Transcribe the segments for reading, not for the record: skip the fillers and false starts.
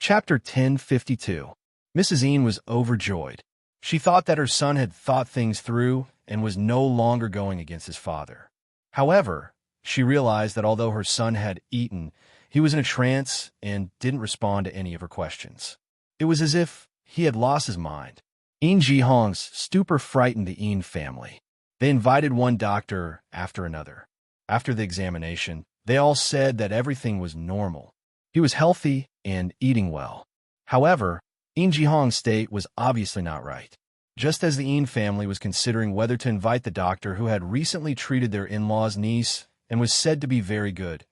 Chapter 1052. Mrs. Ian was overjoyed. She thought that her son had thought things through and was no longer going against his father. However, she realized that although her son had eaten, he was in a trance and didn't respond to any of her questions. It was as if he had lost his mind. Ian Ji-hong's stupor frightened the Ian family. They invited one doctor after another. After the examination, they all said that everything was normal. He was healthy and eating well. However, Ian Ji-hong's state was obviously not right. Just as the Ian family was considering whether to invite the doctor who had recently treated their in-law's niece and was said to be very good,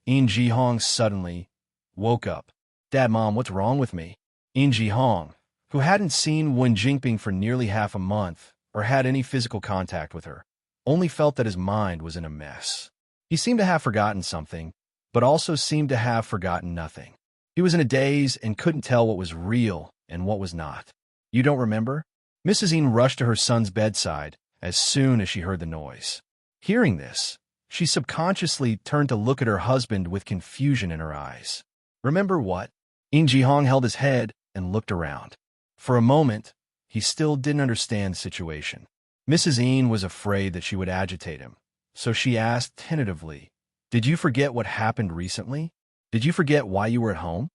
Ian Ji-hong suddenly woke up. "Dad, Mom, what's wrong with me?" Ian Ji-hong, who hadn't seen Wen Jingping for nearly half a month or had any physical contact with her, only felt that his mind was in a mess. He seemed to have forgotten something, but also seemed to have forgotten nothing. He was in a daze and couldn't tell what was real and what was not. "You don't remember?" Mrs. Ian rushed to her son's bedside as soon as she heard the noise. Hearing this, she subconsciously turned to look at her husband with confusion in her eyes. "Remember what?" Ian Ji-hong held his head and looked around. For a moment, he still didn't understand the situation. Mrs. Ian was afraid that she would agitate him, so she asked tentatively, "Did you forget what happened recently? Did you forget why you were at home?"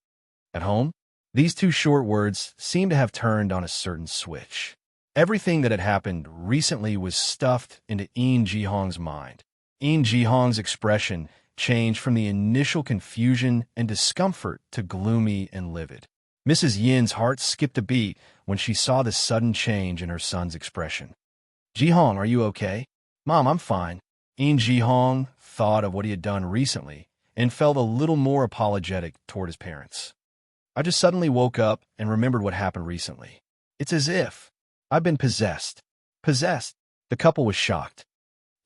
"At home?" These two short words seemed to have turned on a certain switch. Everything that had happened recently was stuffed into Ian Ji-hong's mind. Ian Ji-hong's expression changed from the initial confusion and discomfort to gloomy and livid. Mrs. Yin's heart skipped a beat when she saw the sudden change in her son's expression. "Ji-hong, are you okay?" "Mom, I'm fine." Ian Ji-hong thought of what he had done recently and felt a little more apologetic toward his parents. "I just suddenly woke up and remembered what happened recently. It's as if I've been possessed." "Possessed?" The couple was shocked.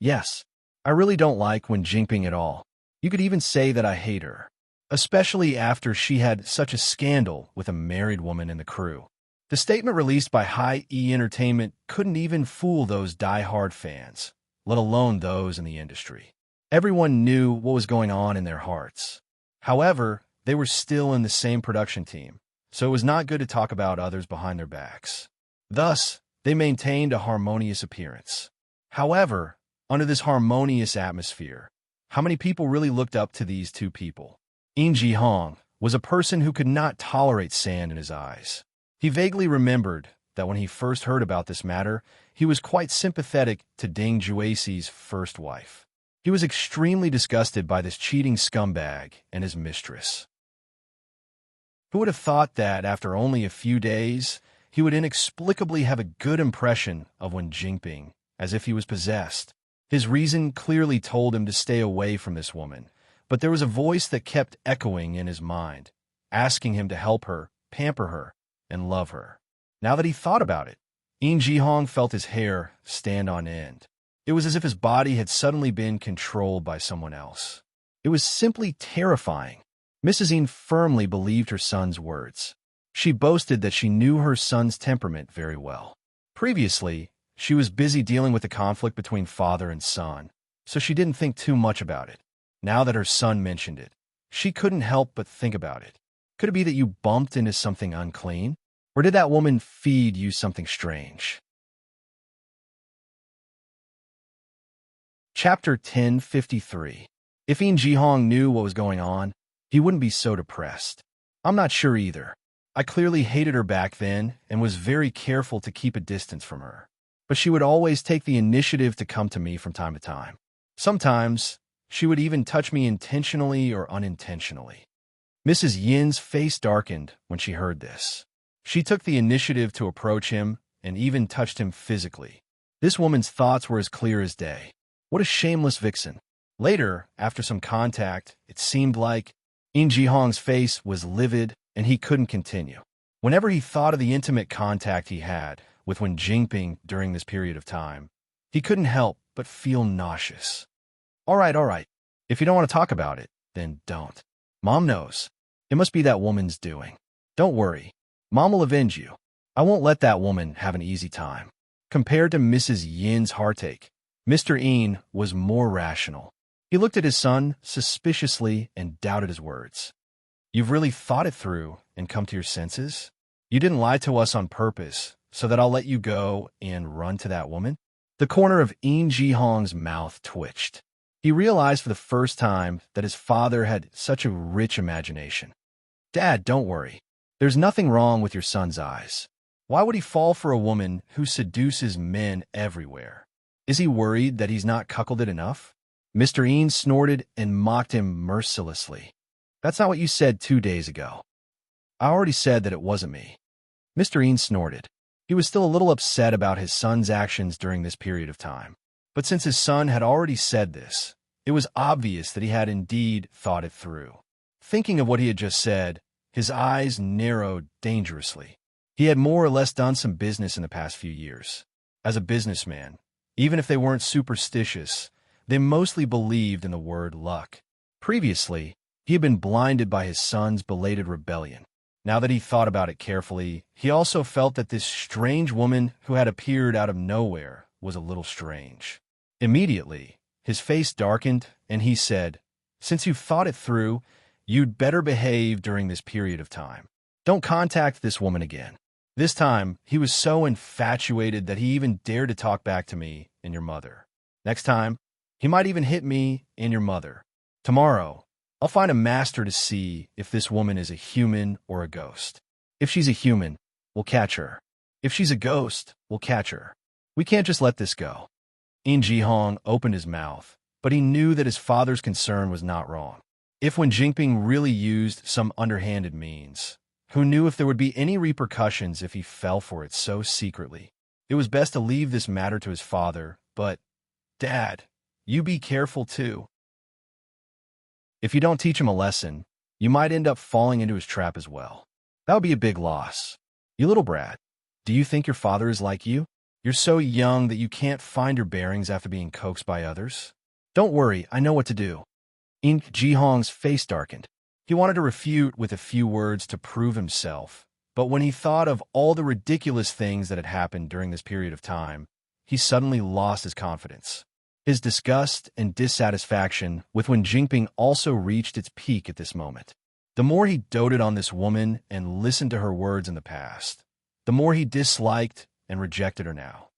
"Yes, I really don't like Wen Jingping at all. You could even say that I hate her, especially after she had such a scandal with a married woman in the crew." The statement released by High E Entertainment couldn't even fool those die-hard fans, let alone those in the industry. Everyone knew what was going on in their hearts. However, they were still in the same production team, so it was not good to talk about others behind their backs. Thus, they maintained a harmonious appearance. However, under this harmonious atmosphere, how many people really looked up to these two people? Ian Ji-hong was a person who could not tolerate sand in his eyes. He vaguely remembered that when he first heard about this matter, he was quite sympathetic to Ding Juexi's first wife. He was extremely disgusted by this cheating scumbag and his mistress. Who would have thought that after only a few days, he would inexplicably have a good impression of Wen Jingping, as if he was possessed? His reason clearly told him to stay away from this woman, but there was a voice that kept echoing in his mind, asking him to help her, pamper her, and love her. Now that he thought about it, Ian Ji-hong felt his hair stand on end. It was as if his body had suddenly been controlled by someone else. It was simply terrifying. Mrs. Ian firmly believed her son's words. She boasted that she knew her son's temperament very well. Previously, she was busy dealing with the conflict between father and son, so she didn't think too much about it. Now that her son mentioned it, she couldn't help but think about it. Could it be that you bumped into something unclean? Or did that woman feed you something strange? Chapter 1053. If Ian Ji-hong knew what was going on, he wouldn't be so depressed. "I'm not sure either. I clearly hated her back then and was very careful to keep a distance from her. But she would always take the initiative to come to me from time to time. Sometimes, she would even touch me intentionally or unintentionally." Mrs. Yin's face darkened when she heard this. She took the initiative to approach him and even touched him physically. This woman's thoughts were as clear as day. What a shameless vixen. Later, after some contact, it seemed like Ian Ji-hong's face was livid and he couldn't continue. Whenever he thought of the intimate contact he had with Wen Jingping during this period of time, he couldn't help but feel nauseous. All right. If you don't want to talk about it, then don't. Mom knows. It must be that woman's doing. Don't worry. Mom will avenge you. I won't let that woman have an easy time." Compared to Mrs. Yin's heartache, Mr. Ian was more rational. He looked at his son suspiciously and doubted his words. "You've really thought it through and come to your senses? You didn't lie to us on purpose, so that I'll let you go and run to that woman?" The corner of In Ji-hong's mouth twitched. He realized for the first time that his father had such a rich imagination. "Dad, don't worry. There's nothing wrong with your son's eyes. Why would he fall for a woman who seduces men everywhere? Is he worried that he's not cuckolded enough?" Mr. Een snorted and mocked him mercilessly. "That's not what you said 2 days ago." "I already said that it wasn't me." Mr. Een snorted. He was still a little upset about his son's actions during this period of time. But since his son had already said this, it was obvious that he had indeed thought it through. Thinking of what he had just said, his eyes narrowed dangerously. He had more or less done some business in the past few years. As a businessman, even if they weren't superstitious, they mostly believed in the word luck. Previously, he had been blinded by his son's belated rebellion. Now that he thought about it carefully, he also felt that this strange woman who had appeared out of nowhere was a little strange. Immediately, his face darkened, and he said, "Since you've thought it through, you'd better behave during this period of time. Don't contact this woman again." This time, he was so infatuated that he even dared to talk back to me and your mother. Next time, he might even hit me and your mother. Tomorrow, I'll find a master to see if this woman is a human or a ghost. If she's a human, we'll catch her. If she's a ghost, we'll catch her. We can't just let this go. In Ji-hong opened his mouth, but he knew that his father's concern was not wrong. If Wen Jingping really used some underhanded means, who knew if there would be any repercussions if he fell for it so secretly? It was best to leave this matter to his father, but, "Dad, you be careful too. If you don't teach him a lesson, you might end up falling into his trap as well. That would be a big loss. You little brat, do you think your father is like you? You're so young that you can't find your bearings after being coaxed by others. Don't worry, I know what to do." In Ji-hong's face darkened. He wanted to refute with a few words to prove himself, but when he thought of all the ridiculous things that had happened during this period of time, he suddenly lost his confidence. His disgust and dissatisfaction with Wen Jingping also reached its peak at this moment. The more he doted on this woman and listened to her words in the past, the more he disliked and rejected her now.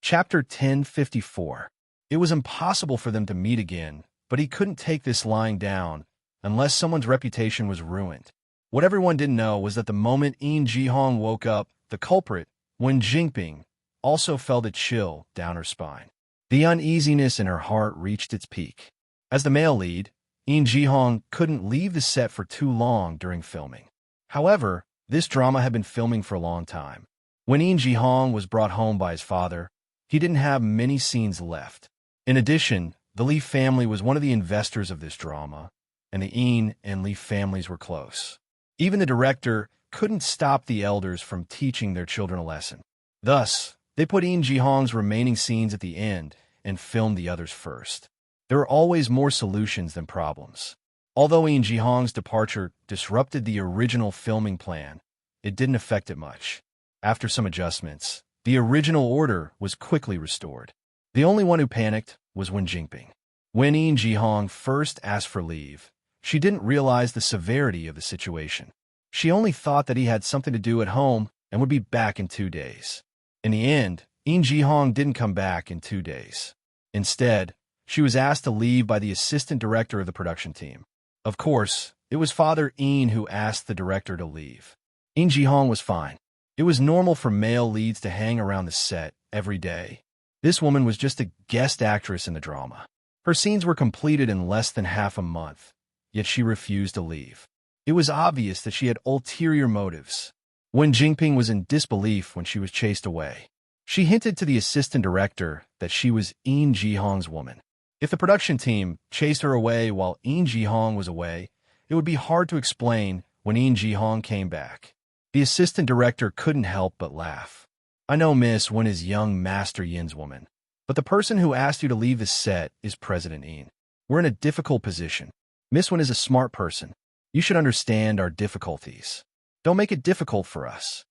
Chapter 1054. It was impossible for them to meet again, but he couldn't take this lying down unless someone's reputation was ruined. What everyone didn't know was that the moment In Ji-hong woke up, the culprit, Wen Jingping, also felt a chill down her spine. The uneasiness in her heart reached its peak. As the male lead, In Ji-hong couldn't leave the set for too long during filming. However, this drama had been filming for a long time. When In Ji-hong was brought home by his father, he didn't have many scenes left. In addition, the Lee family was one of the investors of this drama, and the Een and Lee families were close. Even the director couldn't stop the elders from teaching their children a lesson. Thus, they put In Ji-hong's remaining scenes at the end and filmed the others first. There are always more solutions than problems. Although In Ji-hong's departure disrupted the original filming plan, it didn't affect it much. After some adjustments, the original order was quickly restored. The only one who panicked was Wen Jingping. When In Ji-hong first asked for leave, she didn't realize the severity of the situation. She only thought that he had something to do at home and would be back in 2 days. In the end, In Ji-hong didn't come back in 2 days. Instead, she was asked to leave by the assistant director of the production team. Of course, it was Father Een who asked the director to leave. In Ji-hong was fine. It was normal for male leads to hang around the set every day. This woman was just a guest actress in the drama. Her scenes were completed in less than half a month, yet she refused to leave. It was obvious that she had ulterior motives. Wen Jingping was in disbelief when she was chased away. She hinted to the assistant director that she was In Ji-hong's woman. If the production team chased her away while In Ji-hong was away, it would be hard to explain when In Ji-hong came back. The assistant director couldn't help but laugh. "I know Miss Wen is young Master Yin's woman, but the person who asked you to leave the set is President Een. We're in a difficult position. Miss Wen is a smart person. You should understand our difficulties. Don't make it difficult for us."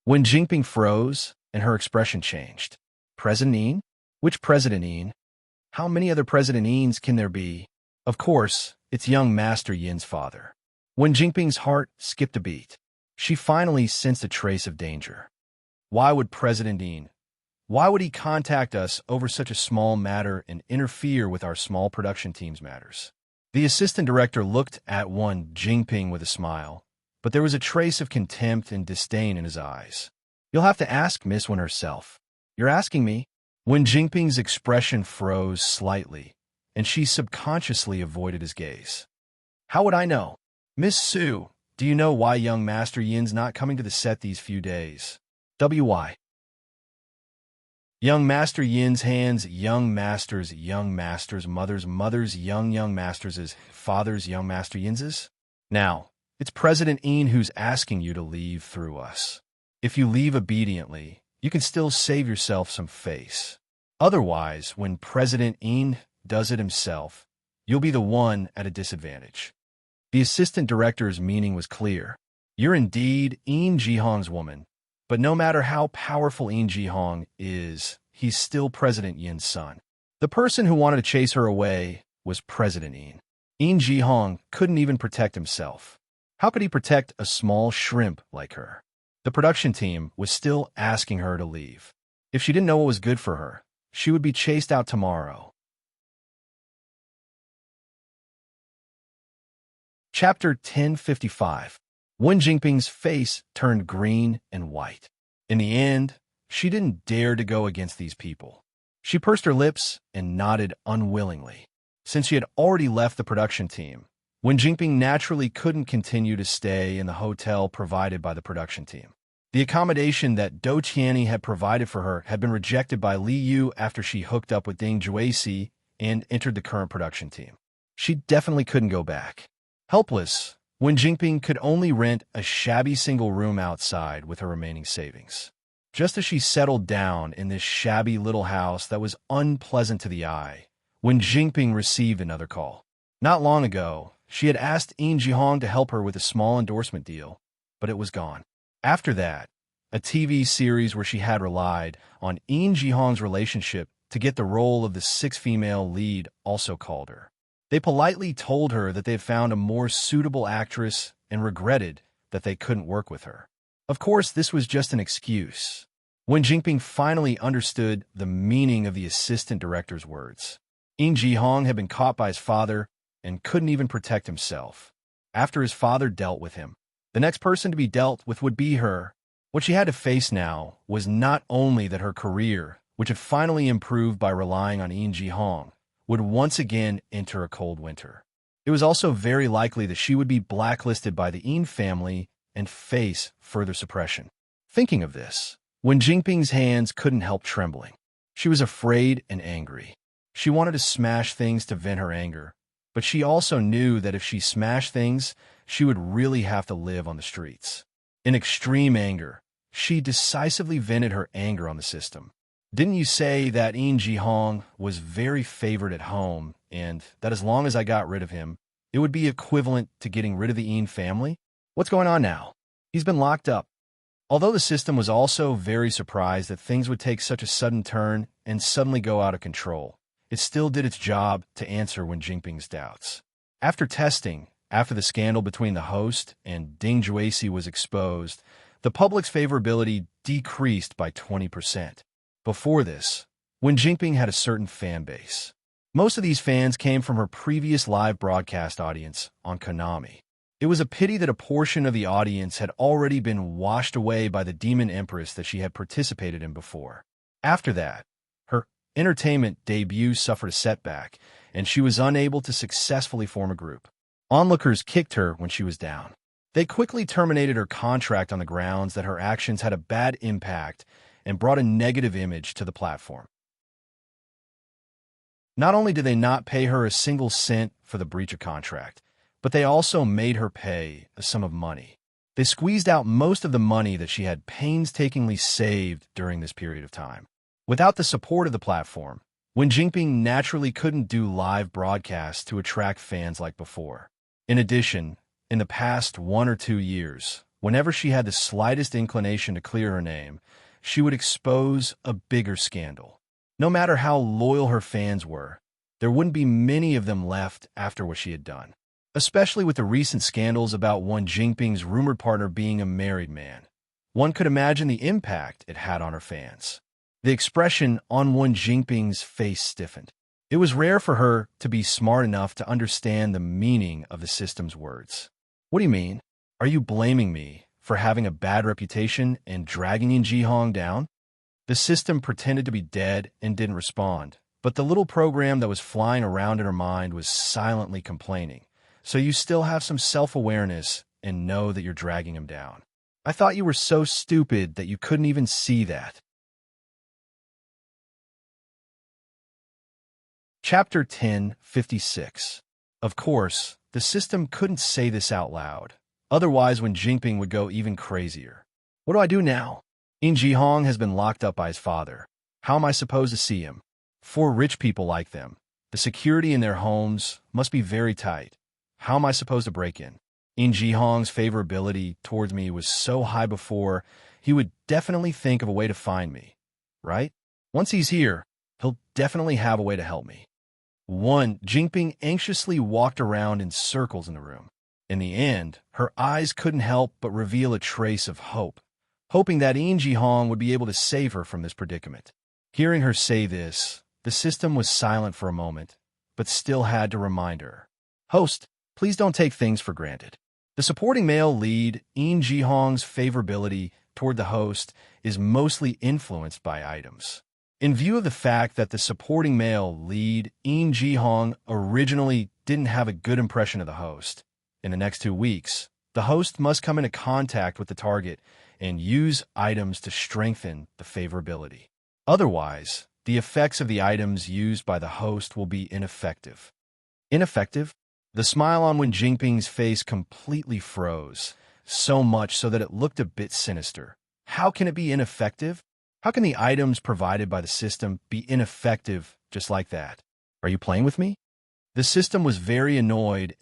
Wen Jingping froze, and her expression changed. "President Een? Which President Een? How many other President Eens can there be?" Of course, it's young Master Yin's father. Wen Jingping's heart skipped a beat. She finally sensed a trace of danger. Why would President Yin? Why would he contact us over such a small matter and interfere with our small production team's matters? The assistant director looked at Wen Jingping with a smile, but there was a trace of contempt and disdain in his eyes. You'll have to ask Miss Wen herself. You're asking me? Wen Jingping's expression froze slightly, and she subconsciously avoided his gaze. How would I know? Miss Su, do you know why young Master Yin's not coming to the set these few days? WY. Young Master Yin's hands, young masters, mothers, young masters' fathers, young Master Yin's? Now, it's President Yin who's asking you to leave through us. If you leave obediently, you can still save yourself some face. Otherwise, when President Yin does it himself, you'll be the one at a disadvantage. The assistant director's meaning was clear. You're indeed Yin Jihong's woman, but no matter how powerful Yin Jihong is, he's still President Yin's son. The person who wanted to chase her away was President Yin. Yin Jihong couldn't even protect himself. How could he protect a small shrimp like her? The production team was still asking her to leave. If she didn't know what was good for her, she would be chased out tomorrow. Chapter 1055. Wen Jingping's face turned green and white. In the end, she didn't dare to go against these people. She pursed her lips and nodded unwillingly. Since she had already left the production team, Wen Jingping naturally couldn't continue to stay in the hotel provided by the production team. The accommodation that Do Qianni had provided for her had been rejected by Li Yu after she hooked up with Ding Juesi and entered the current production team. She definitely couldn't go back. Helpless, Wen Jingping could only rent a shabby single room outside with her remaining savings. Just as she settled down in this shabby little house that was unpleasant to the eye, Wen Jingping received another call. Not long ago, she had asked Yin Jihong to help her with a small endorsement deal, but it was gone. After that, a TV series where she had relied on Yin Jihong's relationship to get the role of the sixth female lead also called her. They politely told her that they had found a more suitable actress and regretted that they couldn't work with her. Of course, this was just an excuse. Wen Jingping finally understood the meaning of the assistant director's words. Yin Jihong had been caught by his father and couldn't even protect himself. After his father dealt with him, the next person to be dealt with would be her. What she had to face now was not only that her career, which had finally improved by relying on Yin Jihong, would once again enter a cold winter. It was also very likely that she would be blacklisted by the Yin family and face further suppression. Thinking of this, Wen Jingping's hands couldn't help trembling. She was afraid and angry. She wanted to smash things to vent her anger, but she also knew that if she smashed things, she would really have to live on the streets. In extreme anger, she decisively vented her anger on the system. Didn't you say that Yin Jihong was very favored at home and that as long as I got rid of him, it would be equivalent to getting rid of the Yin family? What's going on now? He's been locked up. Although the system was also very surprised that things would take such a sudden turn and suddenly go out of control, it still did its job to answer Wen Jingping's doubts. After testing, after the scandal between the host and Ding Juesi was exposed, the public's favorability decreased by 20%. Before this, Wen Jingping had a certain fan base. Most of these fans came from her previous live broadcast audience on Konami. It was a pity that a portion of the audience had already been washed away by the Demon Empress that she had participated in before. After that, her entertainment debut suffered a setback, and she was unable to successfully form a group. Onlookers kicked her when she was down. They quickly terminated her contract on the grounds that her actions had a bad impact and brought a negative image to the platform. Not only did they not pay her a single cent for the breach of contract, but they also made her pay a sum of money. They squeezed out most of the money that she had painstakingly saved during this period of time. Without the support of the platform, Wen Jingping naturally couldn't do live broadcasts to attract fans like before. In addition, in the past 1 or 2 years, whenever she had the slightest inclination to clear her name, she would expose a bigger scandal. No matter how loyal her fans were, there wouldn't be many of them left after what she had done, especially with the recent scandals about Wen Jinping's rumored partner being a married man. One could imagine the impact it had on her fans. The expression on Wen Jinping's face stiffened. It was rare for her to be smart enough to understand the meaning of the system's words. What do you mean? Are you blaming me for having a bad reputation and dragging In Jihong down? The system pretended to be dead and didn't respond, but the little program that was flying around in her mind was silently complaining. So you still have some self-awareness and know that you're dragging him down. I thought you were so stupid that you couldn't even see that. Chapter 10:56. Of course, the system couldn't say this out loud. Otherwise, Wen Jinping would go even crazier. What do I do now? In Jihong has been locked up by his father. How am I supposed to see him? For rich people like them, the security in their homes must be very tight. How am I supposed to break in? In Jihong's favorability towards me was so high before, he would definitely think of a way to find me, right? Once he's here, he'll definitely have a way to help me. Wen Jinping anxiously walked around in circles in the room. In the end, her eyes couldn't help but reveal a trace of hope, hoping that In Jihong would be able to save her from this predicament. Hearing her say this, the system was silent for a moment, but still had to remind her. Host, please don't take things for granted. The supporting male lead, In Jihong's favorability toward the host, is mostly influenced by items. In view of the fact that the supporting male lead, In Jihong, originally didn't have a good impression of the host, in the next 2 weeks, the host must come into contact with the target and use items to strengthen the favorability. Otherwise, the effects of the items used by the host will be ineffective. Ineffective? The smile on Wen Jinping's face completely froze, so much so that it looked a bit sinister. How can it be ineffective? How can the items provided by the system be ineffective just like that? Are you playing with me? The system was very annoyed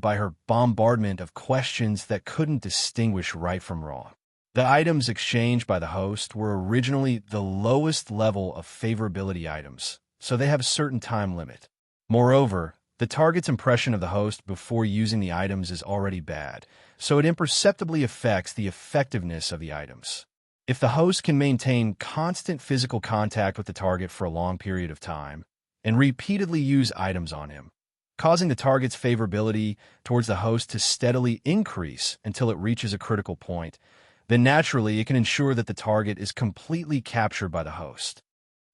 by her bombardment of questions that couldn't distinguish right from wrong. The items exchanged by the host were originally the lowest level of favorability items, so they have a certain time limit. Moreover, the target's impression of the host before using the items is already bad, so it imperceptibly affects the effectiveness of the items. If the host can maintain constant physical contact with the target for a long period of time, and repeatedly use items on him, causing the target's favorability towards the host to steadily increase until it reaches a critical point, then naturally it can ensure that the target is completely captured by the host.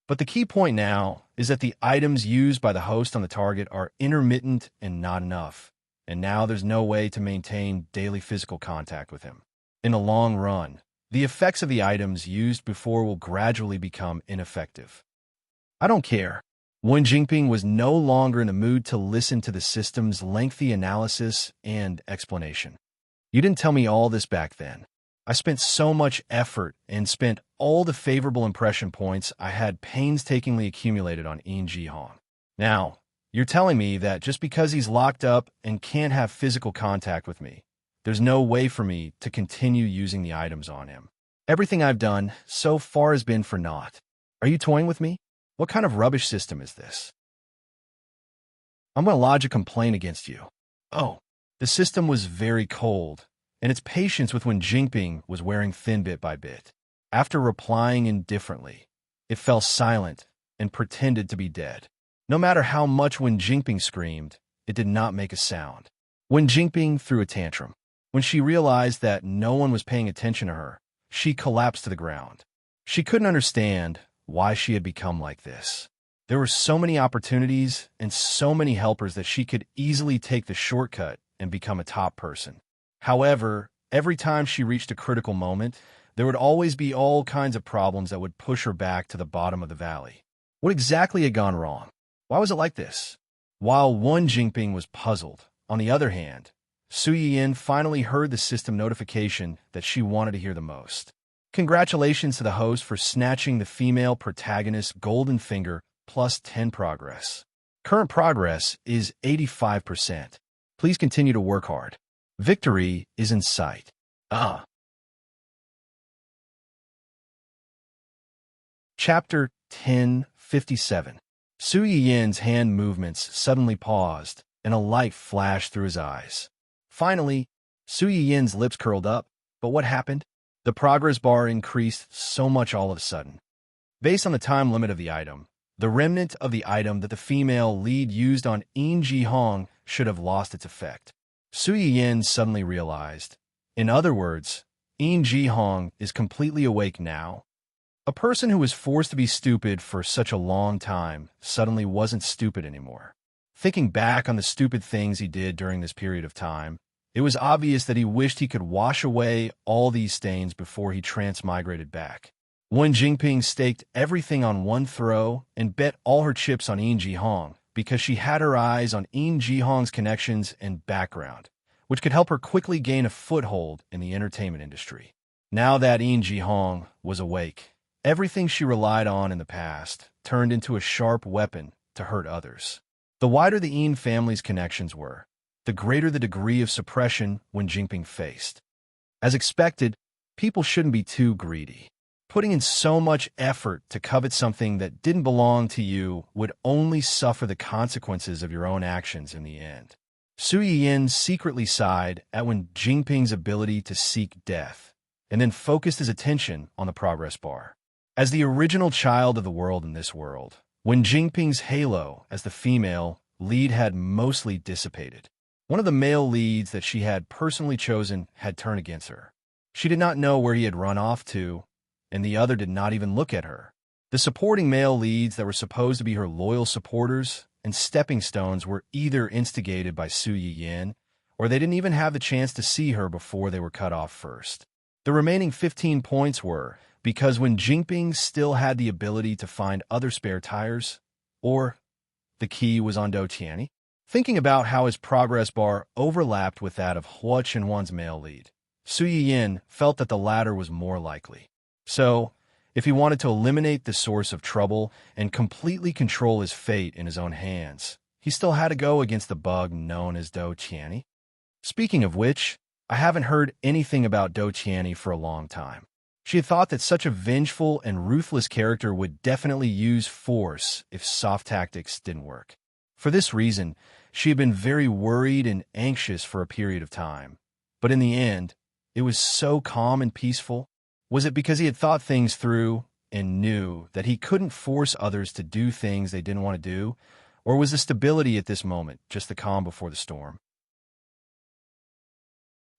But the key point now is that the items used by the host on the target are intermittent and not enough, and now there's no way to maintain daily physical contact with him. In the long run, the effects of the items used before will gradually become ineffective. I don't care. Wen Jinping was no longer in the mood to listen to the system's lengthy analysis and explanation. You didn't tell me all this back then. I spent so much effort and spent all the favorable impression points I had painstakingly accumulated on In Jihong. Now, you're telling me that just because he's locked up and can't have physical contact with me, there's no way for me to continue using the items on him. Everything I've done so far has been for naught. Are you toying with me? What kind of rubbish system is this? I'm going to lodge a complaint against you. Oh, the system was very cold, and its patience with Wen Jinping was wearing thin bit by bit. After replying indifferently, it fell silent and pretended to be dead. No matter how much Wen Jinping screamed, it did not make a sound. Wen Jinping threw a tantrum. When she realized that no one was paying attention to her, she collapsed to the ground. She couldn't understand why she had become like this. There were so many opportunities and so many helpers that she could easily take the shortcut and become a top person. However, every time she reached a critical moment, there would always be all kinds of problems that would push her back to the bottom of the valley. What exactly had gone wrong? Why was it like this? While Wen Jinping was puzzled, on the other hand, Su Yiyin finally heard the system notification that she wanted to hear the most. Congratulations to the host for snatching the female protagonist's golden finger plus 10 progress. Current progress is 85%. Please continue to work hard. Victory is in sight. Chapter 10:57. Su Yin's hand movements suddenly paused, and a light flashed through his eyes. Finally, Su Yin's lips curled up, but what happened? The progress bar increased so much all of a sudden. Based on the time limit of the item, the remnant of the item that the female lead used on Yin Ji Hong should have lost its effect. Su Yin suddenly realized. In other words, Yin Ji Hong is completely awake now. A person who was forced to be stupid for such a long time suddenly wasn't stupid anymore. Thinking back on the stupid things he did during this period of time, it was obvious that he wished he could wash away all these stains before he transmigrated back. Wen Jingping staked everything on one throw and bet all her chips on Yin Ji Hong because she had her eyes on Yin Ji Hong's connections and background, which could help her quickly gain a foothold in the entertainment industry. Now that Yin Ji Hong was awake, everything she relied on in the past turned into a sharp weapon to hurt others. The wider the Yin family's connections were, the greater the degree of suppression Wen Jingping faced. As expected, people shouldn't be too greedy. Putting in so much effort to covet something that didn't belong to you would only suffer the consequences of your own actions in the end. Su Yin secretly sighed at Wen Jingping's ability to seek death, and then focused his attention on the progress bar. As the original child of the world in this world, Wen Jingping's halo as the female lead had mostly dissipated. One of the male leads that she had personally chosen had turned against her. She did not know where he had run off to, and the other did not even look at her. The supporting male leads that were supposed to be her loyal supporters and stepping stones were either instigated by Su Yin, or they didn't even have the chance to see her before they were cut off first. The remaining 15 points were because Wen Jingping still had the ability to find other spare tires, or the key was on Dou Tianyi. Thinking about how his progress bar overlapped with that of Hua Chenhuan's male lead, Su Yin felt that the latter was more likely. So, if he wanted to eliminate the source of trouble and completely control his fate in his own hands, he still had to go against the bug known as Dou Tianyi. Speaking of which, I haven't heard anything about Dou Tianyi for a long time. She had thought that such a vengeful and ruthless character would definitely use force if soft tactics didn't work. For this reason, she had been very worried and anxious for a period of time. But in the end, it was so calm and peaceful. Was it because he had thought things through and knew that he couldn't force others to do things they didn't want to do? Or was the stability at this moment just the calm before the storm?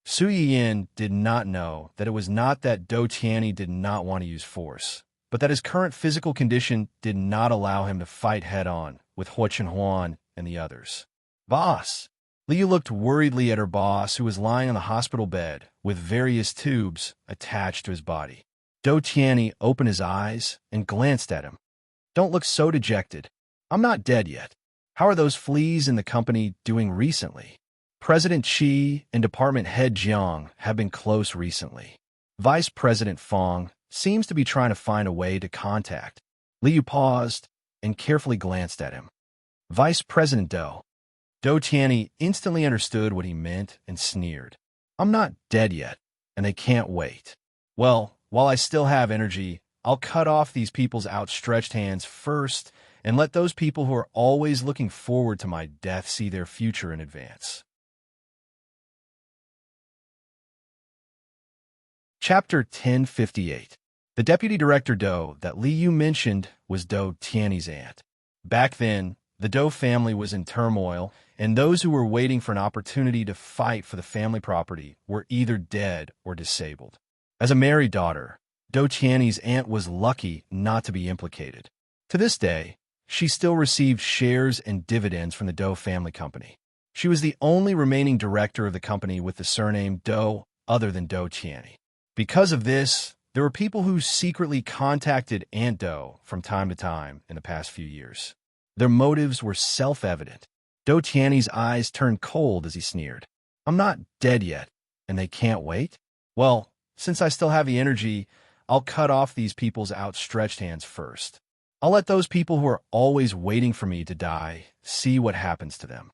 Su Yin did not know that it was not that Dou Tianyi did not want to use force, but that his current physical condition did not allow him to fight head-on with Hua Chenhuan and the others. Boss! Liu looked worriedly at her boss, who was lying on the hospital bed with various tubes attached to his body. Dou Tianyi opened his eyes and glanced at him. Don't look so dejected. I'm not dead yet. How are those fleas in the company doing recently? President Qi and Department Head Jiang have been close recently. Vice President Fong seems to be trying to find a way to contact. Liu paused and carefully glanced at him. Vice President Dou. Dou Tianyi instantly understood what he meant and sneered. I'm not dead yet, and they can't wait. Well, while I still have energy, I'll cut off these people's outstretched hands first and let those people who are always looking forward to my death see their future in advance. Chapter 1058. The deputy director Dou that Liu mentioned was Dou Tianyi's aunt. Back then, the Dou family was in turmoil, and those who were waiting for an opportunity to fight for the family property were either dead or disabled. As a married daughter, Dou Tianyi's aunt was lucky not to be implicated. To this day, she still received shares and dividends from the Dou family company. She was the only remaining director of the company with the surname Dou other than Dou Tianyi. Because of this, there were people who secretly contacted Aunt Dou from time to time in the past few years. Their motives were self-evident. Dou Tianyi's eyes turned cold as he sneered. I'm not dead yet, and they can't wait? Well, since I still have the energy, I'll cut off these people's outstretched hands first. I'll let those people who are always waiting for me to die see what happens to them.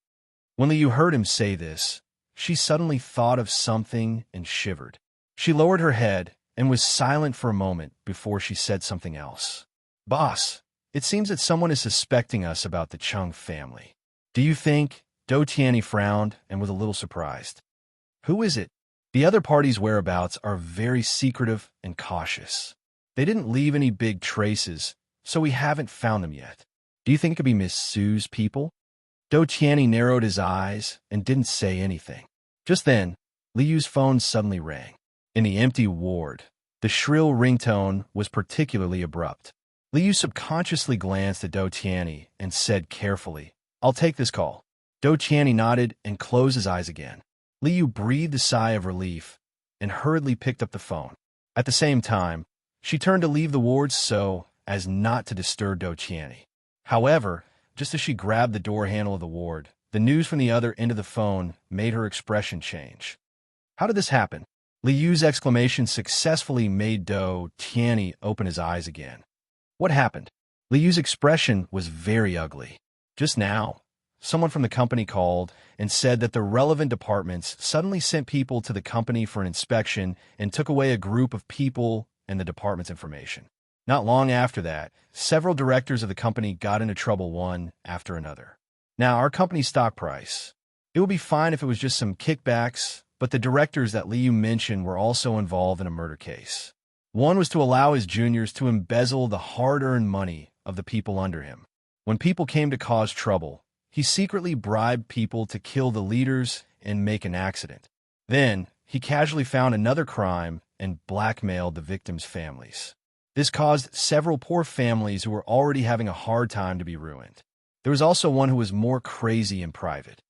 When Liu heard him say this, she suddenly thought of something and shivered. She lowered her head and was silent for a moment before she said something else. Boss, It seems that someone is suspecting us about the Chung family. Do you think? Do Tianyi frowned and was a little surprised. Who is it? The other party's whereabouts are very secretive and cautious. They didn't leave any big traces, so we haven't found them yet. Do you think it could be Miss Sue's people? Do Tianyi narrowed his eyes and didn't say anything. Just then, Liu's phone suddenly rang. In the empty ward, the shrill ringtone was particularly abrupt. Liu subconsciously glanced at Do Tianyi and said carefully, "I'll take this call." Do Tianyi nodded and closed his eyes again. Liu breathed a sigh of relief and hurriedly picked up the phone. At the same time, she turned to leave the ward so as not to disturb Do Tianyi. However, just as she grabbed the door handle of the ward, the news from the other end of the phone made her expression change. How did this happen? Liu's exclamation successfully made Do Tianyi open his eyes again. What happened? Liu's expression was very ugly. Just now, someone from the company called and said that the relevant departments suddenly sent people to the company for an inspection and took away a group of people and the department's information. Not long after that, several directors of the company got into trouble one after another. Now, our company's stock price. It would be fine if it was just some kickbacks, but the directors that Liu mentioned were also involved in a murder case. One was to allow his juniors to embezzle the hard-earned money of the people under him. When people came to cause trouble, he secretly bribed people to kill the leaders and make an accident. Then, he casually found another crime and blackmailed the victims' families. This caused several poor families who were already having a hard time to be ruined. There was also one who was more crazy in private.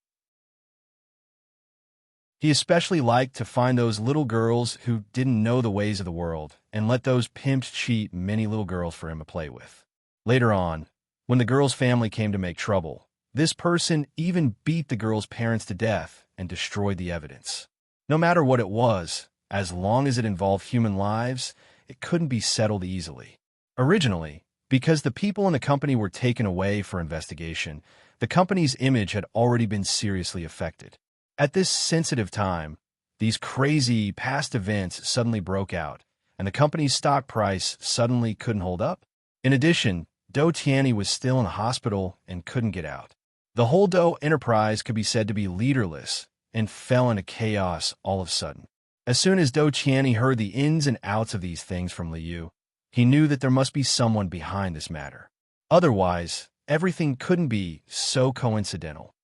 He especially liked to find those little girls who didn't know the ways of the world and let those pimps cheat many little girls for him to play with. Later on, when the girl's family came to make trouble, this person even beat the girl's parents to death and destroyed the evidence. No matter what it was, as long as it involved human lives, it couldn't be settled easily. Originally, because the people in the company were taken away for investigation, the company's image had already been seriously affected. At this sensitive time, these crazy past events suddenly broke out, and the company's stock price suddenly couldn't hold up. In addition, Do Tianyi was still in the hospital and couldn't get out. The whole Do enterprise could be said to be leaderless and fell into chaos all of a sudden. As soon as Do Tianyi heard the ins and outs of these things from Liu, he knew that there must be someone behind this matter. Otherwise, everything couldn't be so coincidental.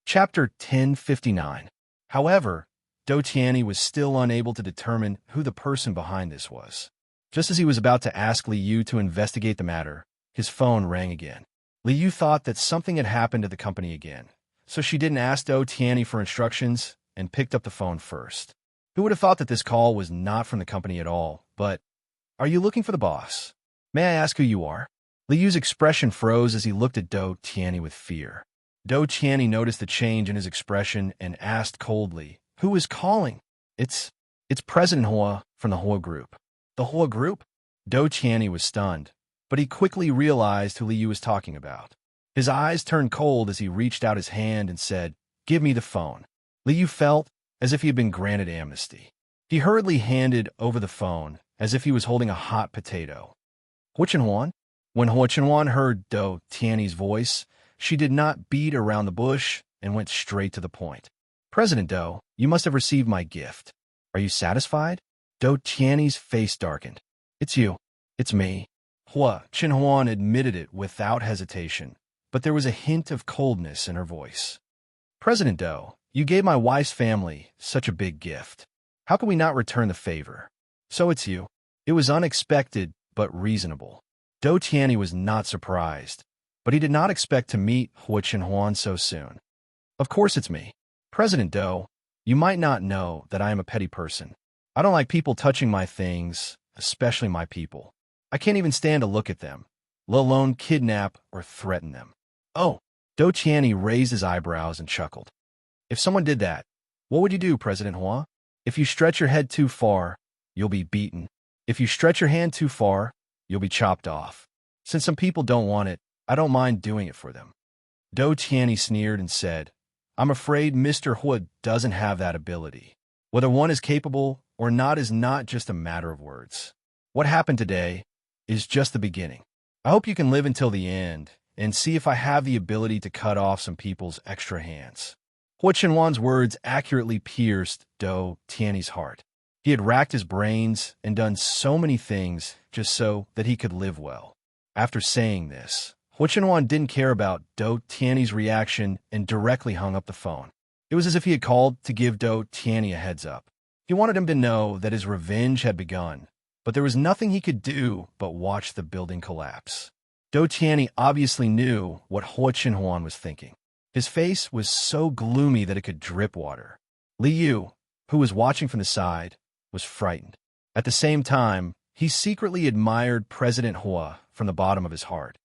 Chapter 1059. However, Do Tianyi was still unable to determine who the person behind this was. Just as he was about to ask Liu to investigate the matter, his phone rang again. Liu thought that something had happened to the company again, so she didn't ask Do Tianyi for instructions and picked up the phone first. Who would have thought that this call was not from the company at all, but, "Are you looking for the boss? May I ask who you are?" Liu's expression froze as he looked at Do Tianyi with fear. Do Tianyi noticed the change in his expression and asked coldly, "Who is calling?" It's President Hua from the Hua Group." The Hua Group? Do Tianyi was stunned, but he quickly realized who Liu was talking about. His eyes turned cold as he reached out his hand and said, "Give me the phone." Liu felt as if he had been granted amnesty. He hurriedly handed over the phone as if he was holding a hot potato. Hua Chenhuan? When Hua Chenhuan heard Do Tianyi's voice, she did not beat around the bush and went straight to the point. "President Do, you must have received my gift. Are you satisfied?" Do Tianyi's face darkened. "It's you. It's me." Hua Chenhuan admitted it without hesitation, but there was a hint of coldness in her voice. "President Do, you gave my wife's family such a big gift. How can we not return the favor? So it's you." It was unexpected, but reasonable. Do Tianyi was not surprised, but he did not expect to meet Hua Chenhuan so soon. "Of course it's me. President Do, you might not know that I am a petty person. I don't like people touching my things, especially my people. I can't even stand to look at them, let alone kidnap or threaten them." "Oh." Do Tianyi raised his eyebrows and chuckled. "If someone did that, what would you do, President Hua? If you stretch your head too far, you'll be beaten. If you stretch your hand too far, you'll be chopped off. Since some people don't want it, I don't mind doing it for them." Do Tianyi sneered and said, "I'm afraid Mr. Hua doesn't have that ability. Whether one is capable or not is not just a matter of words. What happened today is just the beginning. I hope you can live until the end and see if I have the ability to cut off some people's extra hands. Hua Chenhuan's words accurately pierced Dou Tiany's heart. He had racked his brains and done so many things just so that he could live well. After saying this, Hua Chenhuan didn't care about Dou Tiany's reaction and directly hung up the phone. It was as if he had called to give Dou Tiany a heads up. He wanted him to know that his revenge had begun, but there was nothing he could do but watch the building collapse. Dou Tiany obviously knew what Hua Chenhuan was thinking. His face was so gloomy that it could drip water. Li Yu, who was watching from the side, was frightened. At the same time, he secretly admired President Hua from the bottom of his heart.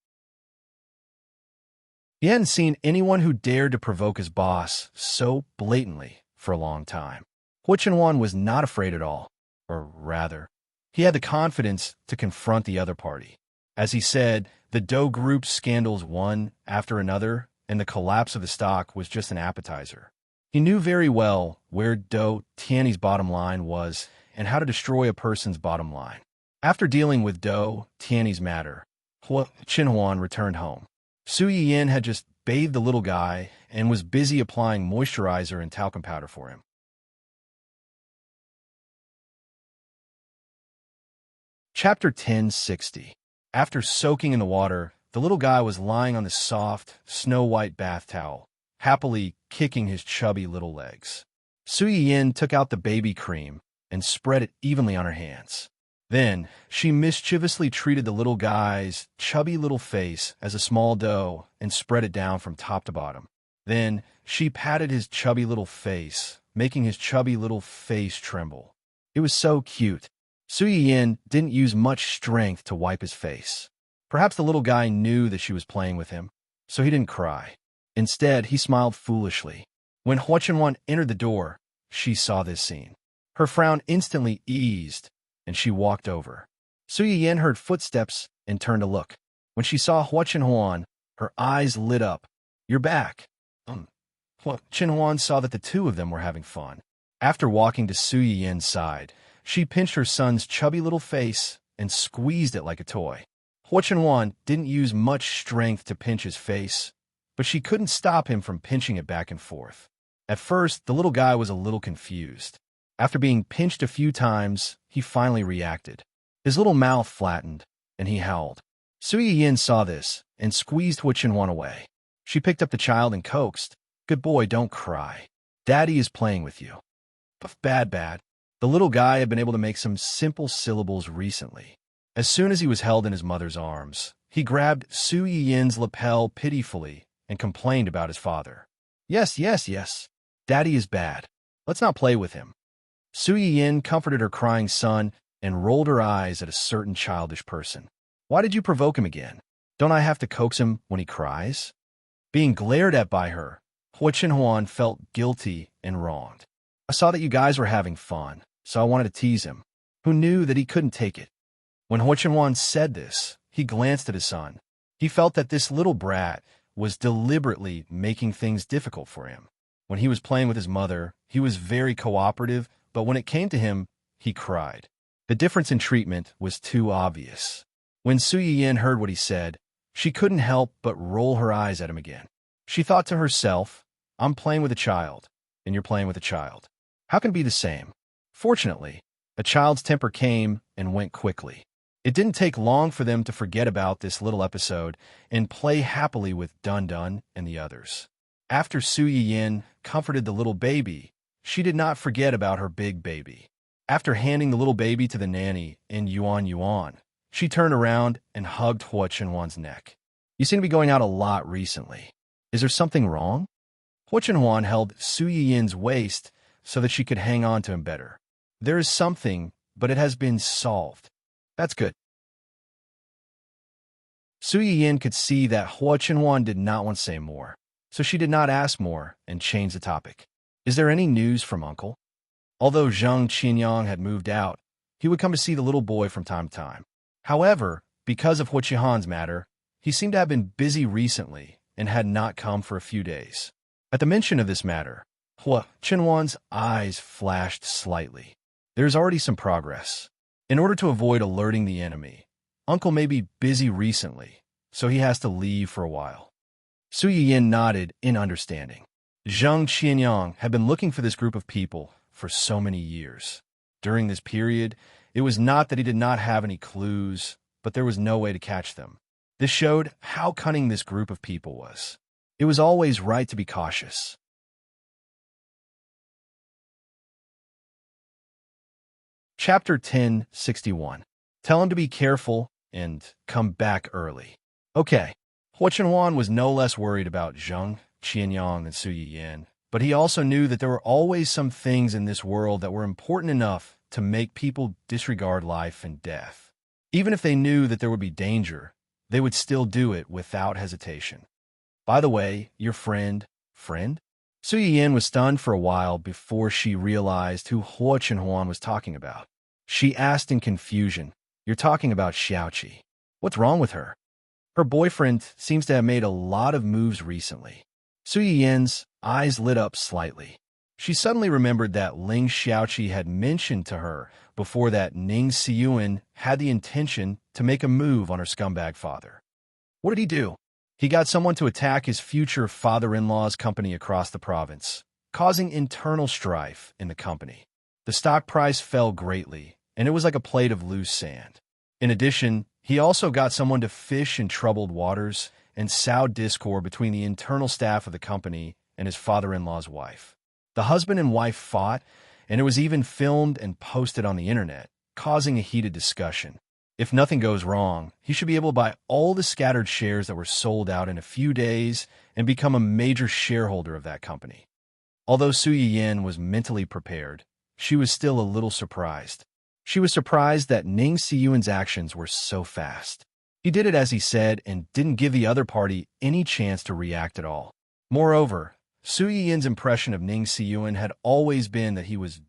He hadn't seen anyone who dared to provoke his boss so blatantly for a long time. Hua Chenhuan was not afraid at all, or rather, he had the confidence to confront the other party. As he said, the Dou group's scandals one after another, and the collapse of the stock was just an appetizer. He knew very well where Dou Tiany's bottom line was and how to destroy a person's bottom line. After dealing with Dou Tiany's matter, Hua Chenhuan returned home. Su Yiyin had just bathed the little guy and was busy applying moisturizer and talcum powder for him. Chapter 1060. After soaking in the water, the little guy was lying on the soft, snow-white bath towel, happily kicking his chubby little legs. Su Yiyin took out the baby cream and spread it evenly on her hands. Then, she mischievously treated the little guy's chubby little face as a small dough and spread it down from top to bottom. Then, she patted his chubby little face, making his chubby little face tremble. It was so cute. Su Yiyin didn't use much strength to wipe his face. Perhaps the little guy knew that she was playing with him, so he didn't cry. Instead, he smiled foolishly. When Hua Chenhuan entered the door, she saw this scene. Her frown instantly eased, and she walked over. Su Yiyin heard footsteps and turned to look. When she saw Hua Chenhuan, her eyes lit up. "You're back." Hua Chenhuan saw that the two of them were having fun. After walking to Su Yiyin's side, she pinched her son's chubby little face and squeezed it like a toy. Hua Chenhuan didn't use much strength to pinch his face, but she couldn't stop him from pinching it back and forth. At first, the little guy was a little confused. After being pinched a few times, he finally reacted. His little mouth flattened, and he howled. Su Yiyin saw this and squeezed Hua Chenhuan away. She picked up the child and coaxed, "Good boy, don't cry. Daddy is playing with you." Bad. The little guy had been able to make some simple syllables recently. As soon as he was held in his mother's arms, he grabbed Su Yiyin's lapel pitifully and complained about his father. Yes. Daddy is bad. Let's not play with him." Su Yiyin comforted her crying son and rolled her eyes at a certain childish person. "Why did you provoke him again? Don't I have to coax him when he cries?" Being glared at by her, Hua Chenhuan felt guilty and wronged. "I saw that you guys were having fun, so I wanted to tease him." Who knew that he couldn't take it? When Hua Chenhuan said this, he glanced at his son. He felt that this little brat was deliberately making things difficult for him. When he was playing with his mother, he was very cooperative, but when it came to him, he cried. The difference in treatment was too obvious. When Su Yiyin heard what he said, she couldn't help but roll her eyes at him again. She thought to herself, "I'm playing with a child, and you're playing with a child. How can it be the same?" Fortunately, a child's temper came and went quickly. It didn't take long for them to forget about this little episode and play happily with Dun Dun and the others. After Su Yiyin comforted the little baby, she did not forget about her big baby. After handing the little baby to the nanny in Yuan, she turned around and hugged Hua Chenhuan's neck. "You seem to be going out a lot recently. Is there something wrong?" Hua Chenhuan held Su Yiyin's waist so that she could hang on to him better. "There is something, but it has been solved." "That's good." Su Yiyin could see that Hua Chenhuan did not want to say more, so she did not ask more and changed the topic. "Is there any news from Uncle?" Although Zheng Qinyang had moved out, he would come to see the little boy from time to time. However, because of Hua Qihan's matter, he seemed to have been busy recently and had not come for a few days. At the mention of this matter, Hua Chenhuan's eyes flashed slightly. There's already some progress. In order to avoid alerting the enemy, Uncle may be busy recently, so he has to leave for a while. Su Yiyin nodded in understanding. Zheng Qianyang had been looking for this group of people for so many years. During this period, it was not that he did not have any clues, but there was no way to catch them. This showed how cunning this group of people was. It was always right to be cautious. Chapter 1061. Tell him to be careful and come back early. Okay, Hua Chenhuan was no less worried about Zheng Qianyang than Su Yiyin, but he also knew that there were always some things in this world that were important enough to make people disregard life and death. Even if they knew that there would be danger, they would still do it without hesitation. By the way, your friend? Su Yiyin was stunned for a while before she realized who Hua Chenhuan was talking about. She asked in confusion, "You're talking about Xiaoqi. What's wrong with her? Her boyfriend seems to have made a lot of moves recently." Su Yiyin's eyes lit up slightly. She suddenly remembered that Ling Xiaoqi had mentioned to her before that Ning Siyuan had the intention to make a move on her scumbag father. What did he do? He got someone to attack his future father-in-law's company across the province, causing internal strife in the company. The stock price fell greatly, and it was like a plate of loose sand. In addition, he also got someone to fish in troubled waters and sow discord between the internal staff of the company and his father-in-law's wife. The husband and wife fought, and it was even filmed and posted on the internet, causing a heated discussion. If nothing goes wrong, he should be able to buy all the scattered shares that were sold out in a few days and become a major shareholder of that company. Although Su Yiyin was mentally prepared, she was still a little surprised. She was surprised that Ning Siyuan's actions were so fast. He did it as he said and didn't give the other party any chance to react at all. Moreover, Su Yiyin's impression of Ning Siyuan had always been that he was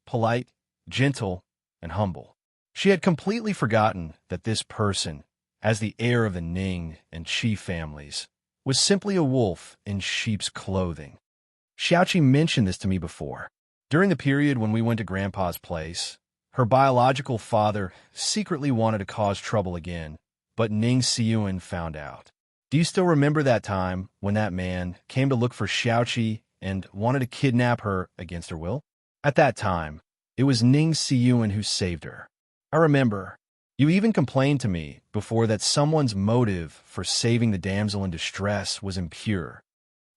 polite, gentle, and humble. She had completely forgotten that this person, as the heir of the Ning and Qi families, was simply a wolf in sheep's clothing. Xiaoqi mentioned this to me before. During the period when we went to Grandpa's place, her biological father secretly wanted to cause trouble again, but Ning Siyuan found out. Do you still remember that time when that man came to look for Xiaoqi and wanted to kidnap her against her will? At that time, it was Ning Siyuan who saved her. I remember. You even complained to me before that someone's motive for saving the damsel in distress was impure.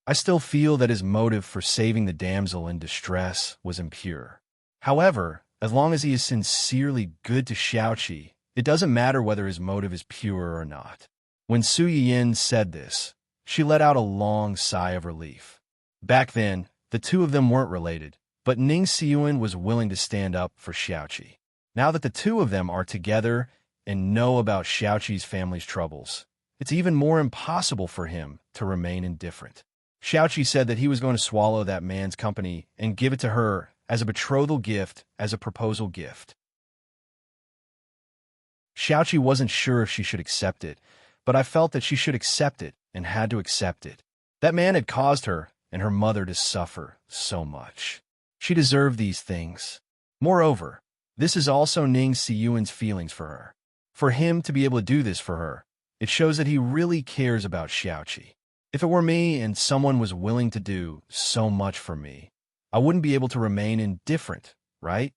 I still feel that his motive for saving the damsel in distress was impure. However, as long as he is sincerely good to Xiaoqi, it doesn't matter whether his motive is pure or not. When Su Yiyin said this, she let out a long sigh of relief. Back then, the two of them weren't related, but Ning Siyuan was willing to stand up for Xiaoqi. Now that the two of them are together and know about Xiaoqi's family's troubles, it's even more impossible for him to remain indifferent. Xiaoqi said that he was going to swallow that man's company and give it to her as a betrothal gift, as a proposal gift. Xiaoqi wasn't sure if she should accept it, but I felt that she should accept it and had to accept it. That man had caused her and her mother to suffer so much. She deserved these things. Moreover, this is also Ning Siyuan's feelings for her. For him to be able to do this for her, it shows that he really cares about Xiaoqi. If it were me and someone was willing to do so much for me, I wouldn't be able to remain indifferent, right?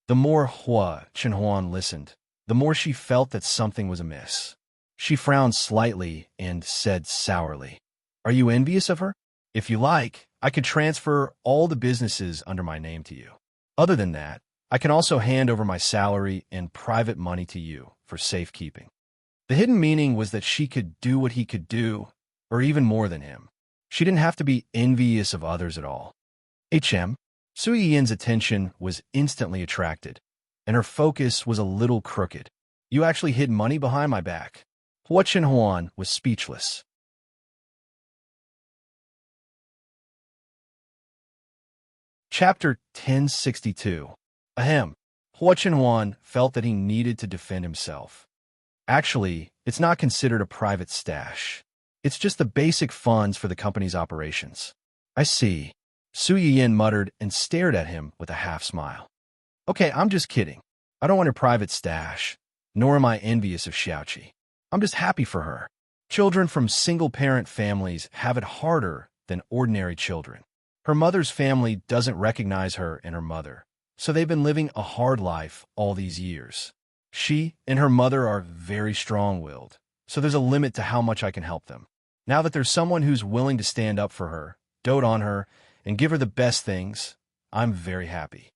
The more Hua Chenhuan listened, the more she felt that something was amiss. She frowned slightly and said sourly, "Are you envious of her? If you like, I could transfer all the businesses under my name to you. Other than that, I can also hand over my salary and private money to you for safekeeping." The hidden meaning was that she could do what he could do, or even more than him. She didn't have to be envious of others at all. Su Yiyin's attention was instantly attracted, and her focus was a little crooked. "You actually hid money behind my back." Hua Chenhuan was speechless. Chapter 1062. Ahem. Hua Chenhuan felt that he needed to defend himself. Actually, it's not considered a private stash. It's just the basic funds for the company's operations. I see. Su Yiyin muttered and stared at him with a half-smile. Okay, I'm just kidding. I don't want her private stash, nor am I envious of Xiaoqi. I'm just happy for her. Children from single-parent families have it harder than ordinary children. Her mother's family doesn't recognize her and her mother, so they've been living a hard life all these years. She and her mother are very strong-willed, so there's a limit to how much I can help them. Now that there's someone who's willing to stand up for her, dote on her, and give her the best things, I'm very happy.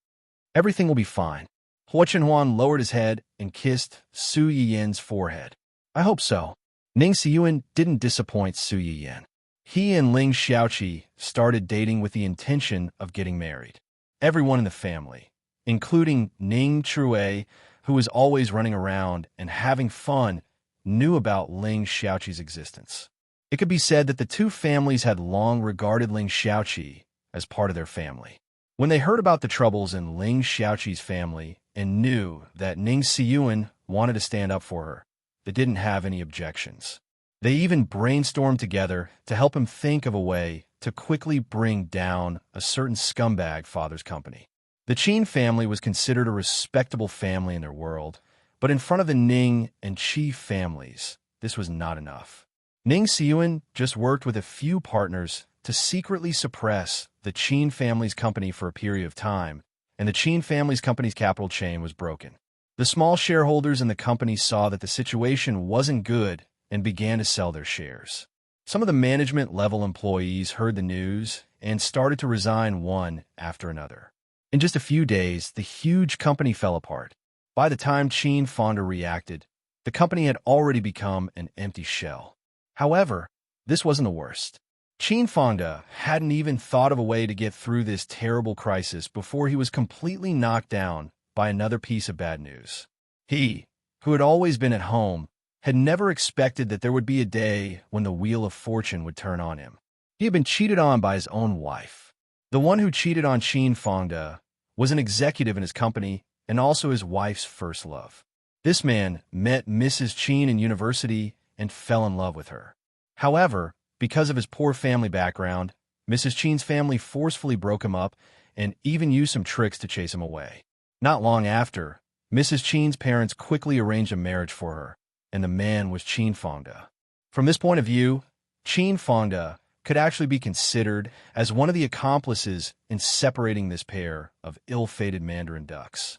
Everything will be fine. Hua Chenhuan lowered his head and kissed Su Yiyan's forehead. I hope so. Ning Xiyuan didn't disappoint Su Yiyan. He and Ling Xiaoqi started dating with the intention of getting married. Everyone in the family, including Ning True, who was always running around and having fun, knew about Ling Xiaoqi's existence. It could be said that the two families had long regarded Ling Xiaoqi as part of their family. When they heard about the troubles in Ling Xiaoqi's family and knew that Ning Xiyuan wanted to stand up for her, they didn't have any objections. They even brainstormed together to help him think of a way to quickly bring down a certain scumbag father's company. The Qin family was considered a respectable family in their world, but in front of the Ning and Qi families, this was not enough. Ning Xiyuan just worked with a few partners to secretly suppress the Qin family's company for a period of time, and the Qin family's company's capital chain was broken. The small shareholders in the company saw that the situation wasn't good and began to sell their shares. Some of the management-level employees heard the news and started to resign one after another. In just a few days, the huge company fell apart. By the time Qin Fonda reacted, the company had already become an empty shell. However, this wasn't the worst. Qin Fonda hadn't even thought of a way to get through this terrible crisis before he was completely knocked down by another piece of bad news. He, who had always been at home, had never expected that there would be a day when the wheel of fortune would turn on him. He had been cheated on by his own wife. The one who cheated on Qin Fonda was an executive in his company and also his wife's first love. This man met Mrs. Qin in university and fell in love with her. However, because of his poor family background, Mrs. Qin's family forcefully broke him up and even used some tricks to chase him away. Not long after, Mrs. Qin's parents quickly arranged a marriage for her, and the man was Qin Fonda. From this point of view, Qin Fonda could actually be considered as one of the accomplices in separating this pair of ill-fated Mandarin ducks.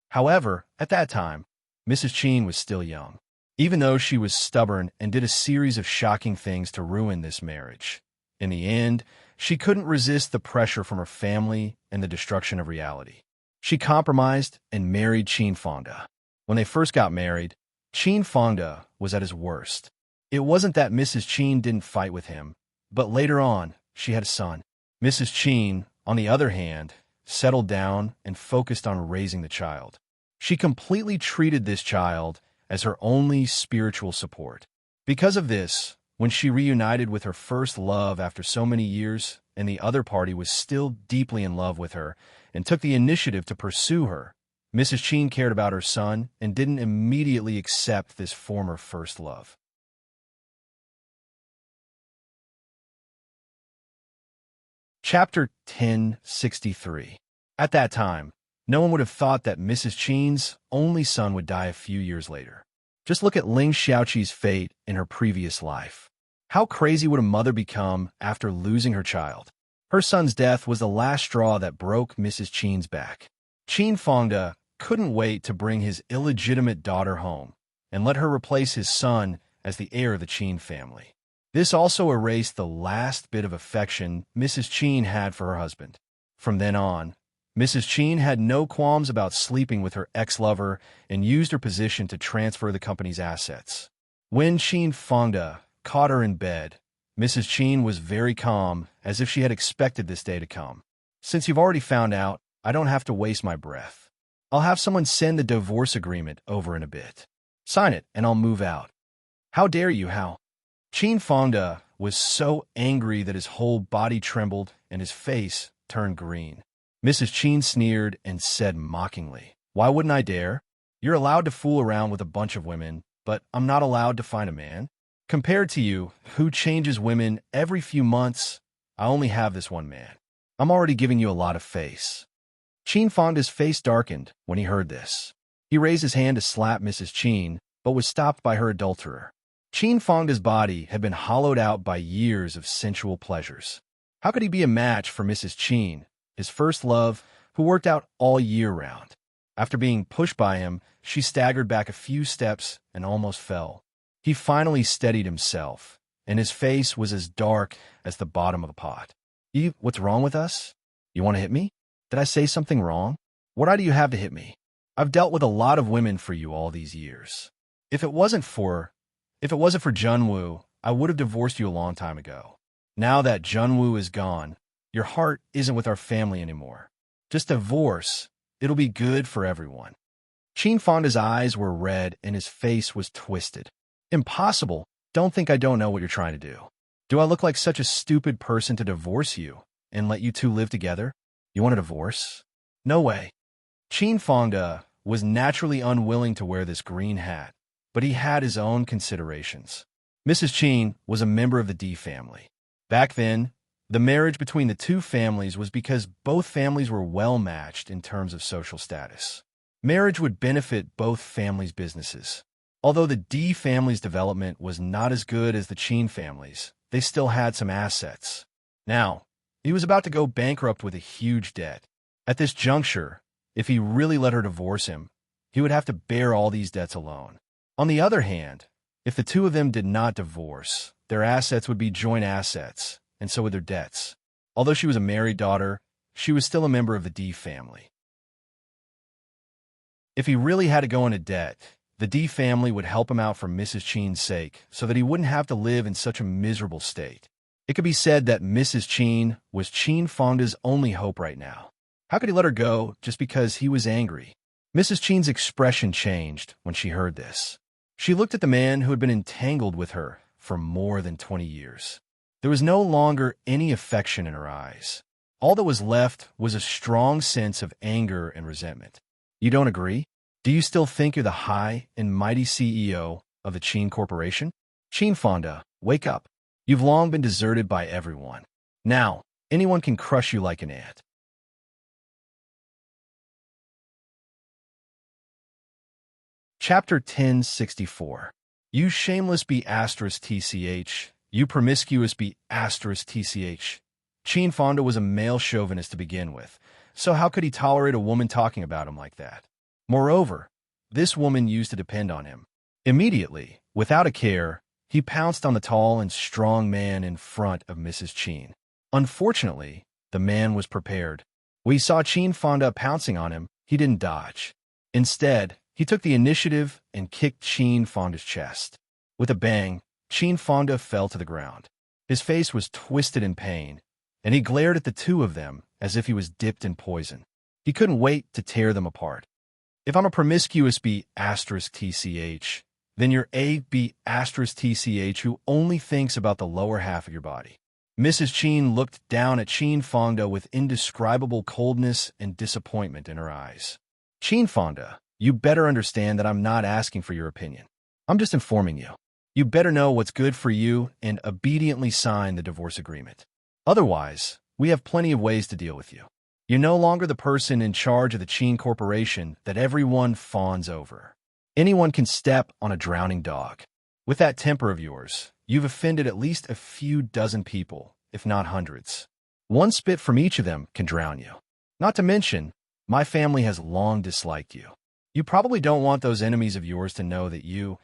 However, at that time, Mrs. Qin was still young, even though she was stubborn and did a series of shocking things to ruin this marriage. In the end, she couldn't resist the pressure from her family and the destruction of reality. She compromised and married Qin Fonda. When they first got married, Qin Fonda was at his worst. It wasn't that Mrs. Qin didn't fight with him, but later on, she had a son. Mrs. Qin, on the other hand, settled down and focused on raising the child. She completely treated this child as her only spiritual support. Because of this, when she reunited with her first love after so many years, and the other party was still deeply in love with her and took the initiative to pursue her, Mrs. Qin cared about her son and didn't immediately accept this former first love. Chapter 1063. At that time, no one would have thought that Mrs. Qin's only son would die a few years later. Just look at Ling Xiaoqi's fate in her previous life. How crazy would a mother become after losing her child? Her son's death was the last straw that broke Mrs. Qin's back. Qin Fonda couldn't wait to bring his illegitimate daughter home and let her replace his son as the heir of the Qin family. This also erased the last bit of affection Mrs. Qin had for her husband. From then on, Mrs. Qin had no qualms about sleeping with her ex-lover and used her position to transfer the company's assets. When Qin Fonda caught her in bed, Mrs. Qin was very calm, as if she had expected this day to come. Since you've already found out, I don't have to waste my breath. I'll have someone send the divorce agreement over in a bit. Sign it, and I'll move out. How dare you, how? Qin Fonda was so angry that his whole body trembled and his face turned green. Mrs. Qin sneered and said mockingly, "Why wouldn't I dare? You're allowed to fool around with a bunch of women, but I'm not allowed to find a man. Compared to you, who changes women every few months, I only have this one man. I'm already giving you a lot of face. Qin Fonda's face darkened when he heard this. He raised his hand to slap Mrs. Qin, but was stopped by her adulterer. Qin Fonda's body had been hollowed out by years of sensual pleasures. How could he be a match for Mrs. Qin, his first love, who worked out all year round? After being pushed by him, she staggered back a few steps and almost fell. He finally steadied himself, and his face was as dark as the bottom of a pot. "Eve, what's wrong with us? You want to hit me? Did I say something wrong? What right do you have to hit me? I've dealt with a lot of women for you all these years. If it wasn't for Junwoo, I would have divorced you a long time ago. Now that Junwoo is gone, your heart isn't with our family anymore. Just divorce. It'll be good for everyone." Qin Fonda's eyes were red and his face was twisted. "Impossible. Don't think I don't know what you're trying to do. Do I look like such a stupid person to divorce you and let you two live together? You want a divorce? No way." Qin Fonda was naturally unwilling to wear this green hat, but he had his own considerations. Mrs. Qin was a member of the D family. Back then, the marriage between the two families was because both families were well-matched in terms of social status. Marriage would benefit both families' businesses. Although the D family's development was not as good as the Qin family's, they still had some assets. Now, he was about to go bankrupt with a huge debt. At this juncture, if he really let her divorce him, he would have to bear all these debts alone. On the other hand, if the two of them did not divorce, their assets would be joint assets, and so would their debts. Although she was a married daughter, she was still a member of the D family. If he really had to go into debt, the D family would help him out for Mrs. Qin's sake so that he wouldn't have to live in such a miserable state. It could be said that Mrs. Qin was Qin Fonda's only hope right now. How could he let her go just because he was angry? Mrs. Qin's expression changed when she heard this. She looked at the man who had been entangled with her for more than 20 years. There was no longer any affection in her eyes. All that was left was a strong sense of anger and resentment. You don't agree? Do you still think you're the high and mighty CEO of the Qin Corporation? Qin Fonda, wake up. You've long been deserted by everyone. Now, anyone can crush you like an ant. Chapter 1064. You shameless be *tch. You promiscuous be *tch. Qin Fonda was a male chauvinist to begin with, so how could he tolerate a woman talking about him like that? Moreover, this woman used to depend on him. Immediately, without a care, he pounced on the tall and strong man in front of Mrs. Qin. Unfortunately, the man was prepared. When he saw Qin Fonda pouncing on him, he didn't dodge. Instead, he took the initiative and kicked Qin Fonda's chest. With a bang, Qin Fonda fell to the ground. His face was twisted in pain, and he glared at the two of them as if he was dipped in poison. He couldn't wait to tear them apart. If I'm a promiscuous be *tch, then you're a be *tch who only thinks about the lower half of your body. Mrs. Qin looked down at Qin Fonda with indescribable coldness and disappointment in her eyes. Qin Fonda, you better understand that I'm not asking for your opinion. I'm just informing you. You better know what's good for you and obediently sign the divorce agreement. Otherwise, we have plenty of ways to deal with you. You're no longer the person in charge of the Qin Corporation that everyone fawns over. Anyone can step on a drowning dog. With that temper of yours, you've offended at least a few dozen people, if not hundreds. One spit from each of them can drown you. Not to mention, my family has long disliked you. You probably don't want those enemies of yours to know that you,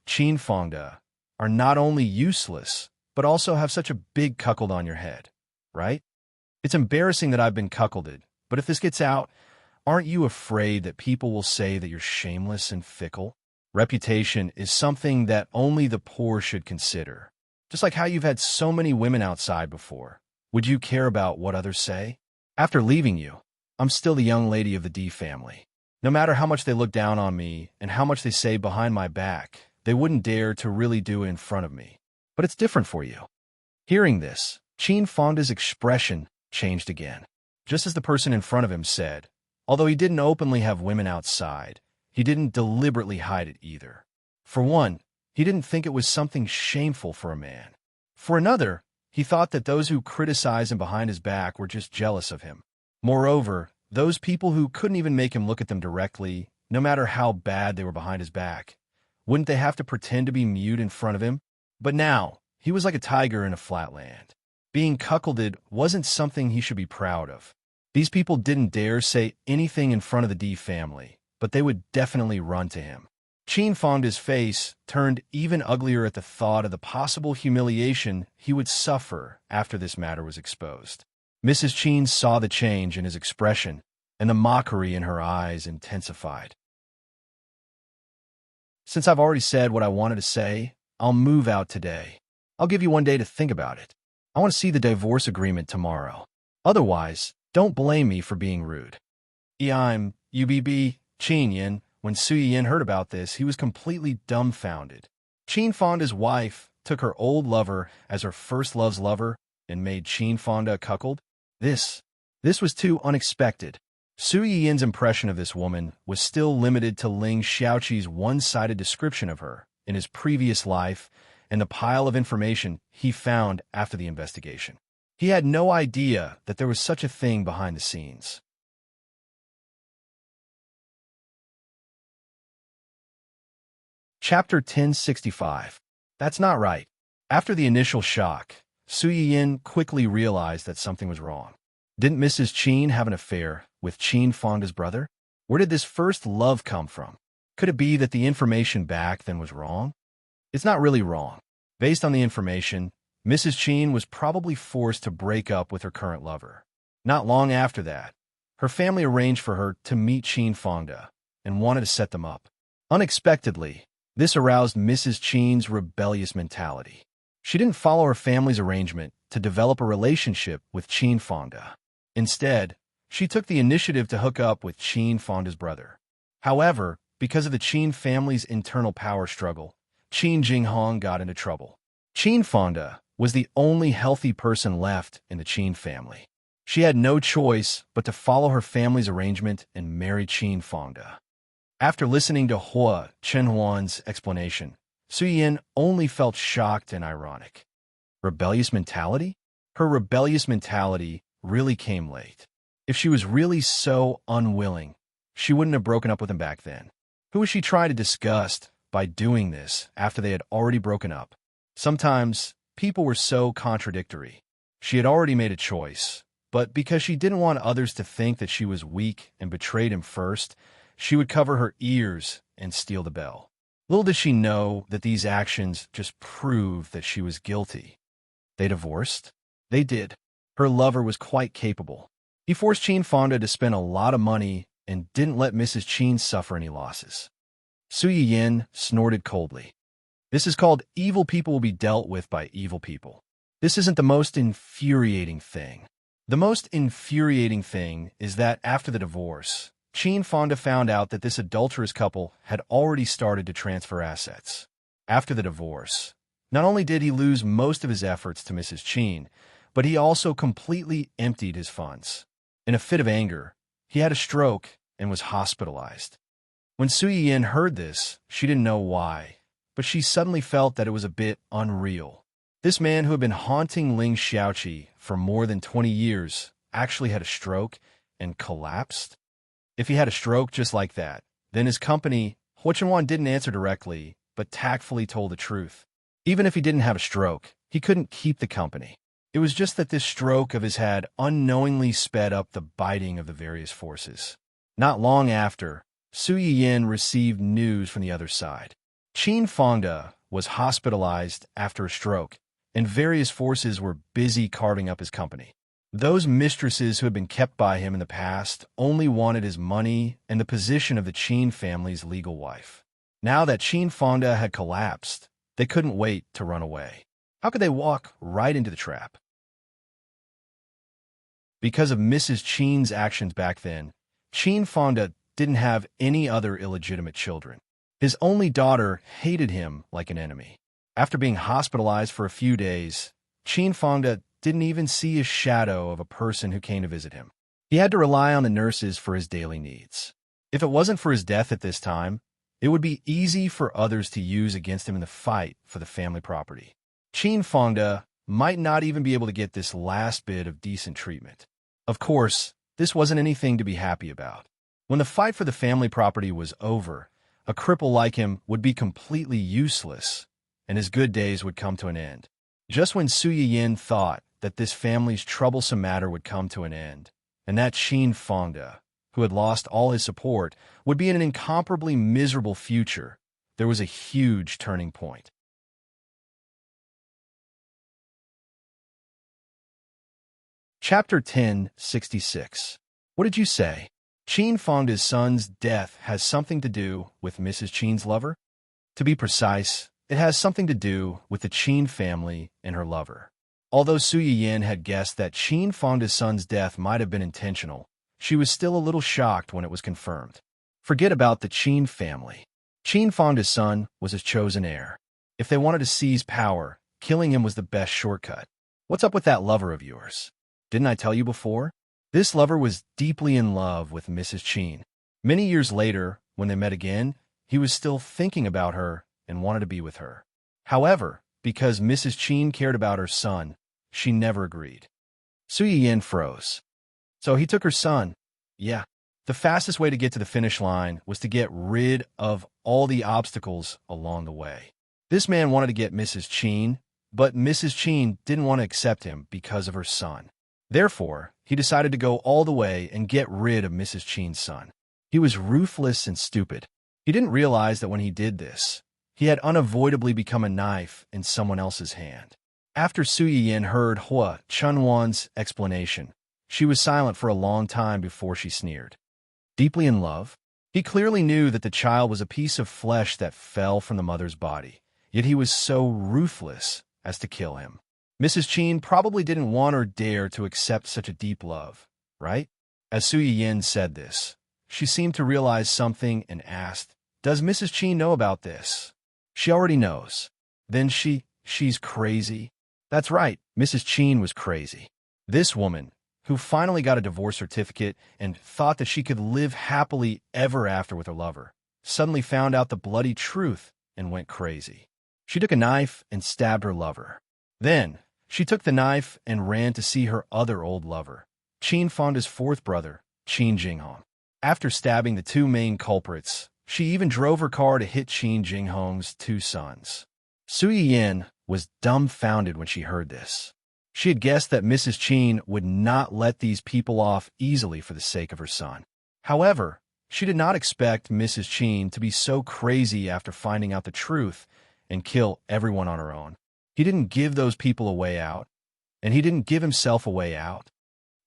Qin Fonda, are not only useless, but also have such a big cuckold on your head, right? It's embarrassing that I've been cuckolded, but if this gets out, aren't you afraid that people will say that you're shameless and fickle? Reputation is something that only the poor should consider. Just like how you've had so many women outside before. Would you care about what others say? After leaving you, I'm still the young lady of the D family. No matter how much they look down on me and how much they say behind my back, they wouldn't dare to really do it in front of me. But it's different for you. Hearing this, Qin Fonda's expression changed again. Just as the person in front of him said, although he didn't openly have women outside, he didn't deliberately hide it either. For one, he didn't think it was something shameful for a man. For another, he thought that those who criticized him behind his back were just jealous of him. Moreover, those people who couldn't even make him look at them directly, no matter how bad they were behind his back. Wouldn't they have to pretend to be mute in front of him? But now, he was like a tiger in a flat land. Being cuckolded wasn't something he should be proud of. These people didn't dare say anything in front of the D family, but they would definitely run to him. Qin Fangda's face turned even uglier at the thought of the possible humiliation he would suffer after this matter was exposed. Mrs. Qin saw the change in his expression, and the mockery in her eyes intensified. Since I've already said what I wanted to say, I'll move out today. I'll give you one day to think about it. I want to see the divorce agreement tomorrow. Otherwise, don't blame me for being rude. I'm UBB Qin Yin. When Su Yin heard about this, he was completely dumbfounded. Qin Fangda's wife took her old lover as her first love's lover and made Qin Fangda a cuckold. This was too unexpected. Su Yin's impression of this woman was still limited to Ling Xiaoqi's one-sided description of her in his previous life and the pile of information he found after the investigation. He had no idea that there was such a thing behind the scenes. Chapter 1065. That's not right. After the initial shock, Su Yin quickly realized that something was wrong. Didn't Mrs. Qin have an affair with Qin Fangda's brother? Where did this first love come from? Could it be that the information back then was wrong? It's not really wrong. Based on the information, Mrs. Qin was probably forced to break up with her current lover. Not long after that, her family arranged for her to meet Qin Fangda and wanted to set them up. Unexpectedly, this aroused Mrs. Qin's rebellious mentality. She didn't follow her family's arrangement to develop a relationship with Qin Fangda. Instead, she took the initiative to hook up with Qin Fangda's brother. However, because of the Qin family's internal power struggle, Qin Jinghong got into trouble. Qin Fangda was the only healthy person left in the Qin family. She had no choice but to follow her family's arrangement and marry Qin Fangda. After listening to Hua Chenhuan's explanation, Su Yin only felt shocked and ironic. Rebellious mentality? Her rebellious mentality really came late. If she was really so unwilling, she wouldn't have broken up with him back then. Who was she trying to disgust by doing this after they had already broken up? Sometimes, people were so contradictory. She had already made a choice, but because she didn't want others to think that she was weak and betrayed him first, she would cover her ears and steal the bell. Little did she know that these actions just proved that she was guilty. They divorced? They did. Her lover was quite capable. He forced Qin Fangda to spend a lot of money and didn't let Mrs. Qin suffer any losses. Su Yin snorted coldly. This is called evil people will be dealt with by evil people. This isn't the most infuriating thing. The most infuriating thing is that after the divorce, Qin Fangda found out that this adulterous couple had already started to transfer assets. After the divorce, not only did he lose most of his efforts to Mrs. Qin, but he also completely emptied his funds. In a fit of anger, he had a stroke and was hospitalized. When Su Yin heard this, she didn't know why, but she suddenly felt that it was a bit unreal. This man who had been haunting Ling Xiaoqi for more than 20 years actually had a stroke and collapsed? If he had a stroke just like that, then his company, Hua Chenhuan, didn't answer directly, but tactfully told the truth. Even if he didn't have a stroke, he couldn't keep the company. It was just that this stroke of his had unknowingly sped up the biting of the various forces. Not long after, Su Yin received news from the other side. Qin Fangda was hospitalized after a stroke, and various forces were busy carving up his company. Those mistresses who had been kept by him in the past only wanted his money and the position of the Qin family's legal wife. Now that Qin Fangda had collapsed, they couldn't wait to run away. How could they walk right into the trap? Because of Mrs. Qin's actions back then, Qin Fangda didn't have any other illegitimate children. His only daughter hated him like an enemy. After being hospitalized for a few days, Qin Fangda didn't even see a shadow of a person who came to visit him. He had to rely on the nurses for his daily needs. If it wasn't for his death at this time, it would be easy for others to use against him in the fight for the family property. Qin Fangda might not even be able to get this last bit of decent treatment. Of course, This wasn't anything to be happy about. When the fight for the family property was over, a cripple like him would be completely useless, and his good days would come to an end. Just when Su Yiyin thought that this family's troublesome matter would come to an end, and that Qin Fangde, who had lost all his support, would be in an incomparably miserable future, there was a huge turning point. Chapter 1066. What did you say? Qin Fangde's son's death has something to do with Mrs. Qin's lover? To be precise, it has something to do with the Qin family and her lover. Although Su Yiyin had guessed that Qin Fangde's son's death might have been intentional, she was still a little shocked when it was confirmed. Forget about the Qin family. Qin Fangde's son was his chosen heir. If they wanted to seize power, killing him was the best shortcut. What's up with that lover of yours? Didn't I tell you before? This lover was deeply in love with Mrs. Qin. Many years later, when they met again, he was still thinking about her and wanted to be with her. However, because Mrs. Qin cared about her son, she never agreed. Su Yiyin froze. So he took her son. Yeah. The fastest way to get to the finish line was to get rid of all the obstacles along the way. This man wanted to get Mrs. Qin, but Mrs. Qin didn't want to accept him because of her son. Therefore, he decided to go all the way and get rid of Mrs. Qin's son. He was ruthless and stupid. He didn't realize that when he did this, he had unavoidably become a knife in someone else's hand. After Su Yiyin heard Hua Chunwan's explanation, she was silent for a long time before she sneered. Deeply in love? He clearly knew that the child was a piece of flesh that fell from the mother's body, yet he was so ruthless as to kill him. Mrs. Qin probably didn't want or dare to accept such a deep love, right? As Su Yiyin said this, she seemed to realize something and asked, "Does Mrs. Qin know about this?" She already knows. Then she's crazy. That's right, Mrs. Qin was crazy. This woman, who finally got a divorce certificate and thought that she could live happily ever after with her lover, suddenly found out the bloody truth and went crazy. She took a knife and stabbed her lover. Then, she took the knife and ran to see her other old lover, Qin Fangde's fourth brother, Qin Jinghong. After stabbing the two main culprits, she even drove her car to hit Qin Jinghong's two sons. Su Yiyin was dumbfounded when she heard this. She had guessed that Mrs. Qin would not let these people off easily for the sake of her son. However, she did not expect Mrs. Qin to be so crazy after finding out the truth and kill everyone on her own. He didn't give those people a way out, and he didn't give himself a way out.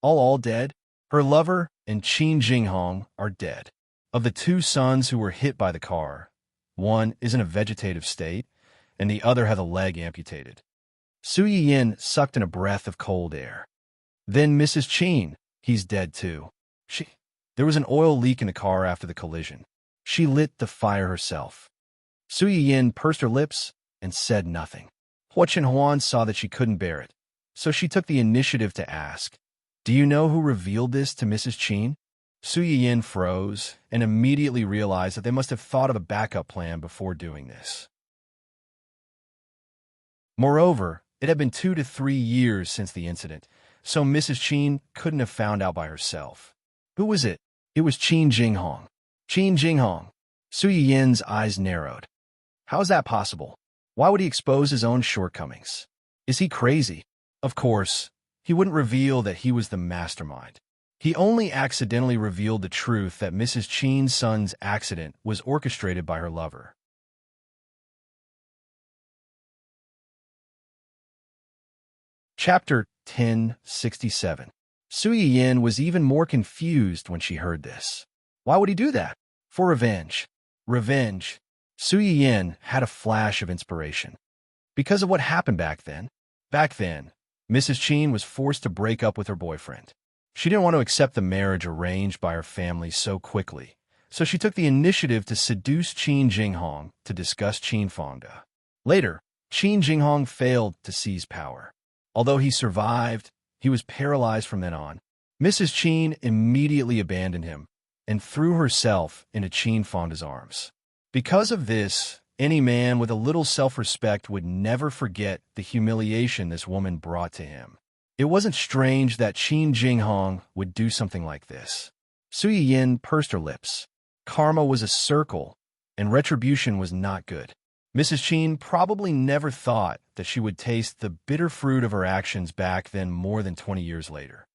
All dead? Her lover and Qin Jinghong are dead. Of the two sons who were hit by the car, one is in a vegetative state, and the other had a leg amputated. Su Yiyin sucked in a breath of cold air. Then Mrs. Qin, he's dead too. There was an oil leak in the car after the collision. She lit the fire herself. Su Yiyin pursed her lips and said nothing. Hua Chenhuan saw that she couldn't bear it, so she took the initiative to ask, "Do you know who revealed this to Mrs. Qin?" Su Yiyin froze and immediately realized that they must have thought of a backup plan before doing this. Moreover, it had been 2 to 3 years since the incident, so Mrs. Qin couldn't have found out by herself. Who was it? It was Qin Jinghong. Qin Jinghong. Su Yiyin's eyes narrowed. How is that possible? Why would he expose his own shortcomings? Is he crazy? Of course, he wouldn't reveal that he was the mastermind. He only accidentally revealed the truth that Mrs. Qin's son's accident was orchestrated by her lover. Chapter 1067. Su Yiyin was even more confused when she heard this. Why would he do that? For revenge. Revenge. Su Yiyin had a flash of inspiration. Because of what happened back then. Back then, Mrs. Qin was forced to break up with her boyfriend. She didn't want to accept the marriage arranged by her family so quickly, so she took the initiative to seduce Qin Jinghong to discuss Qin Fangde. Later, Qin Jinghong failed to seize power. Although he survived, he was paralyzed from then on. Mrs. Qin immediately abandoned him and threw herself into Qin Fangde's arms. Because of this, any man with a little self-respect would never forget the humiliation this woman brought to him. It wasn't strange that Qin Jinghong would do something like this. Su Yiyin pursed her lips. Karma was a circle, and retribution was not good. Mrs. Qin probably never thought that she would taste the bitter fruit of her actions back then more than 20 years later.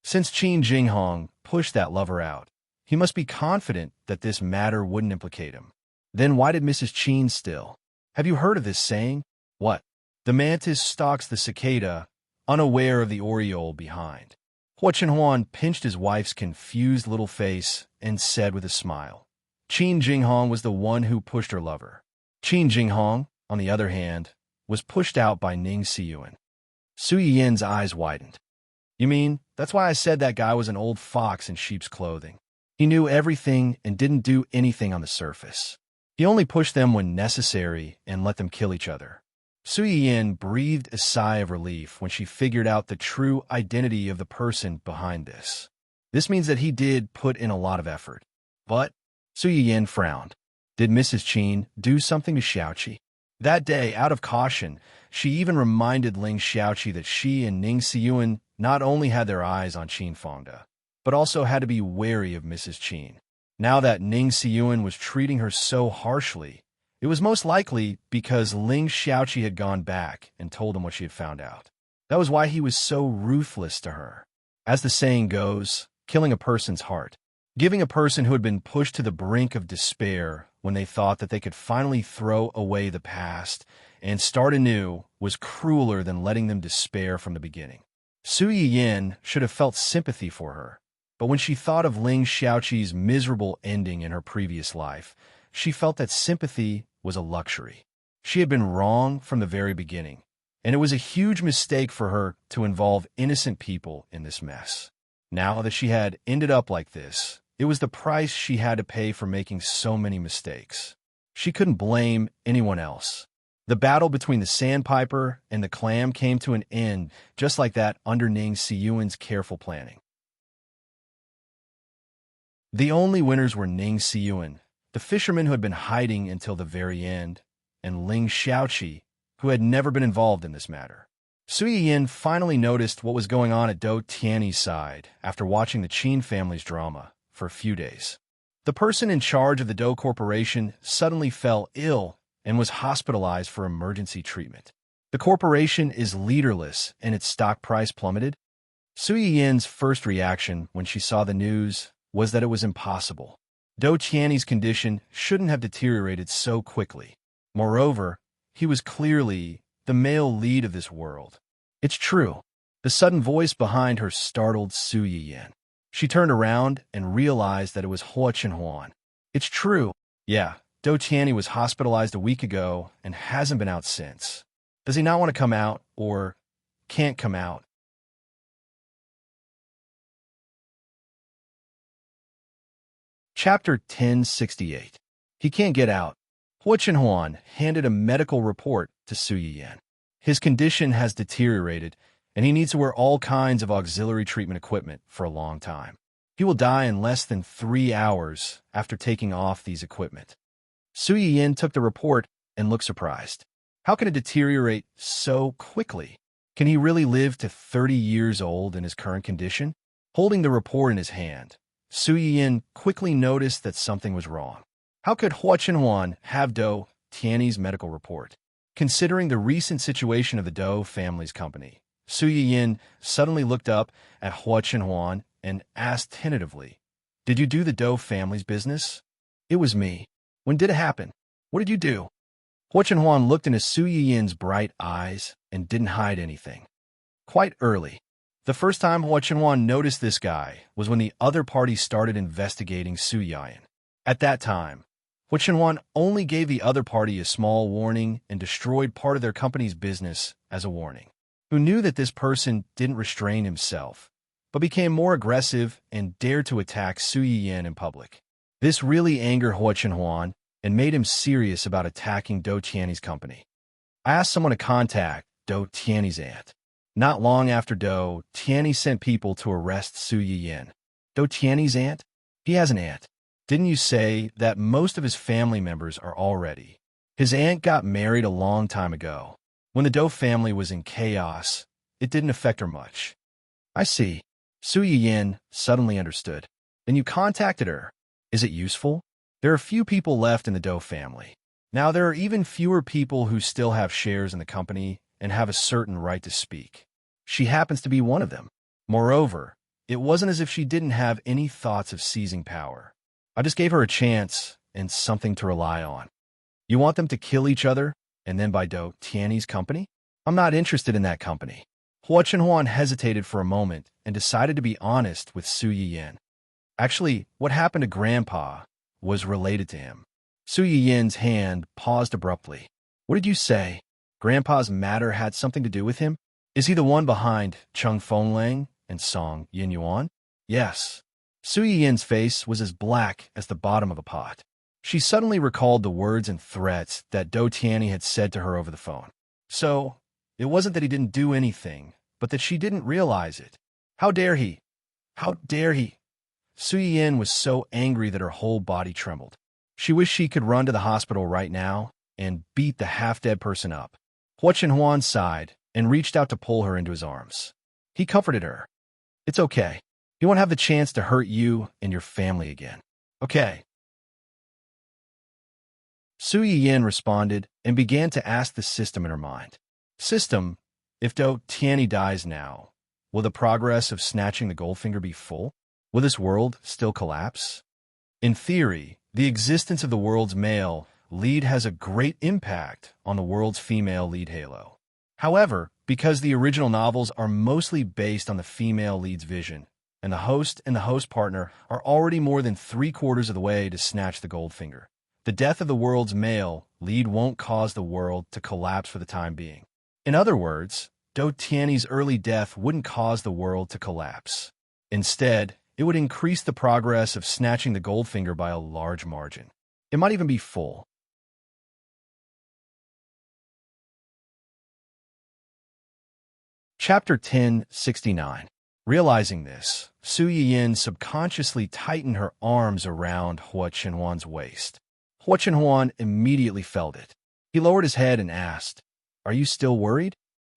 Since Qin Jinghong pushed that lover out, he must be confident that this matter wouldn't implicate him. Then why did Mrs. Qin still? Have you heard of this saying? What? The mantis stalks the cicada, unaware of the oriole behind. Hua Chenhuan pinched his wife's confused little face and said with a smile, Qin Jinghong was the one who pushed her lover. Qin Jinghong, on the other hand, was pushed out by Ning Siyuan. Su Yiyin's eyes widened. You mean, that's why I said that guy was an old fox in sheep's clothing. He knew everything and didn't do anything on the surface. He only pushed them when necessary and let them kill each other. Su Yiyin breathed a sigh of relief when she figured out the true identity of the person behind this. This means that he did put in a lot of effort. But Su Yiyin frowned. Did Mrs. Qin do something to Xiaoqi? That day, out of caution, she even reminded Ling Xiaoqi that she and Ning Siyuan not only had their eyes on Qin Fangda, but also had to be wary of Mrs. Qin. Now that Ning Siyuan was treating her so harshly, it was most likely because Ling Xiaoqi had gone back and told him what she had found out. That was why he was so ruthless to her. As the saying goes, killing a person's heart. Giving a person who had been pushed to the brink of despair when they thought that they could finally throw away the past and start anew was crueler than letting them despair from the beginning. Su Yiyin should have felt sympathy for her, but when she thought of Ling Xiaoqi's miserable ending in her previous life, she felt that sympathy was a luxury. She had been wrong from the very beginning, and it was a huge mistake for her to involve innocent people in this mess. Now that she had ended up like this, it was the price she had to pay for making so many mistakes. She couldn't blame anyone else. The battle between the sandpiper and the clam came to an end just like that under Ning Siyuan's careful planning. The only winners were Ning Siyuan, the fisherman who had been hiding until the very end, and Ling Xiaoqi, who had never been involved in this matter. Su Yiyin finally noticed what was going on at Dou Tianyi's side after watching the Qin family's drama for a few days. The person in charge of the Dou Corporation suddenly fell ill and was hospitalized for emergency treatment. The corporation is leaderless and its stock price plummeted. Su Yiyin's first reaction when she saw the news was that it was impossible. Dou Tianyi's condition shouldn't have deteriorated so quickly. Moreover, he was clearly the male lead of this world. It's true. The sudden voice behind her startled Su Yiyin. She turned around and realized that it was Hua Chenhuan. It's true. Yeah, Dou Tianyi was hospitalized a week ago and hasn't been out since. Does he not want to come out or can't come out? Chapter 1068. He can't get out. Hua Chenhuan handed a medical report to Su Yiyin. His condition has deteriorated, and he needs to wear all kinds of auxiliary treatment equipment for a long time. He will die in less than 3 hours after taking off these equipment. Su Yiyin took the report and looked surprised. How can it deteriorate so quickly? Can he really live to 30 years old in his current condition? Holding the report in his hand, Su Yiyin quickly noticed that something was wrong. How could Hua Chenhuan have Dou Tianyi's medical report? Considering the recent situation of the Dou family's company, Su Yiyin suddenly looked up at Hua Chenhuan and asked tentatively, "Did you do the Dou family's business?" "It was me." "When did it happen? What did you do?" Hua Chenhuan looked into Su Yiyin's bright eyes and didn't hide anything. "Quite early. The first time Hua Chenhuan noticed this guy was when the other party started investigating Su Yiyin. At that time, Hua Chenhuan only gave the other party a small warning and destroyed part of their company's business as a warning. Who knew that this person didn't restrain himself, but became more aggressive and dared to attack Su Yiyin in public. This really angered Hua Chenhuan and made him serious about attacking Dou Tianyi's company. I asked someone to contact Dou Tianyi's aunt. Not long after Dou Tianyi sent people to arrest Su Yiyin. Dou Tianyi's aunt? He has an aunt. Didn't you say that most of his family members are already? His aunt got married a long time ago. When the Dou family was in chaos, it didn't affect her much. I see. Su Yin suddenly understood. Then you contacted her. Is it useful? There are few people left in the Doe family. Now there are even fewer people who still have shares in the company and have a certain right to speak. She happens to be one of them. Moreover, it wasn't as if she didn't have any thoughts of seizing power. I just gave her a chance and something to rely on. You want them to kill each other, and then buy Do Tiany's company? I'm not interested in that company. Hua Chenhuan hesitated for a moment and decided to be honest with Su Yiyin. Actually, what happened to Grandpa was related to him. Su Yiyin's hand paused abruptly. What did you say? Grandpa's matter had something to do with him? Is he the one behind Cheng Fenglang and Song Yinyuan? Yes. Su Yiyin's face was as black as the bottom of a pot. She suddenly recalled the words and threats that Do Tiany had said to her over the phone. So, it wasn't that he didn't do anything, but that she didn't realize it. How dare he? How dare he? Su Yiyin was so angry that her whole body trembled. She wished she could run to the hospital right now and beat the half-dead person up. Hua Chenhuan sighed and reached out to pull her into his arms. He comforted her. It's okay. He won't have the chance to hurt you and your family again. Okay. Su Yiyin responded and began to ask the system in her mind. System, if Do Tiany dies now, will the progress of snatching the Goldfinger be full? Will this world still collapse? In theory, the existence of the world's male lead has a great impact on the world's female lead halo. However, because the original novels are mostly based on the female lead's vision, and the host partner are already more than 3/4 of the way to snatch the Goldfinger, the death of the world's male lead won't cause the world to collapse for the time being. In other words, Do Tiany's early death wouldn't cause the world to collapse. Instead, it would increase the progress of snatching the Goldfinger by a large margin. It might even be full. Chapter 1069. Realizing this, Su Yiyin subconsciously tightened her arms around Hua Chenhuan's waist. Hua Chenhuan immediately felt it. He lowered his head and asked, Are you still worried?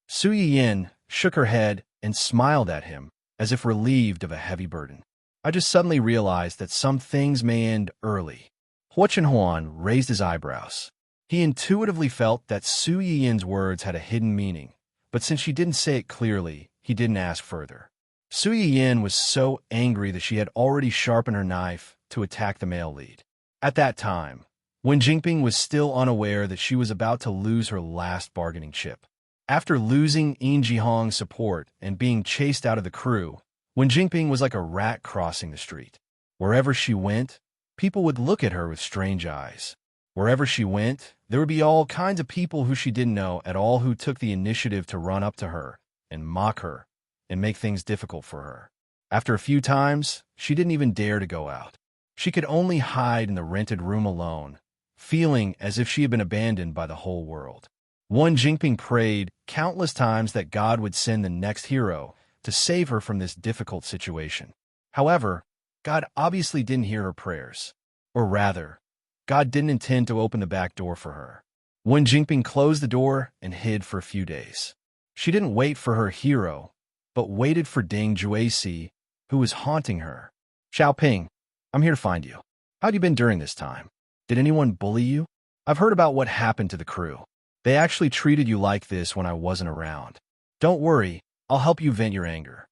Su Yiyin shook her head and smiled at him, as if relieved of a heavy burden. I just suddenly realized that some things may end early. Hua Chenhuan raised his eyebrows. He intuitively felt that Su Yiyin's words had a hidden meaning, but since she didn't say it clearly, he didn't ask further. Su Yiyin was so angry that she had already sharpened her knife to attack the male lead. At that time, Wen Jingping was still unaware that she was about to lose her last bargaining chip. After losing Yin Jihong's support and being chased out of the crew, Wen Jingping was like a rat crossing the street. Wherever she went, people would look at her with strange eyes. Wherever she went, there would be all kinds of people who she didn't know at all who took the initiative to run up to her and mock her and make things difficult for her. After a few times, she didn't even dare to go out. She could only hide in the rented room alone, feeling as if she had been abandoned by the whole world. Wen Jingping prayed countless times that God would send the next hero to save her from this difficult situation. However, God obviously didn't hear her prayers. Or rather, God didn't intend to open the back door for her. Wen Jingping closed the door and hid for a few days. She didn't wait for her hero, but waited for Ding Juesi, who was haunting her. Xiaoping, I'm here to find you. How'd you been during this time? Did anyone bully you? I've heard about what happened to the crew. They actually treated you like this when I wasn't around. Don't worry, I'll help you vent your anger.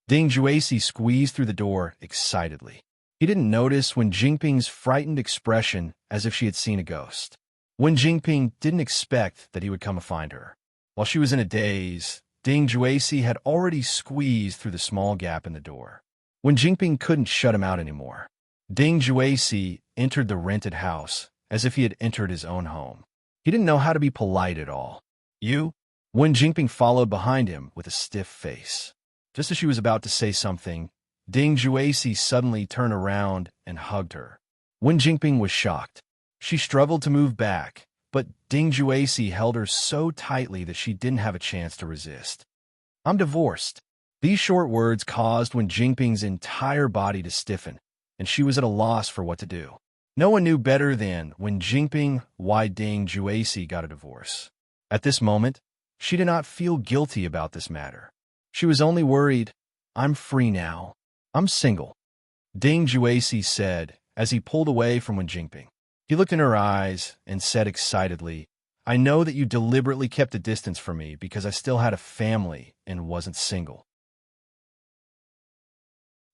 Ding Juesi squeezed through the door excitedly. He didn't notice Wen Jingping's frightened expression as if she had seen a ghost. Wen Jingping didn't expect that he would come to find her. While she was in a daze, Ding Juesi had already squeezed through the small gap in the door. Wen Jingping couldn't shut him out anymore. Ding Juesi entered the rented house as if he had entered his own home. He didn't know how to be polite at all. You? Wen Jingping followed behind him with a stiff face. Just as she was about to say something, Ding Juesi suddenly turned around and hugged her. Wen Jingping was shocked. She struggled to move back, but Ding Juesi held her so tightly that she didn't have a chance to resist. I'm divorced. These short words caused Wen Jingping's entire body to stiffen, and she was at a loss for what to do. No one knew better than Wen Jingping why Ding Juesi got a divorce. At this moment, she did not feel guilty about this matter. She was only worried, "I'm free now. I'm single," Ding Juesi said as he pulled away from Wen Jingping. He looked in her eyes and said excitedly, "I know that you deliberately kept a distance from me because I still had a family and wasn't single.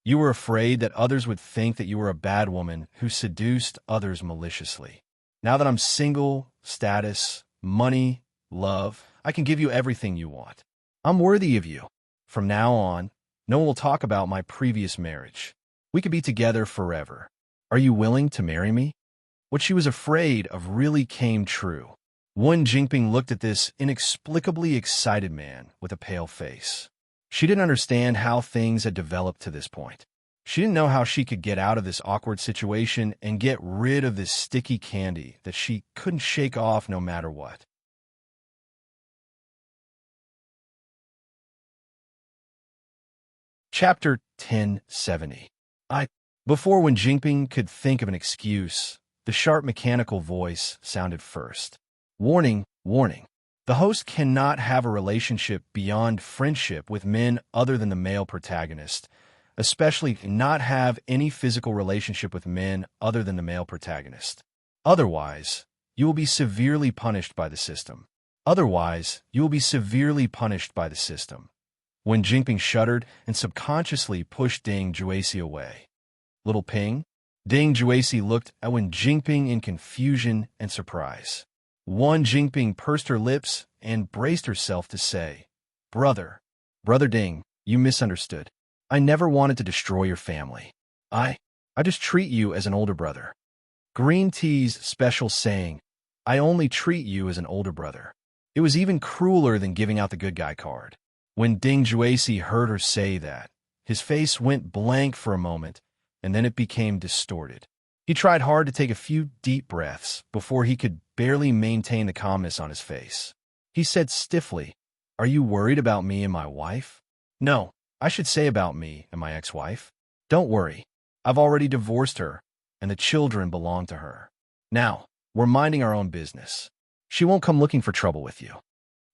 You were afraid that others would think that you were a bad woman who seduced others maliciously. Now that I'm single, status, money, love, I can give you everything you want. I'm worthy of you. From now on, no one will talk about my previous marriage. We could be together forever. Are you willing to marry me?" What she was afraid of really came true. Wen Jingping looked at this inexplicably excited man with a pale face. She didn't understand how things had developed to this point. She didn't know how she could get out of this awkward situation and get rid of this sticky candy that she couldn't shake off no matter what. Chapter 1070. Before Wen Jingping could think of an excuse, the sharp mechanical voice sounded first. "Warning, warning. The host cannot have a relationship beyond friendship with men other than the male protagonist, especially not have any physical relationship with men other than the male protagonist. Otherwise, you will be severely punished by the system. Otherwise, you will be severely punished by the system." Wen Jingping shuddered and subconsciously pushed Ding Juesi away. "Little Ping?" Ding Juesi looked at Wen Jingping in confusion and surprise. Wen Jingping pursed her lips and braced herself to say, Brother Ding, you misunderstood. I never wanted to destroy your family. I just treat you as an older brother. Green Tea's special saying, I only treat you as an older brother. It was even crueler than giving out the good guy card." When Ding Juesi heard her say that, his face went blank for a moment, and then it became distorted. He tried hard to take a few deep breaths before he could barely maintain the calmness on his face. He said stiffly, "Are you worried about me and my wife?" "No, I should say about me and my ex-wife. Don't worry. I've already divorced her, and the children belong to her. Now, we're minding our own business. She won't come looking for trouble with you."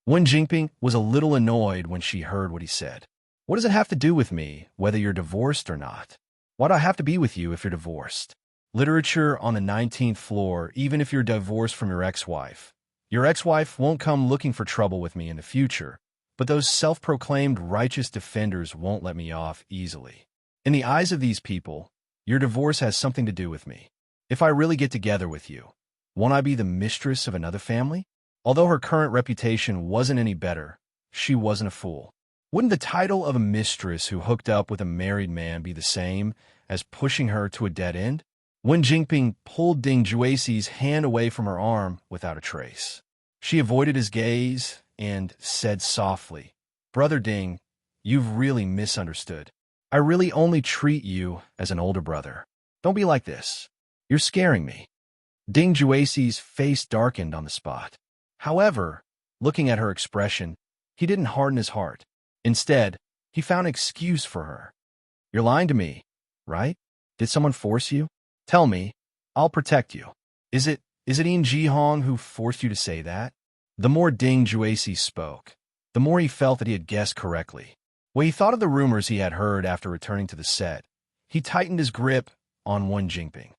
Wen Jingping was a little annoyed when she heard what he said. "What does it have to do with me, whether you're divorced or not? Why do I have to be with you if you're divorced? Literature on the 19th floor, even if you're divorced from your ex-wife. Your ex-wife won't come looking for trouble with me in the future, but those self-proclaimed righteous defenders won't let me off easily. In the eyes of these people, your divorce has something to do with me. If I really get together with you, won't I be the mistress of another family?" Although her current reputation wasn't any better, she wasn't a fool. Wouldn't the title of a mistress who hooked up with a married man be the same as pushing her to a dead end? Wen Jingping pulled Ding Juesi's hand away from her arm without a trace. She avoided his gaze and said softly, "Brother Ding, you've really misunderstood. I really only treat you as an older brother. Don't be like this. You're scaring me." Ding Juesi's face darkened on the spot. However, looking at her expression, he didn't harden his heart. Instead, he found an excuse for her. "You're lying to me, right? Did someone force you? Tell me. I'll protect you. Is it Ian Jihong who forced you to say that?" The more Ding Juesi spoke, the more he felt that he had guessed correctly. When he thought of the rumors he had heard after returning to the set, he tightened his grip on Wen Jingping.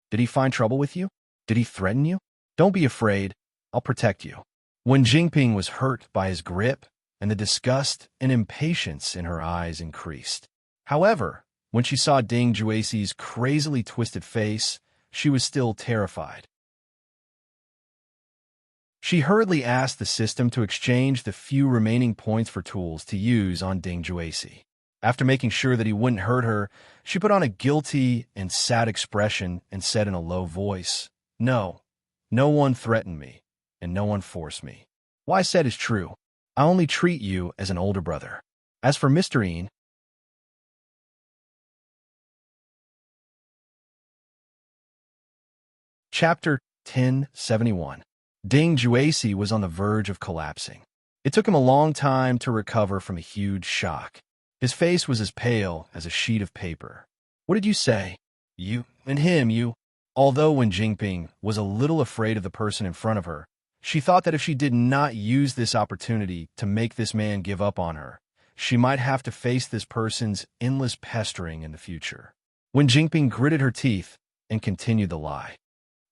"Did he find trouble with you? Did he threaten you? Don't be afraid. I'll protect you." Wen Jingping was hurt by his grip, and the disgust and impatience in her eyes increased. However, when she saw Ding Juesi's crazily twisted face, she was still terrified. She hurriedly asked the system to exchange the few remaining points for tools to use on Ding Juesi. After making sure that he wouldn't hurt her, she put on a guilty and sad expression and said in a low voice, No one threatened me, and no one forced me. What I said is true. I only treat you as an older brother. As for Mr. Ian, Chapter 1071. Ding Juesi was on the verge of collapsing. It took him a long time to recover from a huge shock. His face was as pale as a sheet of paper. "What did you say?" "You and him, you." Although Wen Jingping was a little afraid of the person in front of her, she thought that if she did not use this opportunity to make this man give up on her, she might have to face this person's endless pestering in the future. Wen Jingping gritted her teeth and continued the lie.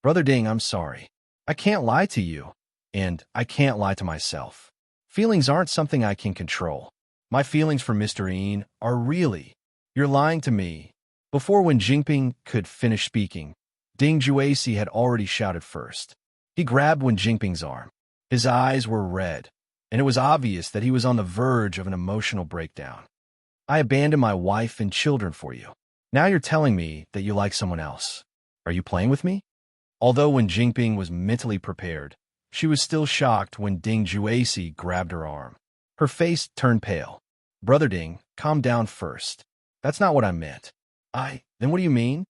Brother Ding, I'm sorry. I can't lie to you, and I can't lie to myself. Feelings aren't something I can control. My feelings for Mr. Yin are really. You're lying to me. Before Wen Jingping could finish speaking, Ding Juesi had already shouted first. He grabbed Wen Jingping's arm. His eyes were red, and it was obvious that he was on the verge of an emotional breakdown. I abandoned my wife and children for you. Now you're telling me that you like someone else. Are you playing with me? Although Wen Jingping was mentally prepared, she was still shocked when Ding Juesi grabbed her arm. Her face turned pale. Brother Ding, calm down first. That's not what I meant. Then what do you mean?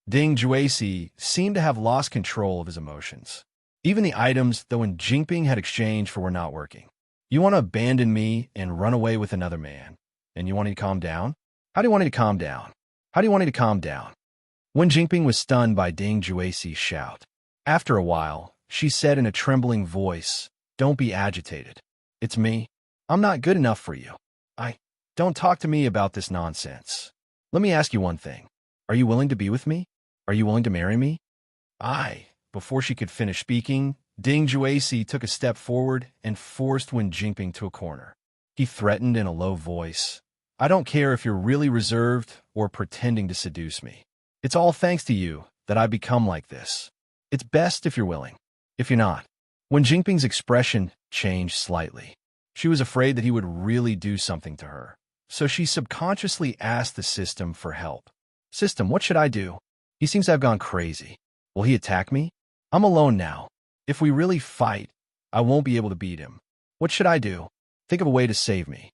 Ding Juesi seemed to have lost control of his emotions. Even the items that Wen Jingping had exchanged for were not working. You want to abandon me and run away with another man, and you want me to calm down? How do you want me to calm down? How do you want me to calm down? Wen Jingping was stunned by Ding Juesi's shout. After a while, she said in a trembling voice, Don't be agitated. It's me. I'm not good enough for you. Don't talk to me about this nonsense. Let me ask you one thing. Are you willing to be with me? Are you willing to marry me? Before she could finish speaking, Ding Juesi took a step forward and forced Wen Jingping to a corner. He threatened in a low voice, I don't care if you're really reserved or pretending to seduce me. It's all thanks to you that I've become like this. It's best if you're willing. If you're not. Wen Jingping's expression changed slightly. She was afraid that he would really do something to her. So she subconsciously asked the system for help. System, what should I do? He seems to have gone crazy. Will he attack me? I'm alone now. If we really fight, I won't be able to beat him. What should I do? Think of a way to save me.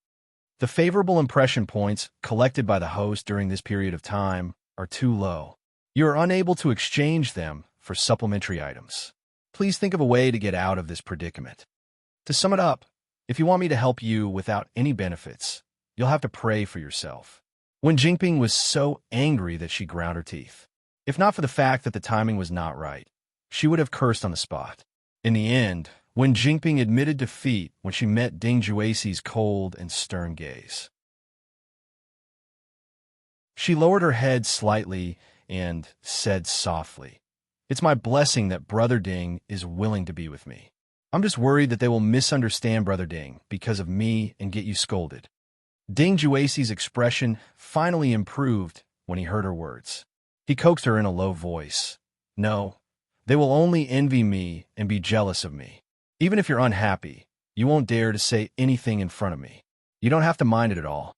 The favorable impression points collected by the host during this period of time are too low. You are unable to exchange them for supplementary items. Please think of a way to get out of this predicament. To sum it up, if you want me to help you without any benefits, you'll have to pray for yourself. Wen Jingping was so angry that she ground her teeth. If not for the fact that the timing was not right, she would have cursed on the spot. In the end, Wen Jingping admitted defeat when she met Ding Juesi's cold and stern gaze. She lowered her head slightly and said softly, It's my blessing that Brother Ding is willing to be with me. I'm just worried that they will misunderstand Brother Ding because of me and get you scolded. Ding Juesi's expression finally improved when he heard her words. He coaxed her in a low voice. No, they will only envy me and be jealous of me. Even if you're unhappy, you won't dare to say anything in front of me. You don't have to mind it at all.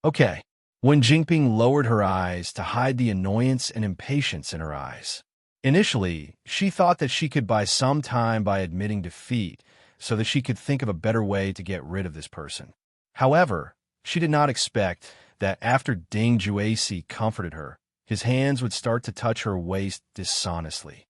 Okay. Wen Jingping lowered her eyes to hide the annoyance and impatience in her eyes. Initially, she thought that she could buy some time by admitting defeat so that she could think of a better way to get rid of this person. However, she did not expect that after Ding Juesi comforted her, his hands would start to touch her waist dishonestly.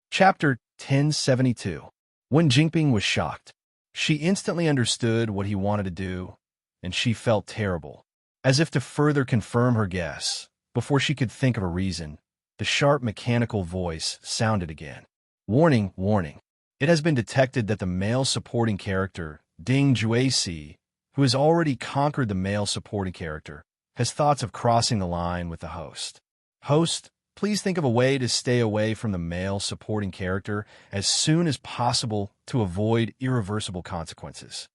Chapter 1072. Wen Jingping was shocked. She instantly understood what he wanted to do, and she felt terrible. As if to further confirm her guess, before she could think of a reason, the sharp mechanical voice sounded again. Warning, warning. It has been detected that the male supporting character, Ding Juesi, who has already conquered the male supporting character, has thoughts of crossing the line with the host. Host, please think of a way to stay away from the male supporting character as soon as possible to avoid irreversible consequences.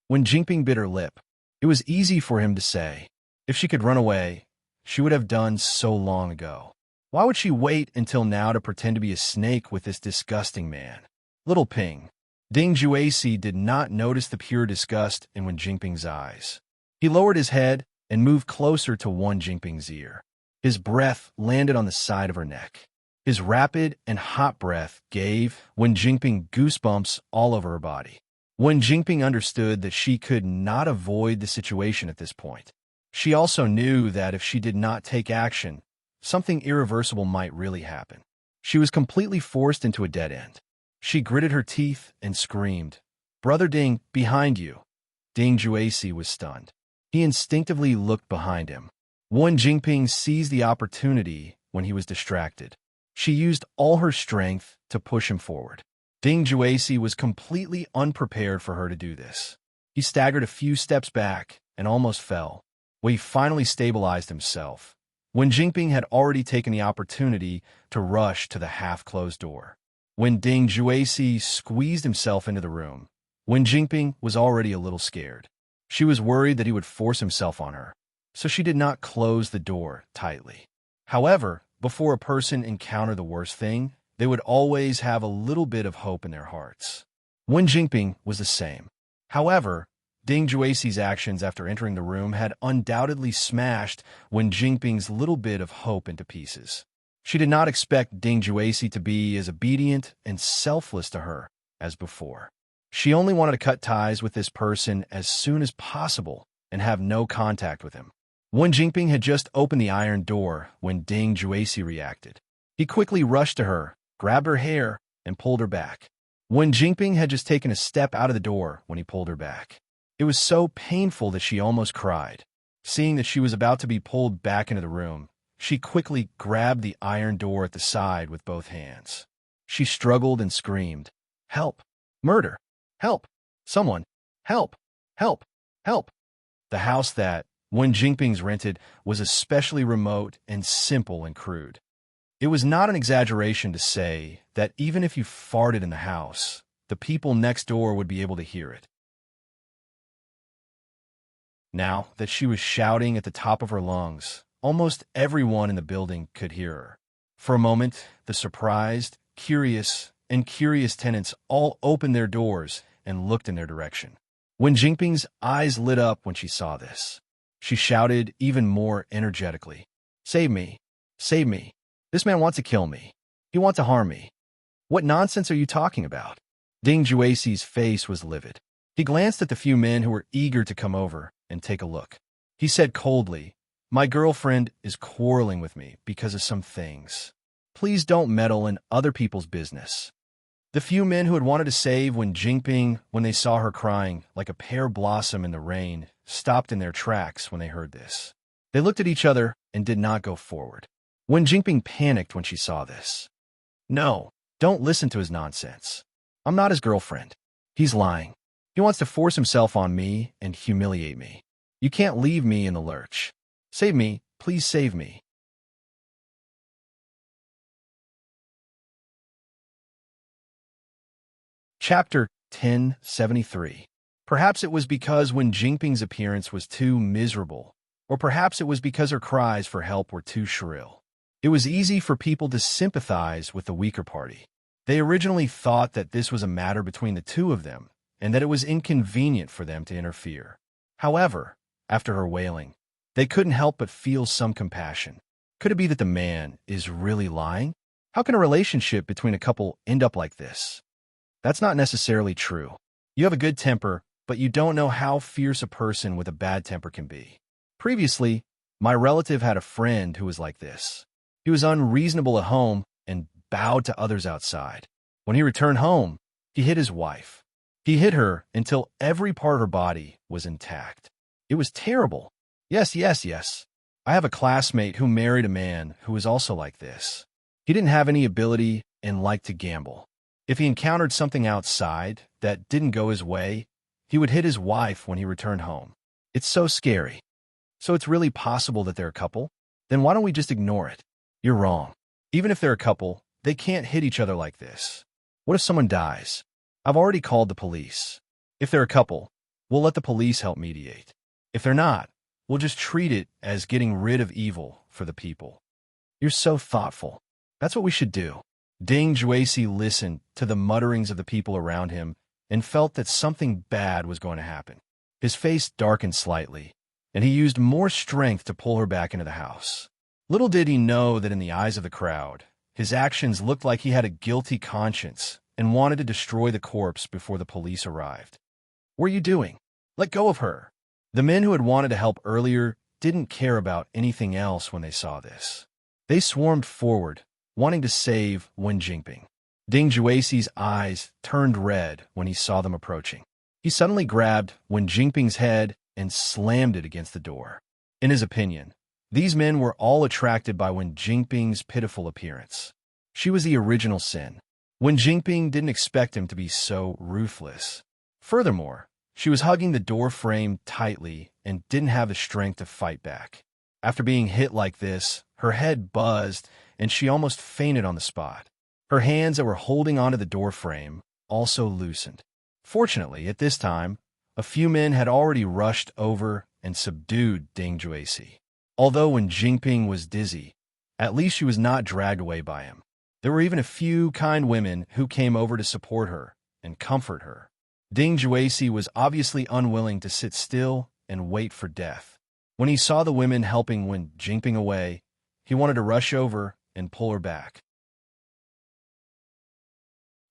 When Jingping bit her lip, it was easy for him to say, if she could run away, she would have done so long ago. Why would she wait until now to pretend to be a snake with this disgusting man? Little Ping. Ding Juesi did not notice the pure disgust in Wen Jingping's eyes. He lowered his head and moved closer to Wen Jingping's ear. His breath landed on the side of her neck. His rapid and hot breath gave Wen Jingping goosebumps all over her body. Wen Jingping understood that she could not avoid the situation at this point. She also knew that if she did not take action, something irreversible might really happen. She was completely forced into a dead end. She gritted her teeth and screamed, Brother Ding, behind you. Ding Juesi was stunned. He instinctively looked behind him. Wen Jingping seized the opportunity when he was distracted. She used all her strength to push him forward. Ding Juesi was completely unprepared for her to do this. He staggered a few steps back and almost fell. When he finally stabilized himself, Wen Jingping had already taken the opportunity to rush to the half-closed door. When Ding Juesi squeezed himself into the room, Wen Jingping was already a little scared. She was worried that he would force himself on her, so she did not close the door tightly. However, before a person encountered the worst thing, they would always have a little bit of hope in their hearts. Wen Jingping was the same. However, Ding Juesi's actions after entering the room had undoubtedly smashed Wen Jingping's little bit of hope into pieces. She did not expect Ding Juesi to be as obedient and selfless to her as before. She only wanted to cut ties with this person as soon as possible and have no contact with him. Wen Jingping had just opened the iron door when Ding Juesi reacted. He quickly rushed to her, grabbed her hair, and pulled her back. Wen Jingping had just taken a step out of the door when he pulled her back. It was so painful that she almost cried. Seeing that she was about to be pulled back into the room, she quickly grabbed the iron door at the side with both hands. She struggled and screamed, "Help! Murder! Help! Someone! Help! Help! Help!" The house that Wen Jingping's rented was especially remote and simple and crude. It was not an exaggeration to say that even if you farted in the house, the people next door would be able to hear it. Now that she was shouting at the top of her lungs, almost everyone in the building could hear her. For a moment, the surprised, curious tenants all opened their doors and looked in their direction. Wen Jingping's eyes lit up when she saw this. She shouted even more energetically, "Save me! Save me! This man wants to kill me. He wants to harm me. What nonsense are you talking about?" Ding Juesi's face was livid. He glanced at the few men who were eager to come over and take a look. He said coldly, "My girlfriend is quarreling with me because of some things. Please don't meddle in other people's business." The few men who had wanted to save Wen Jingping when they saw her crying like a pear blossom in the rain stopped in their tracks when they heard this. They looked at each other and did not go forward. Wen Jingping panicked when she saw this. "No, don't listen to his nonsense. I'm not his girlfriend. He's lying. He wants to force himself on me and humiliate me. You can't leave me in the lurch. Save me, please save me." Chapter 1073. Perhaps it was because Wen Jingping's appearance was too miserable, or perhaps it was because her cries for help were too shrill. It was easy for people to sympathize with the weaker party. They originally thought that this was a matter between the two of them, and that it was inconvenient for them to interfere. However, after her wailing, they couldn't help but feel some compassion. Could it be that the man is really lying? How can a relationship between a couple end up like this? That's not necessarily true. You have a good temper, but you don't know how fierce a person with a bad temper can be. Previously, my relative had a friend who was like this. He was unreasonable at home and bowed to others outside. When he returned home, he hit his wife. He hit her until every part of her body was intact. It was terrible. Yes. I have a classmate who married a man who was also like this. He didn't have any ability and liked to gamble. If he encountered something outside that didn't go his way, he would hit his wife when he returned home. It's so scary. So it's really possible that they're a couple? Then why don't we just ignore it? You're wrong. Even if they're a couple, they can't hit each other like this. What if someone dies? I've already called the police. If they're a couple, we'll let the police help mediate. If they're not, we'll just treat it as getting rid of evil for the people. You're so thoughtful. That's what we should do. Ding Juesi listened to the mutterings of the people around him and felt that something bad was going to happen. His face darkened slightly, and he used more strength to pull her back into the house. Little did he know that in the eyes of the crowd, his actions looked like he had a guilty conscience and wanted to destroy the corpse before the police arrived. "What are you doing? Let go of her." The men who had wanted to help earlier didn't care about anything else when they saw this. They swarmed forward, wanting to save Wen Jingping. Ding Juesi's eyes turned red when he saw them approaching. He suddenly grabbed Wen Jingping's head and slammed it against the door. In his opinion, these men were all attracted by Wen Jingping's pitiful appearance. She was the original sin. Wen Jingping didn't expect him to be so ruthless. Furthermore, she was hugging the door frame tightly and didn't have the strength to fight back. After being hit like this, her head buzzed and she almost fainted on the spot. Her hands that were holding onto the door frame also loosened. Fortunately, at this time, a few men had already rushed over and subdued Ding Juecy. Although Wen Jingping was dizzy, at least she was not dragged away by him. There were even a few kind women who came over to support her and comfort her. Ding Juecy was obviously unwilling to sit still and wait for death. When he saw the women helping Wen Jingping away, he wanted to rush over and pull her back.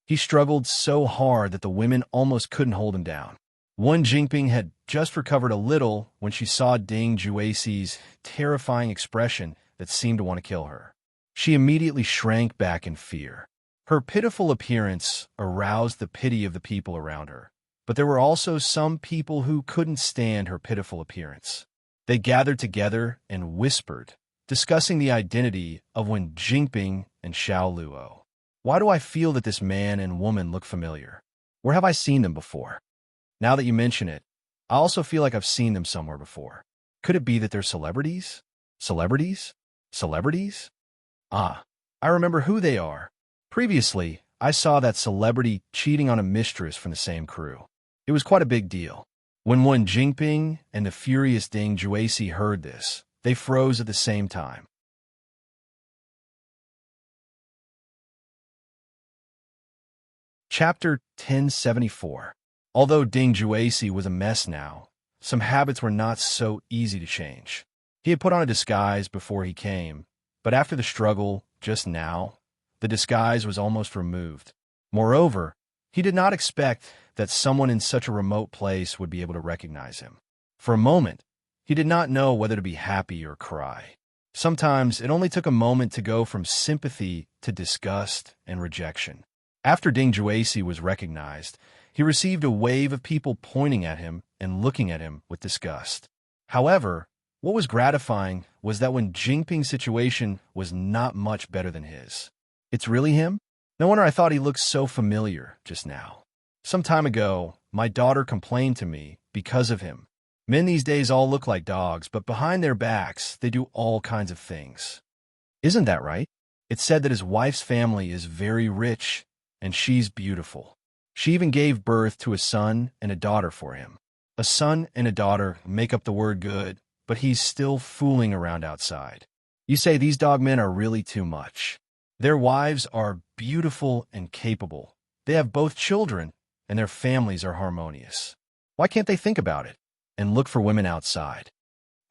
He struggled so hard that the women almost couldn't hold him down. Wen Jingping had just recovered a little when she saw Ding Juecy's terrifying expression that seemed to want to kill her. She immediately shrank back in fear. Her pitiful appearance aroused the pity of the people around her, but there were also some people who couldn't stand her pitiful appearance. They gathered together and whispered, discussing the identity of Wen Jingping and Xiao Luo. Why do I feel that this man and woman look familiar? Where have I seen them before? Now that you mention it, I also feel like I've seen them somewhere before. Could it be that they're celebrities? Celebrities? Celebrities? Ah, I remember who they are. Previously, I saw that celebrity cheating on a mistress from the same crew. It was quite a big deal. When Wen Jingping and the furious Ding Juecy heard this, they froze at the same time. Chapter 1074. Although Ding Juecy was a mess now, some habits were not so easy to change. He had put on a disguise before he came, but after the struggle just now, the disguise was almost removed. Moreover, he did not expect that someone in such a remote place would be able to recognize him. For a moment, he did not know whether to be happy or cry. Sometimes it only took a moment to go from sympathy to disgust and rejection. After Ding Juecy was recognized, he received a wave of people pointing at him and looking at him with disgust. However, what was gratifying was that Wen Jingping's situation was not much better than his. It's really him? No wonder I thought he looked so familiar just now. Some time ago, my daughter complained to me because of him. Men these days all look like dogs, but behind their backs, they do all kinds of things. Isn't that right? It's said that his wife's family is very rich, and she's beautiful. She even gave birth to a son and a daughter for him. A son and a daughter make up the word good, but he's still fooling around outside. You say these dogmen are really too much. Their wives are beautiful and capable. They have both children, and their families are harmonious. Why can't they think about it and look for women outside?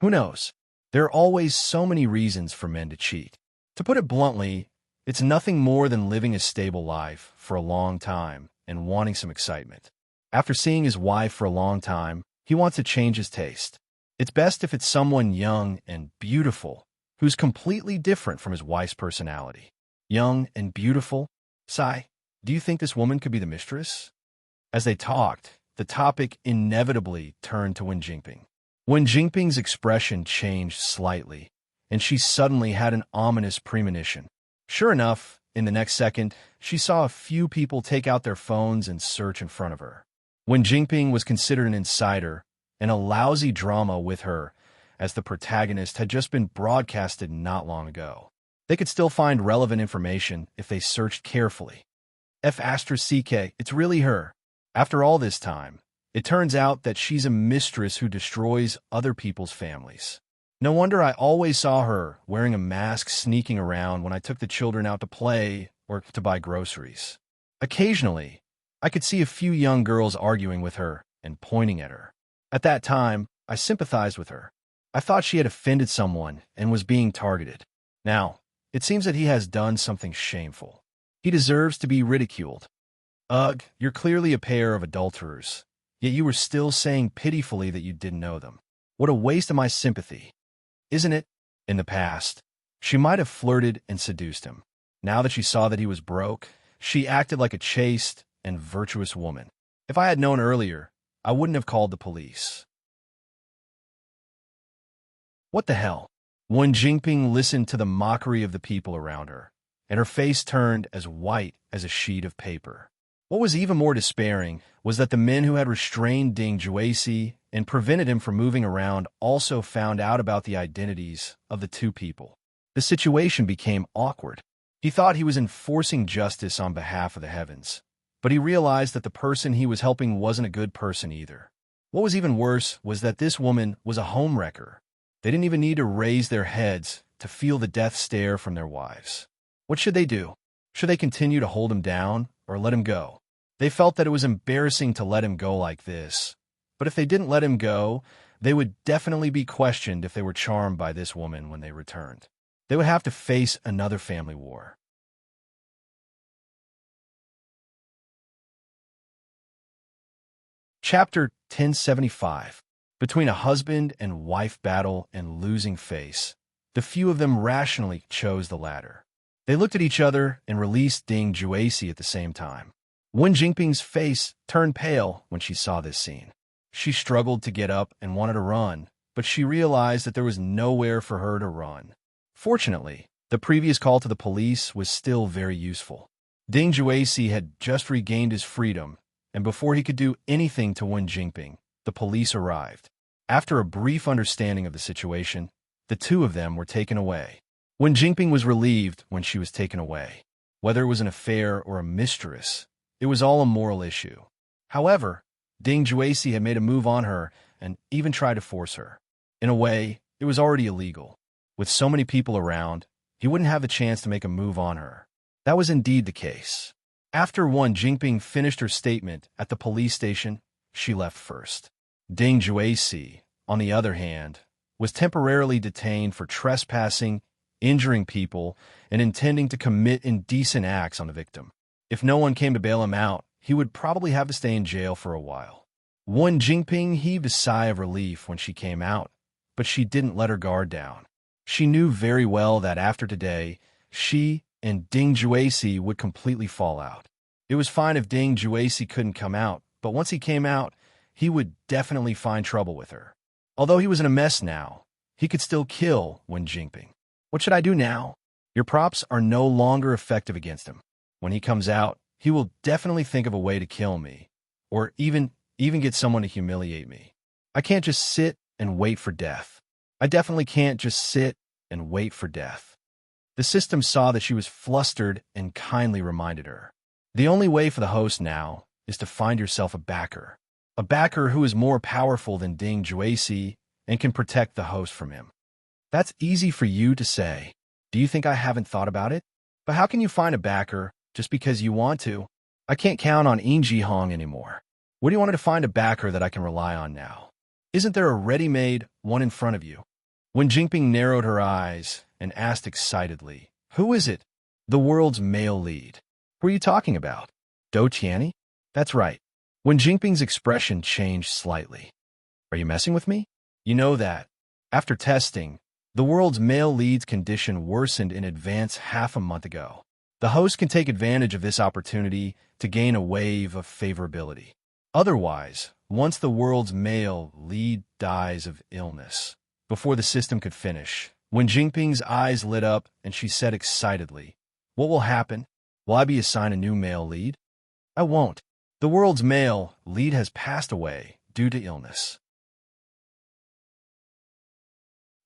Who knows? There are always so many reasons for men to cheat. To put it bluntly, it's nothing more than living a stable life for a long time and wanting some excitement. After seeing his wife for a long time, he wants to change his taste. It's best if it's someone young and beautiful who's completely different from his wife's personality. Young and beautiful? Sai, do you think this woman could be the mistress? As they talked, the topic inevitably turned to Wen Jingping. Wen Jingping's expression changed slightly, and she suddenly had an ominous premonition. Sure enough, in the next second, she saw a few people take out their phones and search in front of her. Wen Jingping was considered an insider, and a lousy drama with her, as the protagonist had just been broadcasted not long ago. They could still find relevant information if they searched carefully. F***, it's really her. After all this time, it turns out that she's a mistress who destroys other people's families. No wonder I always saw her wearing a mask sneaking around when I took the children out to play or to buy groceries. Occasionally, I could see a few young girls arguing with her and pointing at her. At that time, I sympathized with her. I thought she had offended someone and was being targeted. Now, it seems that he has done something shameful. He deserves to be ridiculed. Ugh, you're clearly a pair of adulterers, yet you were still saying pitifully that you didn't know them. What a waste of my sympathy. Isn't it? In the past, she might have flirted and seduced him. Now that she saw that he was broke, she acted like a chaste and virtuous woman. If I had known earlier, I wouldn't have called the police. What the hell? Wen Jingping listened to the mockery of the people around her. and her face turned as white as a sheet of paper. What was even more despairing was that the men who had restrained Ding Juesi and prevented him from moving around also found out about the identities of the two people. The situation became awkward. He thought he was enforcing justice on behalf of the heavens, but he realized that the person he was helping wasn't a good person either. What was even worse was that this woman was a homewrecker. They didn't even need to raise their heads to feel the death stare from their wives. What should they do? Should they continue to hold him down or let him go? They felt that it was embarrassing to let him go like this, but if they didn't let him go, they would definitely be questioned if they were charmed by this woman when they returned. They would have to face another family war. Chapter 1075. Between a husband and wife battle and losing face, the few of them rationally chose the latter. They looked at each other and released Ding Juesi at the same time. Wen Jingping's face turned pale when she saw this scene. She struggled to get up and wanted to run, but she realized that there was nowhere for her to run. Fortunately, the previous call to the police was still very useful. Ding Juesi had just regained his freedom, and before he could do anything to Wen Jingping, the police arrived. After a brief understanding of the situation, the two of them were taken away. Wen Jingping was relieved when she was taken away. Whether it was an affair or a mistress, it was all a moral issue. However, Ding Juesi had made a move on her and even tried to force her. In a way, it was already illegal. With so many people around, he wouldn't have the chance to make a move on her. That was indeed the case. After Wen Jingping finished her statement at the police station, she left first. Ding Juesi, on the other hand, was temporarily detained for trespassing, injuring people, and intending to commit indecent acts on the victim. If no one came to bail him out, he would probably have to stay in jail for a while. Wen Jingping heaved a sigh of relief when she came out, but she didn't let her guard down. She knew very well that after today, she and Ding Juesi would completely fall out. It was fine if Ding Juesi couldn't come out, but once he came out, he would definitely find trouble with her. Although he was in a mess now, he could still kill Wen Jingping. What should I do now? Your props are no longer effective against him. When he comes out, he will definitely think of a way to kill me, or even get someone to humiliate me. I can't just sit and wait for death. I definitely can't just sit and wait for death. The system saw that she was flustered and kindly reminded her. The only way for the host now is to find yourself a backer who is more powerful than Ding Juesi and can protect the host from him. That's easy for you to say. Do you think I haven't thought about it? But how can you find a backer just because you want to? I can't count on Ji Hong anymore. Where do you want to find a backer that I can rely on now? Isn't there a ready-made one in front of you? Wen Jingping narrowed her eyes and asked excitedly, Who is it? The world's male lead. Who are you talking about? Do Tianyi? That's right. Wen Jingping's expression changed slightly. Are you messing with me? You know that, after testing, the world's male lead's condition worsened in advance half a month ago. The host can take advantage of this opportunity to gain a wave of favorability. Otherwise, once the world's male lead dies of illness, before the system could finish, Wen Jingping's eyes lit up and she said excitedly, What will happen? Will I be assigned a new male lead? I won't. The world's male lead has passed away due to illness.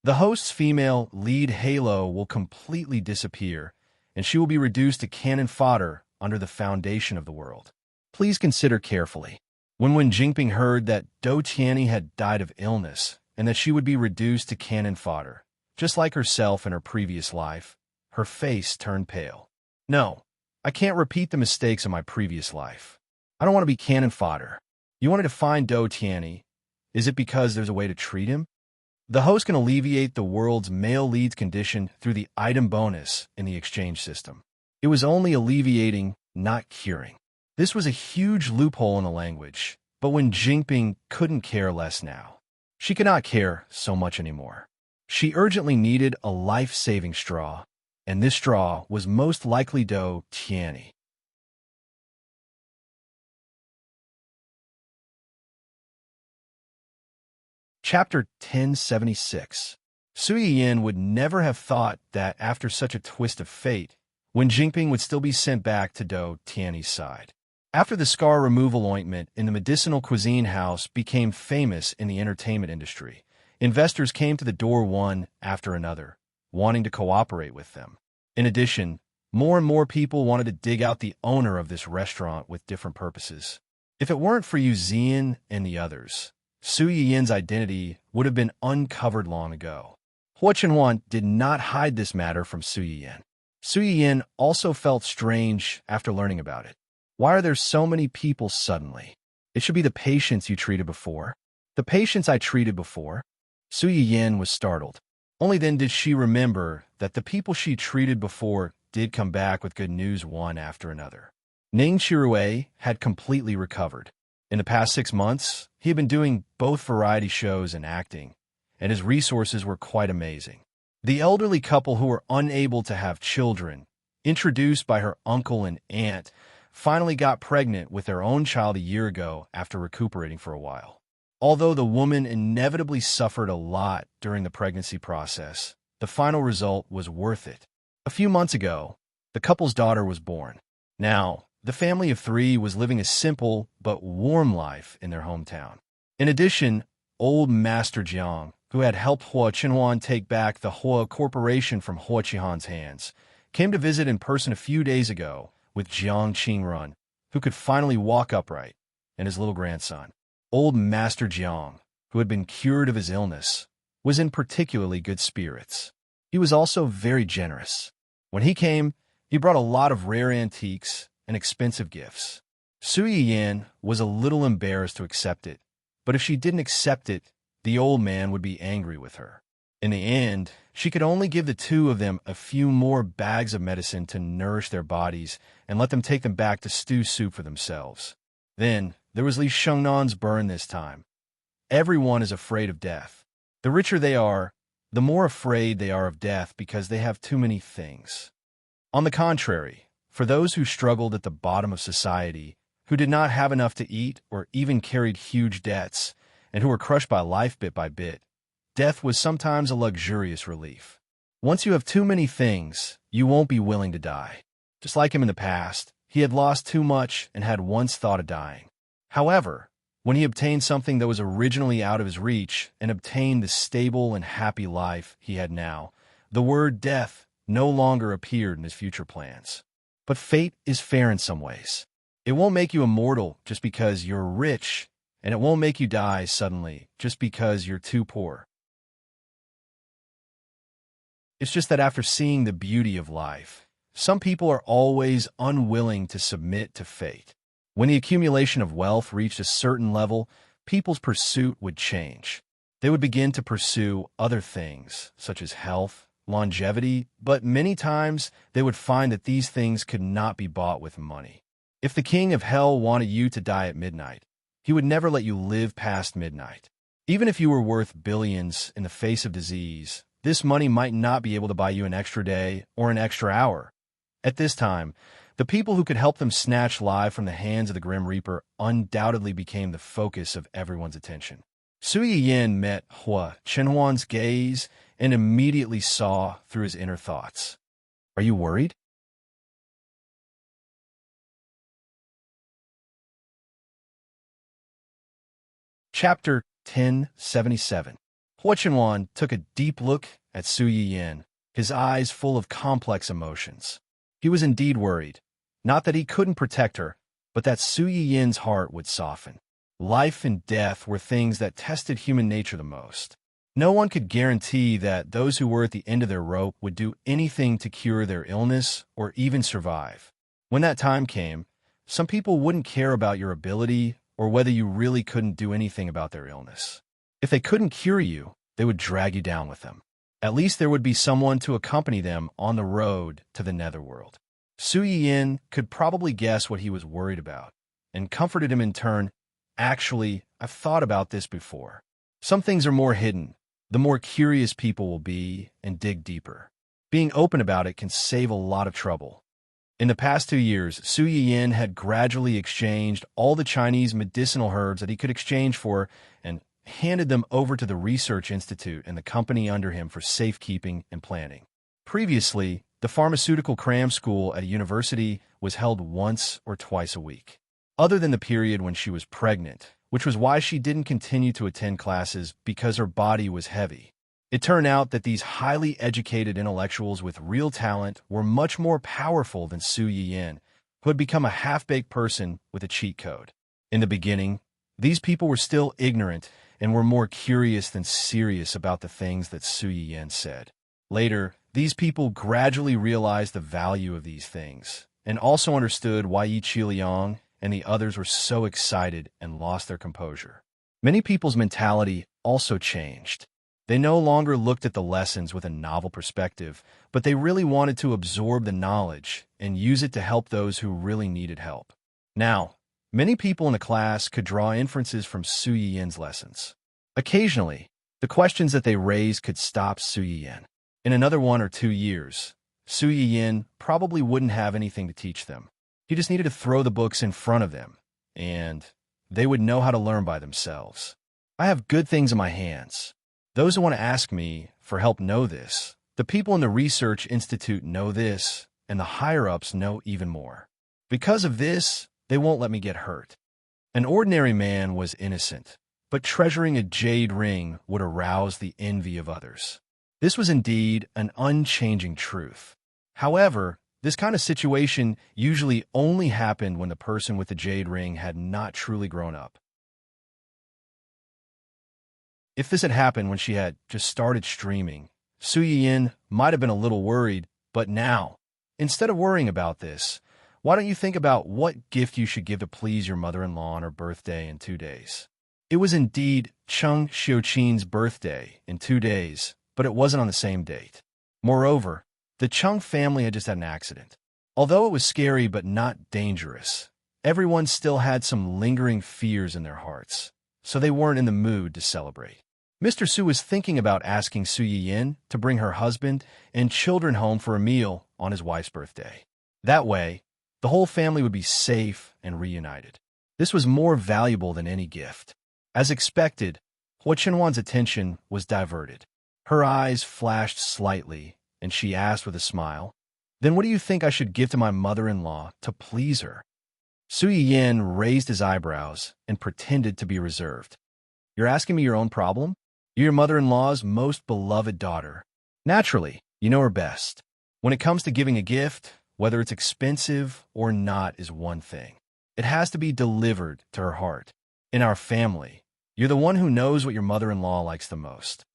The host's female lead halo will completely disappear, and she will be reduced to cannon fodder under the foundation of the world. Please consider carefully. When Wen Jingping heard that Do Tianyi had died of illness and that she would be reduced to cannon fodder, just like herself in her previous life, her face turned pale. No, I can't repeat the mistakes of my previous life. I don't want to be cannon fodder. You wanted to find Do Tianyi. Is it because there's a way to treat him? The host can alleviate the world's male lead's condition through the item bonus in the exchange system. It was only alleviating, not curing. This was a huge loophole in the language, but Wen Jingping couldn't care less now. She could not care so much anymore. She urgently needed a life-saving straw, and this straw was most likely Do Tianyi. Chapter 1076. Sui Yin would never have thought that after such a twist of fate, when Jinping would still be sent back to Do Tiany's side. After the scar removal ointment in the medicinal cuisine house became famous in the entertainment industry, investors came to the door one after another, wanting to cooperate with them. In addition, more and more people wanted to dig out the owner of this restaurant with different purposes. If it weren't for Yu Zian and the others, Su Yin's identity would have been uncovered long ago. Hua Chenhuan did not hide this matter from Su Yin. Su Yin also felt strange after learning about it. Why are there so many people suddenly? It should be the patients you treated before. The patients I treated before? Su Yin was startled. Only then did she remember that the people she treated before did come back with good news one after another. Ning Chirue had completely recovered. In the past 6 months, he had been doing both variety shows and acting, and his resources were quite amazing. The elderly couple who were unable to have children, introduced by her uncle and aunt, finally got pregnant with their own child a year ago after recuperating for a while. Although the woman inevitably suffered a lot during the pregnancy process, the final result was worth it. A few months ago, the couple's daughter was born. Now, the family of 3 was living a simple but warm life in their hometown. In addition, old Master Jiang, who had helped Hua Chenhuan take back the Hua Corporation from Hua Qihan's hands, came to visit in person a few days ago with Jiang Qingrun, who could finally walk upright, and his little grandson. Old Master Jiang, who had been cured of his illness, was in particularly good spirits. He was also very generous. When he came, he brought a lot of rare antiques and expensive gifts. Su Yin was a little embarrassed to accept it, but if she didn't accept it, the old man would be angry with her. In the end, she could only give the 2 of them a few more bags of medicine to nourish their bodies and let them take them back to stew soup for themselves. Then, there was Li Shengnan's burn this time. Everyone is afraid of death. The richer they are, the more afraid they are of death because they have too many things. On the contrary, for those who struggled at the bottom of society, who did not have enough to eat or even carried huge debts, and who were crushed by life bit by bit, death was sometimes a luxurious relief. Once you have too many things, you won't be willing to die. Just like him in the past, he had lost too much and had once thought of dying. However, when he obtained something that was originally out of his reach and obtained the stable and happy life he had now, the word death no longer appeared in his future plans. But fate is fair in some ways. It won't make you immortal just because you're rich, and it won't make you die suddenly just because you're too poor. It's just that after seeing the beauty of life, some people are always unwilling to submit to fate. When the accumulation of wealth reached a certain level, people's pursuit would change. They would begin to pursue other things, such as health, longevity, but many times they would find that these things could not be bought with money. If the king of hell wanted you to die at midnight, he would never let you live past midnight. Even if you were worth billions in the face of disease, this money might not be able to buy you an extra day or an extra hour. At this time, the people who could help them snatch life from the hands of the Grim Reaper undoubtedly became the focus of everyone's attention. Su Yin met Hua Chenhuan's gaze and immediately saw through his inner thoughts. Are you worried? Chapter 1077. Hua Chenhuan took a deep look at Su Yin, his eyes full of complex emotions. He was indeed worried. Not that he couldn't protect her, but that Su Yin's heart would soften. Life and death were things that tested human nature the most. No one could guarantee that those who were at the end of their rope would do anything to cure their illness or even survive. When that time came, some people wouldn't care about your ability or whether you really couldn't do anything about their illness. If they couldn't cure you, they would drag you down with them. At least there would be someone to accompany them on the road to the netherworld. Su Yin could probably guess what he was worried about, and comforted him in turn. Actually, I've thought about this before. Some things are more hidden, the more curious people will be and dig deeper. Being open about it can save a lot of trouble. In the past 2 years, Su Yin had gradually exchanged all the Chinese medicinal herbs that he could exchange for and handed them over to the Research Institute and the company under him for safekeeping and planning. Previously, the pharmaceutical cram school at a university was held once or twice a week, other than the period when she was pregnant, which was why she didn't continue to attend classes because her body was heavy. It turned out that these highly educated intellectuals with real talent were much more powerful than Su Yiyin, who had become a half-baked person with a cheat code. In the beginning, these people were still ignorant and were more curious than serious about the things that Su Yiyin said. Later, these people gradually realized the value of these things, and also understood why Yi Qiliang and the others were so excited and lost their composure. Many people's mentality also changed. They no longer looked at the lessons with a novel perspective, but they really wanted to absorb the knowledge and use it to help those who really needed help. Now, many people in the class could draw inferences from Su Yiyin's lessons. Occasionally, the questions that they raised could stop Su Yiyin. In another 1 or 2 years, Su Yiyin probably wouldn't have anything to teach them. He just needed to throw the books in front of them, and they would know how to learn by themselves. I have good things in my hands. Those who want to ask me for help know this. The people in the Research Institute know this, and the higher-ups know even more. Because of this, they won't let me get hurt. An ordinary man was innocent, but treasuring a jade ring would arouse the envy of others. This was indeed an unchanging truth. However, this kind of situation usually only happened when the person with the jade ring had not truly grown up. If this had happened when she had just started streaming, Su Yiyin might have been a little worried, but now, instead of worrying about this, why don't you think about what gift you should give to please your mother-in-law on her birthday in 2 days? It was indeed Cheng Xiuqin's birthday in 2 days, but it wasn't on the same date. Moreover, the Cheng family had just had an accident. Although it was scary but not dangerous, everyone still had some lingering fears in their hearts, so they weren't in the mood to celebrate. Mr. Su was thinking about asking Su Yiyin to bring her husband and children home for a meal on his wife's birthday. That way, the whole family would be safe and reunited. This was more valuable than any gift. As expected, Hua Qinhuan's attention was diverted. Her eyes flashed slightly, and she asked with a smile, "Then what do you think I should give to my mother-in-law to please her?" Su Yiyin raised his eyebrows and pretended to be reserved. "You're asking me your own problem? You're your mother-in-law's most beloved daughter. Naturally, you know her best. When it comes to giving a gift, whether it's expensive or not is one thing. It has to be delivered to her heart. In our family, you're the one who knows what your mother-in-law likes the most."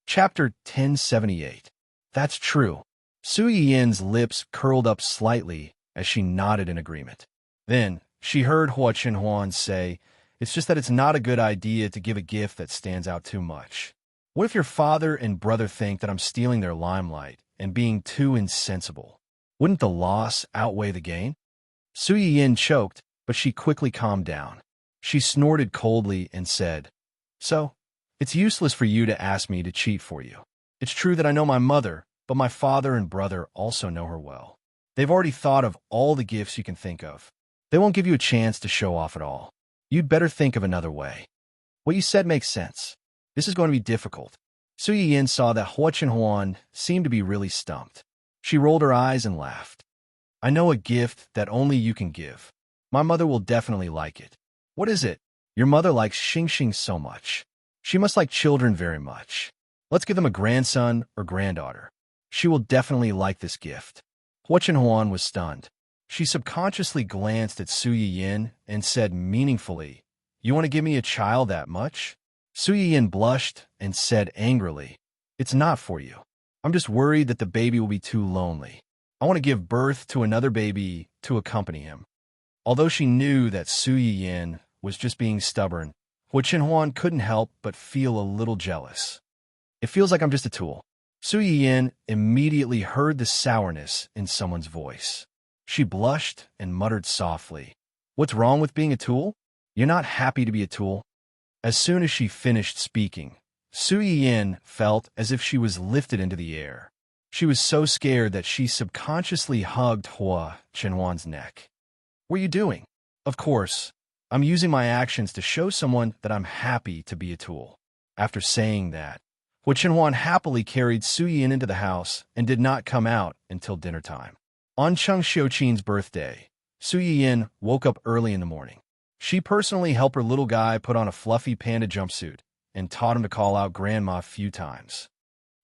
Chapter 1078. That's true. Su Yiyin's lips curled up slightly as she nodded in agreement. Then, she heard Hua Qinhuan say, "It's just that it's not a good idea to give a gift that stands out too much. What if your father and brother think that I'm stealing their limelight and being too insensible? Wouldn't the loss outweigh the gain?" Su Yiyin choked, but she quickly calmed down. She snorted coldly and said, "So, it's useless for you to ask me to cheat for you. It's true that I know my mother, but my father and brother also know her well. They've already thought of all the gifts you can think of. They won't give you a chance to show off at all. You'd better think of another way." "What you said makes sense. This is going to be difficult." Su Yiyin saw that Hua Qinhuan seemed to be really stumped. She rolled her eyes and laughed. "I know a gift that only you can give. My mother will definitely like it." "What is it?" "Your mother likes Xingxing so much. She must like children very much. Let's give them a grandson or granddaughter. She will definitely like this gift." Hua Qinhuan was stunned. She subconsciously glanced at Su Yiyin and said meaningfully, "You want to give me a child that much?" Su Yiyin blushed and said angrily, "It's not for you. I'm just worried that the baby will be too lonely. I want to give birth to another baby to accompany him." Although she knew that Su Yiyin was just being stubborn, Hua Qinhuan couldn't help but feel a little jealous. "It feels like I'm just a tool." Su Yiyin immediately heard the sourness in someone's voice. She blushed and muttered softly, "What's wrong with being a tool? You're not happy to be a tool?" As soon as she finished speaking, Su Yiyin felt as if she was lifted into the air. She was so scared that she subconsciously hugged Hua Qinhuan's neck. "What are you doing?" "Of course, I'm using my actions to show someone that I'm happy to be a tool." After saying that, Hua Chenhuan happily carried Su Yin into the house and did not come out until dinner time. On Cheng Xiuqin's birthday, Su Yin woke up early in the morning. She personally helped her little guy put on a fluffy panda jumpsuit and taught him to call out Grandma a few times.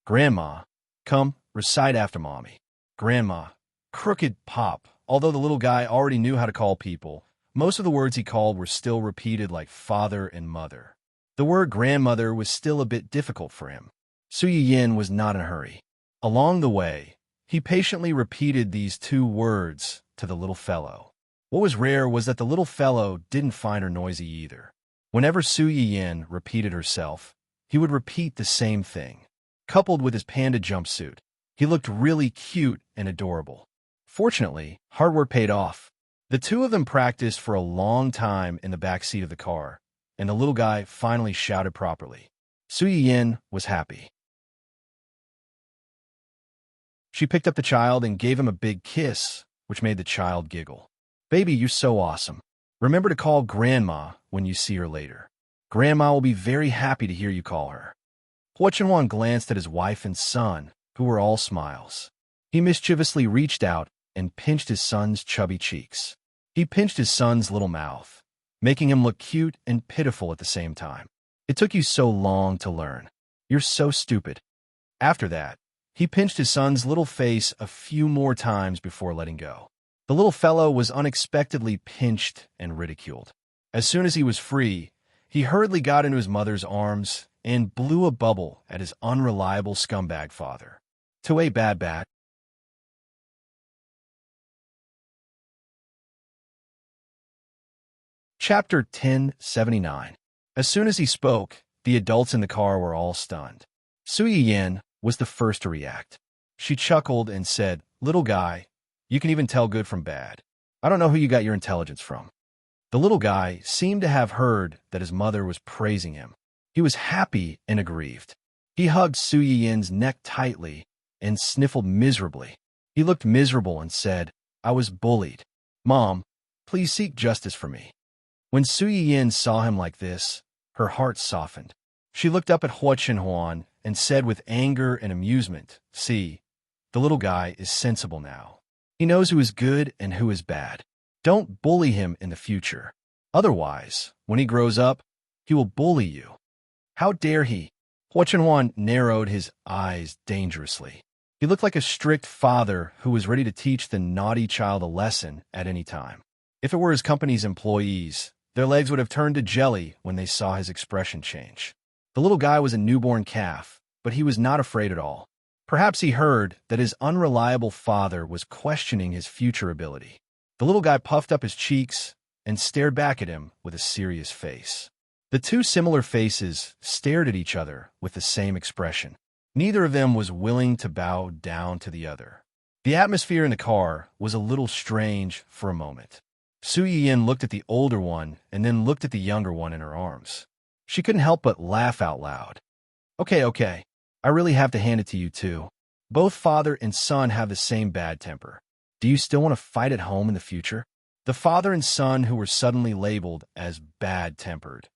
Grandma, come, recite after Mommy. Grandma, crooked pop. Although the little guy already knew how to call people, most of the words he called were still repeated like father and mother. The word grandmother was still a bit difficult for him. Su Yin was not in a hurry. Along the way, he patiently repeated these two words to the little fellow. What was rare was that the little fellow didn't find her noisy either. Whenever Su Yin repeated herself, he would repeat the same thing. Coupled with his panda jumpsuit, he looked really cute and adorable. Fortunately, hard work paid off. The two of them practiced for a long time in the back seat of the car, and the little guy finally shouted properly. Su Yin was happy. She picked up the child and gave him a big kiss, which made the child giggle. Baby, you're so awesome. Remember to call Grandma when you see her later. Grandma will be very happy to hear you call her. Hua Chenhuan glanced at his wife and son, who were all smiles. He mischievously reached out and pinched his son's chubby cheeks. He pinched his son's little mouth, making him look cute and pitiful at the same time. It took you so long to learn. You're so stupid. After that, he pinched his son's little face a few more times before letting go. The little fellow was unexpectedly pinched and ridiculed. As soon as he was free, he hurriedly got into his mother's arms and blew a bubble at his unreliable scumbag father. To a bad bat. Chapter 1079. As soon as he spoke, the adults in the car were all stunned. Su Yin was the first to react. She chuckled and said, "Little guy, you can even tell good from bad. I don't know who you got your intelligence from." The little guy seemed to have heard that his mother was praising him. He was happy and aggrieved. He hugged Su Yin's neck tightly and sniffled miserably. He looked miserable and said, "I was bullied. Mom, please seek justice for me." When Su Yin saw him like this, her heart softened. She looked up at Hua Chenhuan and said with anger and amusement, "See, the little guy is sensible now. He knows who is good and who is bad. Don't bully him in the future. Otherwise, when he grows up, he will bully you." How dare he? Hua Chenhuan narrowed his eyes dangerously. He looked like a strict father who was ready to teach the naughty child a lesson at any time. If it were his company's employees, their legs would have turned to jelly when they saw his expression change. The little guy was a newborn calf, but he was not afraid at all. Perhaps he heard that his unreliable father was questioning his future ability. The little guy puffed up his cheeks and stared back at him with a serious face. The two similar faces stared at each other with the same expression. Neither of them was willing to bow down to the other. The atmosphere in the car was a little strange for a moment. Su Yin looked at the older one and then looked at the younger one in her arms. She couldn't help but laugh out loud. Okay. I really have to hand it to you too. Both father and son have the same bad temper. Do you still want to fight at home in the future? The father and son who were suddenly labeled as bad-tempered.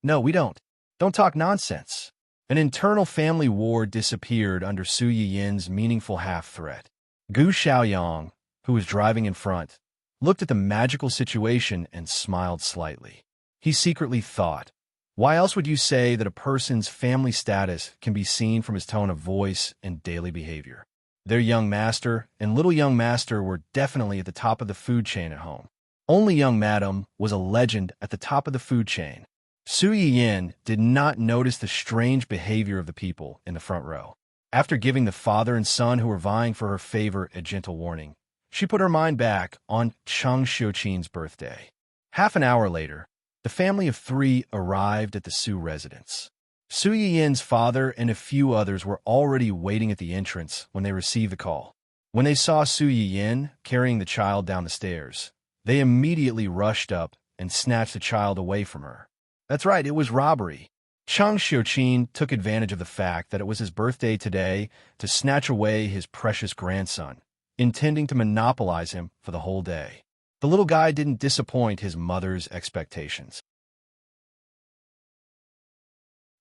No, we don't. Don't talk nonsense. An internal family war disappeared under Su Yin's meaningful half-threat. Gu Xiaoyang, who was driving in front, looked at the magical situation and smiled slightly. He secretly thought, why else would you say that a person's family status can be seen from his tone of voice and daily behavior? Their young master and little young master were definitely at the top of the food chain at home. Only young madam was a legend at the top of the food chain. Su Yin did not notice the strange behavior of the people in the front row. After giving the father and son who were vying for her favor a gentle warning, she put her mind back on Cheng Xiuqin's birthday. Half an hour later, the family of three arrived at the Su residence. Su Yin's father and a few others were already waiting at the entrance when they received the call. When they saw Su Yin carrying the child down the stairs, they immediately rushed up and snatched the child away from her. That's right, it was robbery. Cheng Xiuqin took advantage of the fact that it was his birthday today to snatch away his precious grandson, intending to monopolize him for the whole day. The little guy didn't disappoint his mother's expectations.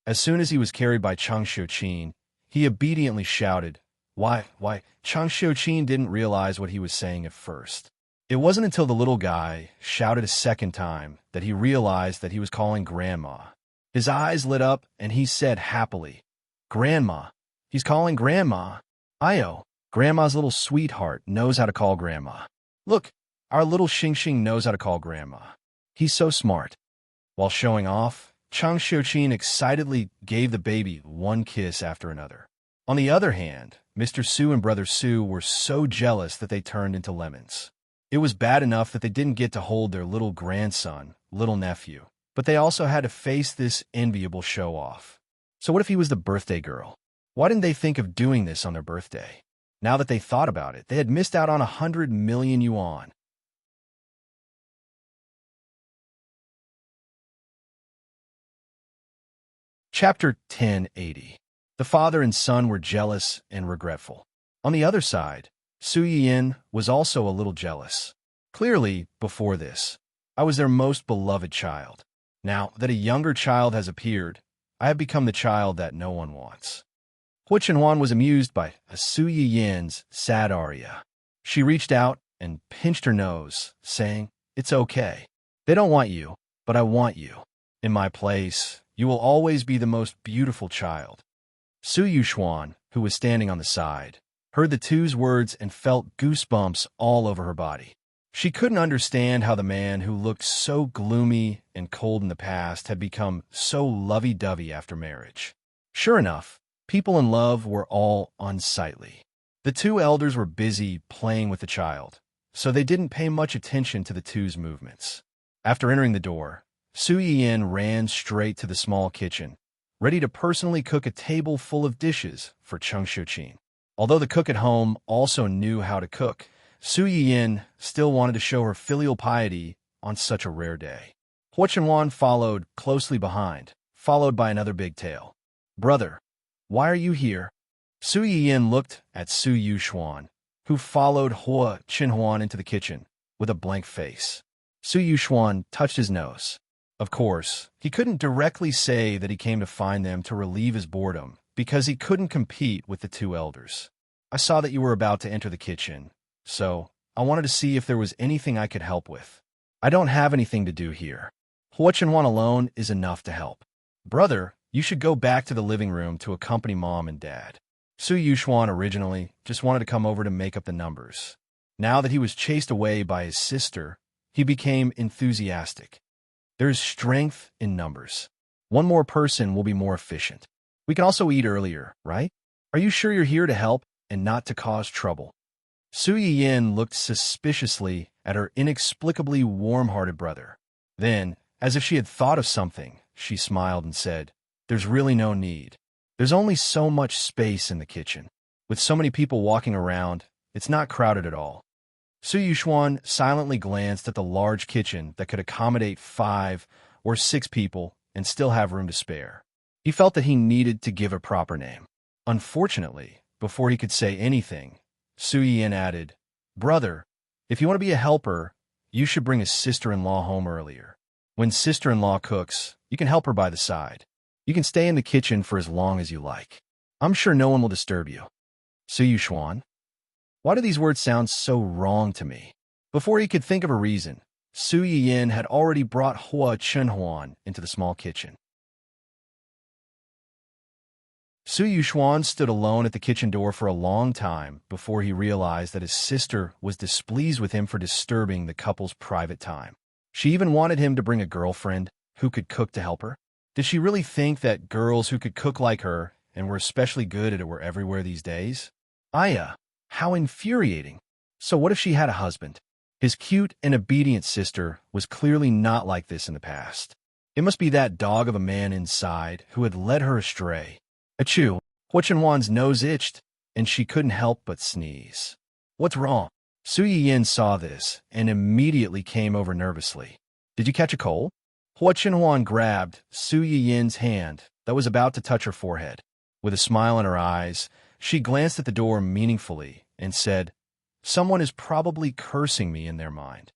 As soon as he was carried by Chang Xiuqin, he obediently shouted, Why? Chang Xiuqin didn't realize what he was saying at first. It wasn't until the little guy shouted a second time that he realized that he was calling Grandma. His eyes lit up and he said happily, Grandma. He's calling Grandma. Io, Grandma's little sweetheart knows how to call Grandma. Look, our little Xing Xing knows how to call Grandma. He's so smart. While showing off, Chang Xiuqin excitedly gave the baby one kiss after another. On the other hand, Mr. Su and Brother Su were so jealous that they turned into lemons. It was bad enough that they didn't get to hold their little grandson, little nephew, but they also had to face this enviable show-off. So what if he was the birthday girl? Why didn't they think of doing this on their birthday? Now that they thought about it, they had missed out on 100 million yuan. Chapter 1080. The father and son were jealous and regretful. On the other side, Su Yiyin was also a little jealous. Clearly, before this, I was their most beloved child. Now that a younger child has appeared, I have become the child that no one wants. Hu Chenhuan was amused by Su Yiyin's sad aria. She reached out and pinched her nose, saying, It's okay. They don't want you, but I want you. In my place, you will always be the most beautiful child. Su Yuxuan, who was standing on the side, heard the two's words and felt goosebumps all over her body. She couldn't understand how the man who looked so gloomy and cold in the past had become so lovey-dovey after marriage. Sure enough, people in love were all unsightly. The two elders were busy playing with the child, so they didn't pay much attention to the two's movements. After entering the door, Su Yiyin ran straight to the small kitchen, ready to personally cook a table full of dishes for Chang Xiuqin. Although the cook at home also knew how to cook, Su Yiyin still wanted to show her filial piety on such a rare day. Hu Chenhuan followed closely behind, followed by another big tail. Brother, why are you here? Su Yiyin looked at Su Yuxuan, who followed Hu Chenhuan into the kitchen with a blank face. Su Yuxuan touched his nose. Of course, he couldn't directly say that he came to find them to relieve his boredom, because he couldn't compete with the two elders. I saw that you were about to enter the kitchen, so I wanted to see if there was anything I could help with. I don't have anything to do here. Hu Chenhuan alone is enough to help. Brother, you should go back to the living room to accompany Mom and Dad. Su Yuxuan originally just wanted to come over to make up the numbers. Now that he was chased away by his sister, he became enthusiastic. There is strength in numbers. One more person will be more efficient. We can also eat earlier, right? Are you sure you're here to help and not to cause trouble? Su Yiyin looked suspiciously at her inexplicably warm-hearted brother. Then, as if she had thought of something, she smiled and said, There's really no need. There's only so much space in the kitchen. With so many people walking around, it's not crowded at all. Su Yuxuan silently glanced at the large kitchen that could accommodate 5 or 6 people and still have room to spare. He felt that he needed to give a proper name. Unfortunately, before he could say anything, Su Yiyin added, Brother, if you want to be a helper, you should bring a sister-in-law home earlier. When sister-in-law cooks, you can help her by the side. You can stay in the kitchen for as long as you like. I'm sure no one will disturb you. Su Yuxuan? Why do these words sound so wrong to me? Before he could think of a reason, Su Yiyin had already brought Hu Chenhuan into the small kitchen. Su Yuxuan stood alone at the kitchen door for a long time before he realized that his sister was displeased with him for disturbing the couple's private time. She even wanted him to bring a girlfriend who could cook to help her. Did she really think that girls who could cook like her and were especially good at it were everywhere these days? Aya, how infuriating. So what if she had a husband? His cute and obedient sister was clearly not like this in the past. It must be that dog of a man inside who had led her astray. Achoo, Hu Chenhuan's nose itched, and she couldn't help but sneeze. What's wrong? Su Yiyin saw this and immediately came over nervously. Did you catch a cold? Hu Chenhuan grabbed Su Yiyin's hand that was about to touch her forehead. With a smile in her eyes, she glanced at the door meaningfully and said, Someone is probably cursing me in their mind.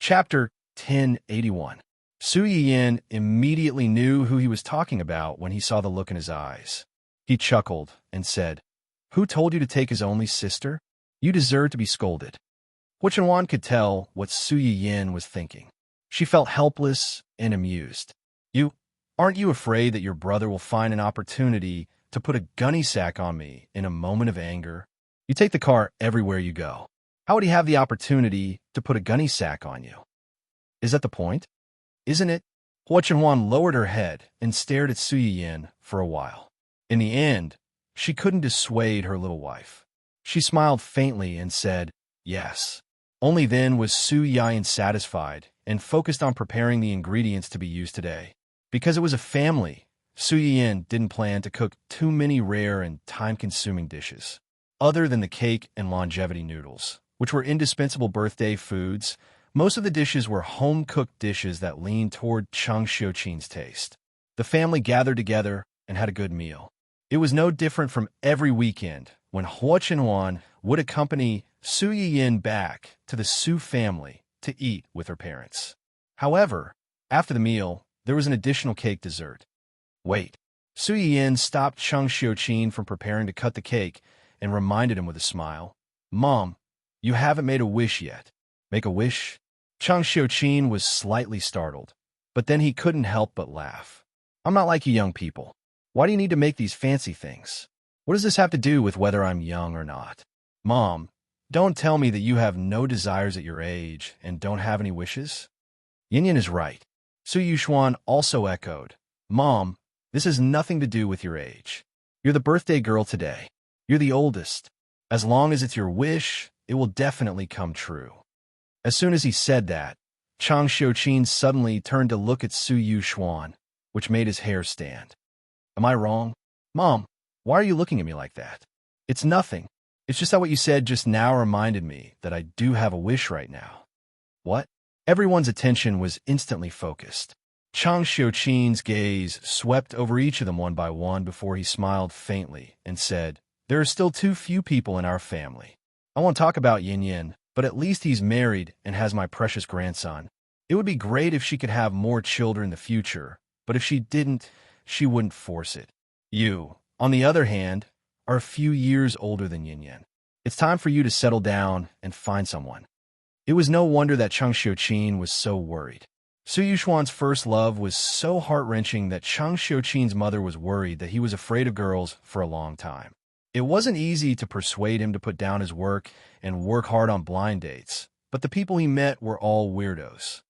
Chapter 1081. Su Yiyin immediately knew who he was talking about when he saw the look in his eyes. He chuckled and said, "Who told you to take his only sister? You deserve to be scolded." Hu Chenwan could tell what Su Yiyin was thinking. She felt helpless and amused. Aren't you afraid that your brother will find an opportunity to put a gunny sack on me in a moment of anger? You take the car everywhere you go. How would he have the opportunity to put a gunny sack on you? Is that the point? Isn't it? Hu Chenwan lowered her head and stared at Su Yiyin for a while. In the end, she couldn't dissuade her little wife. She smiled faintly and said, "Yes." Only then was Su Yiyin satisfied and focused on preparing the ingredients to be used today. Because it was a family, Su Yiyin didn't plan to cook too many rare and time-consuming dishes. Other than the cake and longevity noodles, which were indispensable birthday foods, most of the dishes were home-cooked dishes that leaned toward Chang Xiuqin's taste. The family gathered together and had a good meal. It was no different from every weekend when Hu Chenwan would accompany Su Yiyin back to the Su family to eat with her parents. However, after the meal, there was an additional cake dessert. Wait. Su Yiyin stopped Chang Xiuqin from preparing to cut the cake and reminded him with a smile, "Mom, you haven't made a wish yet." "Make a wish?" Chang Xiuqin was slightly startled, but then he couldn't help but laugh. "I'm not like you young people. Why do you need to make these fancy things? What does this have to do with whether I'm young or not? Mom, don't tell me that you have no desires at your age and don't have any wishes." Yin is right. Su Yuxuan also echoed, "Mom, this has nothing to do with your age. You're the birthday girl today. You're the oldest. As long as it's your wish, it will definitely come true." As soon as he said that, Chang Xiuqin suddenly turned to look at Su Yuxuan, which made his hair stand. "Am I wrong? Mom, why are you looking at me like that?" "It's nothing. It's just that what you said just now reminded me that I do have a wish right now." "What?" Everyone's attention was instantly focused. Chang Xiuqin's gaze swept over each of them one by one before he smiled faintly and said, "There are still too few people in our family. I won't talk about Yin, but at least he's married and has my precious grandson. It would be great if she could have more children in the future, but if she didn't, she wouldn't force it. You, on the other hand, are a few years older than Yin. It's time for you to settle down and find someone." It was no wonder that Chang Xiuqin was so worried. Su Yuxuan's first love was so heart-wrenching that Chang Xiuqin's mother was worried that he was afraid of girls for a long time. It wasn't easy to persuade him to put down his work and work hard on blind dates, but the people he met were all weirdos.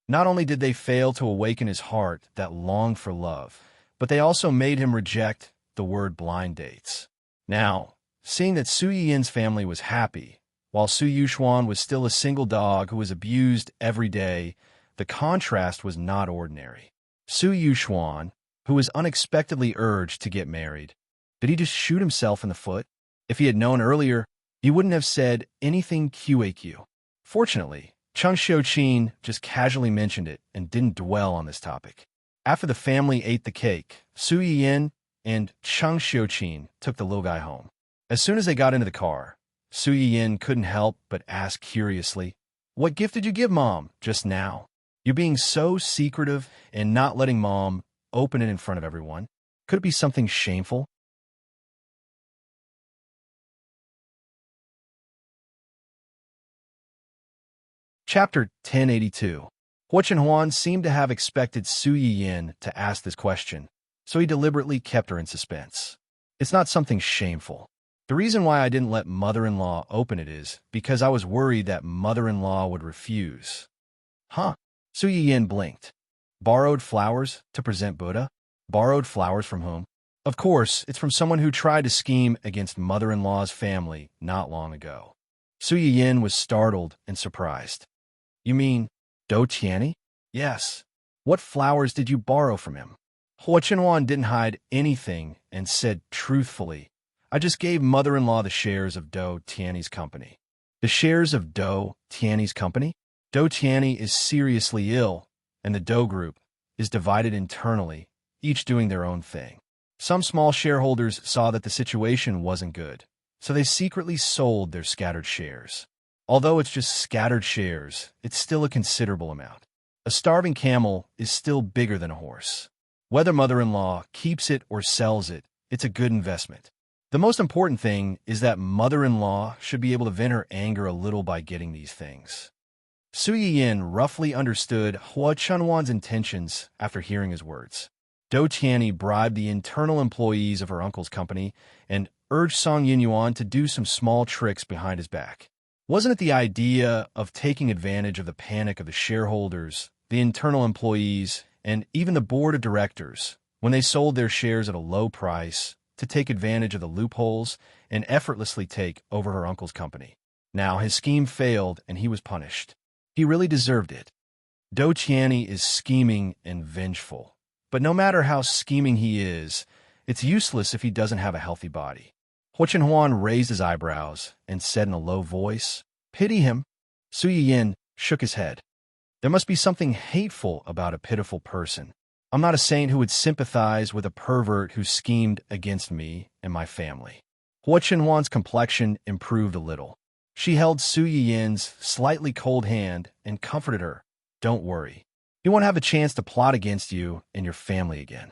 Not only did they fail to awaken his heart that longed for love, but they also made him reject the word blind dates. Now, seeing that Su Yin's family was happy, while Su Yuxuan was still a single dog who was abused every day, the contrast was not ordinary. Su Yuxuan, who was unexpectedly urged to get married, did he just shoot himself in the foot? If he had known earlier, he wouldn't have said anything QAQ. Fortunately, Chang Xiuqin just casually mentioned it and didn't dwell on this topic. After the family ate the cake, Su Yin and Chang Xiuqin took the little guy home. As soon as they got into the car, Su Yin couldn't help but ask curiously, "What gift did you give Mom just now? You're being so secretive and not letting Mom open it in front of everyone. Could it be something shameful?" Chapter 1082. Hu Chenhuan seemed to have expected Su Yin to ask this question, so he deliberately kept her in suspense. "It's not something shameful. The reason why I didn't let mother-in-law open it is because I was worried that mother-in-law would refuse." "Huh?" Su Yin blinked. "Borrowed flowers to present Buddha? Borrowed flowers from whom?" "Of course, it's from someone who tried to scheme against mother-in-law's family not long ago." Su Yin was startled and surprised. "You mean Do Tianyi?" "Yes." "What flowers did you borrow from him?" Hu Chenhuan didn't hide anything and said truthfully, "I just gave mother-in-law the shares of Do Tianyi's company." "The shares of Do Tianyi's company?" "Do Tianyi is seriously ill, and the Do group is divided internally, each doing their own thing. Some small shareholders saw that the situation wasn't good, so they secretly sold their scattered shares. Although it's just scattered shares, it's still a considerable amount. A starving camel is still bigger than a horse. Whether mother-in-law keeps it or sells it, it's a good investment. The most important thing is that mother-in-law should be able to vent her anger a little by getting these things. Su Yiyin roughly understood Hua Chunwan's intentions after hearing his words. Do Tianyi bribed the internal employees of her uncle's company and urged Song Yinyuan to do some small tricks behind his back. Wasn't it the idea of taking advantage of the panic of the shareholders, the internal employees, and even the board of directors when they sold their shares at a low price to take advantage of the loopholes and effortlessly take over her uncle's company? Now his scheme failed and he was punished. He really deserved it. Do Tianyi is scheming and vengeful. But no matter how scheming he is, it's useless if he doesn't have a healthy body. Hua Chenhuan raised his eyebrows and said in a low voice, "Pity him." Su Yiyin shook his head. There must be something hateful about a pitiful person. I'm not a saint who would sympathize with a pervert who schemed against me and my family. Hua Chenhuan's complexion improved a little. She held Su Yiyin's slightly cold hand and comforted her. Don't worry. He won't have a chance to plot against you and your family again.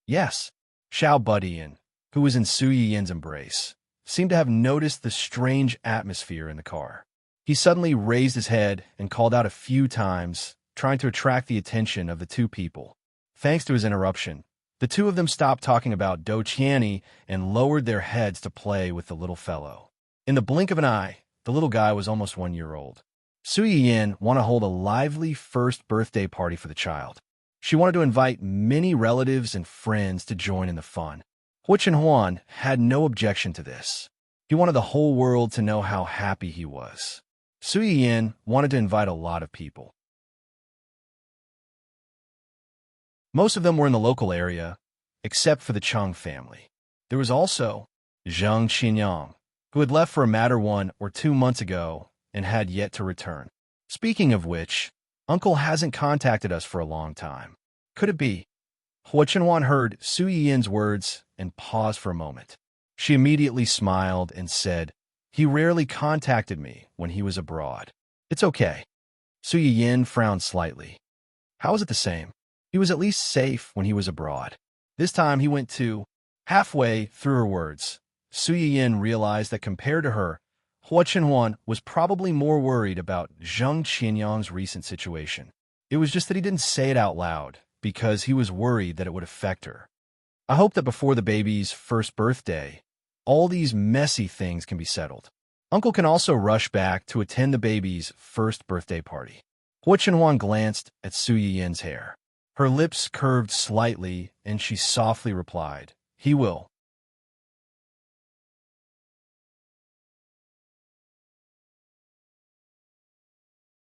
Yes, Xiao Budian, who was in Su Yiyin's embrace, seemed to have noticed the strange atmosphere in the car. He suddenly raised his head and called out a few times, trying to attract the attention of the two people. Thanks to his interruption, the two of them stopped talking about Do Tianyi and lowered their heads to play with the little fellow. In the blink of an eye, the little guy was almost 1 year old. Su Yiyin wanted to hold a lively first birthday party for the child. She wanted to invite many relatives and friends to join in the fun. Hua Chenhuan had no objection to this. He wanted the whole world to know how happy he was. Su Yiyin wanted to invite a lot of people. Most of them were in the local area, except for the Cheng family. There was also Zhang Qinyang, who had left for a matter 1 or 2 months ago and had yet to return. Speaking of which, Uncle hasn't contacted us for a long time. Could it be? Hua Chenhuan heard Su Yiyin's words and paused for a moment. She immediately smiled and said, "He rarely contacted me when he was abroad. It's okay." Su Yiyin frowned slightly. How is it the same? He was at least safe when he was abroad. This time he went to... Halfway through her words, Su Yiyin realized that compared to her, Hua Chenhuan was probably more worried about Zhang Qinyang's recent situation. It was just that he didn't say it out loud, because he was worried that it would affect her. I hope that before the baby's first birthday, all these messy things can be settled. Uncle can also rush back to attend the baby's first birthday party. Hua Chenhuan glanced at Su Yiyin's hair. Her lips curved slightly, and she softly replied, "He will."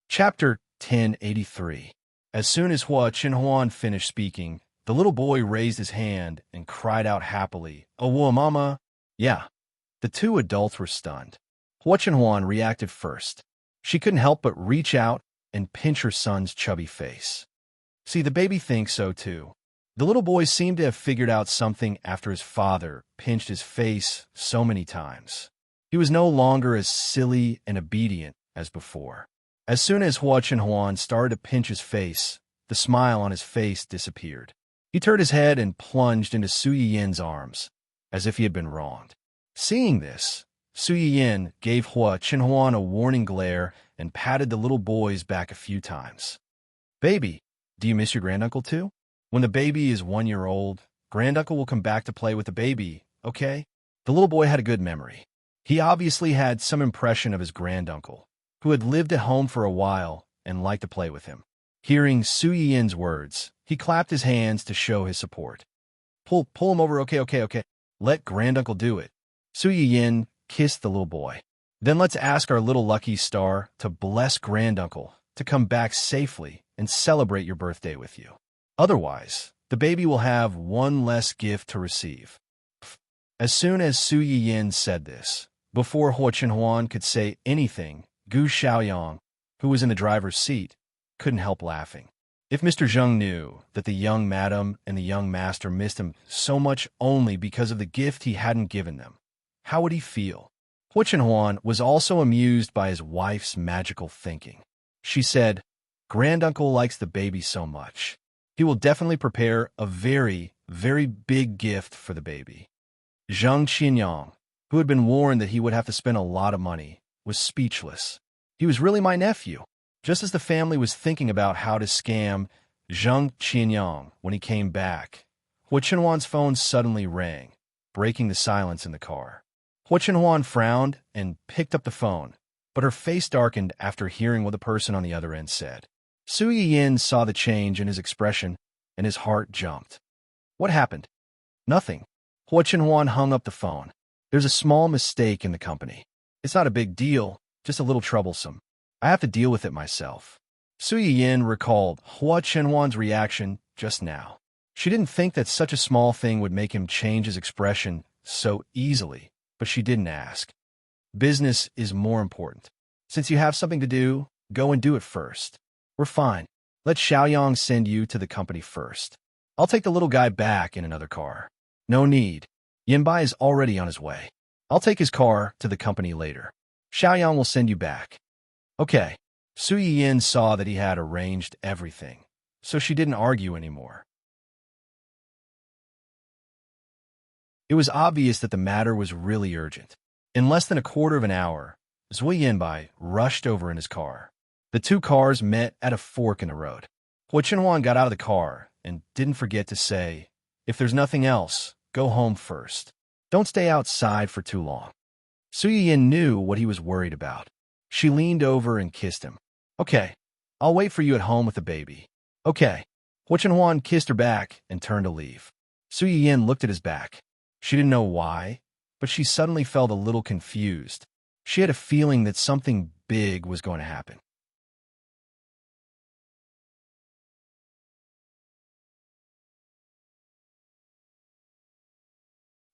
Chapter 1083. As soon as Hua Chenhuan finished speaking, the little boy raised his hand and cried out happily, "Oh, Hua Mama!" Yeah. The two adults were stunned. Hua Chenhuan reacted first. She couldn't help but reach out and pinch her son's chubby face. See, the baby thinks so too. The little boy seemed to have figured out something after his father pinched his face so many times. He was no longer as silly and obedient as before. As soon as Hua Chenhuan started to pinch his face, the smile on his face disappeared. He turned his head and plunged into Su Yiyin's arms, as if he had been wronged. Seeing this, Su Yiyin gave Hua Chenhuan a warning glare and patted the little boy's back a few times. "Baby, do you miss your granduncle too? When the baby is 1 year old, granduncle will come back to play with the baby, okay?" The little boy had a good memory. He obviously had some impression of his granduncle, who had lived at home for a while and liked to play with him. Hearing Su Yiyin's words, he clapped his hands to show his support. Pull him over, okay. Let granduncle do it." Su Yiyin kissed the little boy. "Then let's ask our little lucky star to bless granduncle to come back safely and celebrate your birthday with you. Otherwise, the baby will have one less gift to receive." As soon as Su Yiyin said this, before Hua Chenhuan could say anything, Gu Xiaoyang, who was in the driver's seat, couldn't help laughing. If Mr. Zheng knew that the young madam and the young master missed him so much only because of the gift he hadn't given them, how would he feel? Hua Chenhuan was also amused by his wife's magical thinking. She said, "Granduncle likes the baby so much. He will definitely prepare a very, very big gift for the baby." Zhang Qianyang, who had been warned that he would have to spend a lot of money, was speechless. He was really my nephew. Just as the family was thinking about how to scam Zhang Qianyang when he came back, Hua Chenhuan's phone suddenly rang, breaking the silence in the car. Hua Chenhuan frowned and picked up the phone, but her face darkened after hearing what the person on the other end said. Su Yiyin saw the change in his expression, and his heart jumped. "What happened?" "Nothing." Hua Chenhuan hung up the phone. "There's a small mistake in the company. It's not a big deal, just a little troublesome. I have to deal with it myself." Su Yiyin recalled Hua Chenhuan's reaction just now. She didn't think that such a small thing would make him change his expression so easily, but she didn't ask. "Business is more important. Since you have something to do, go and do it first. We're fine. Let Xiaoyang send you to the company first. I'll take the little guy back in another car." "No need. Yinbai is already on his way. I'll take his car to the company later. Xiaoyang will send you back." "Okay." Su Yiyin saw that he had arranged everything, so she didn't argue anymore. It was obvious that the matter was really urgent. In less than a quarter of an hour, Zui Yinbai rushed over in his car. The two cars met at a fork in the road. Hua Chenhuan got out of the car and didn't forget to say, "If there's nothing else, go home first. Don't stay outside for too long." Su Yiyin knew what he was worried about. She leaned over and kissed him. "Okay, I'll wait for you at home with the baby." "Okay." Hua Chenhuan kissed her back and turned to leave. Su Yiyin looked at his back. She didn't know why, but she suddenly felt a little confused. She had a feeling that something big was going to happen.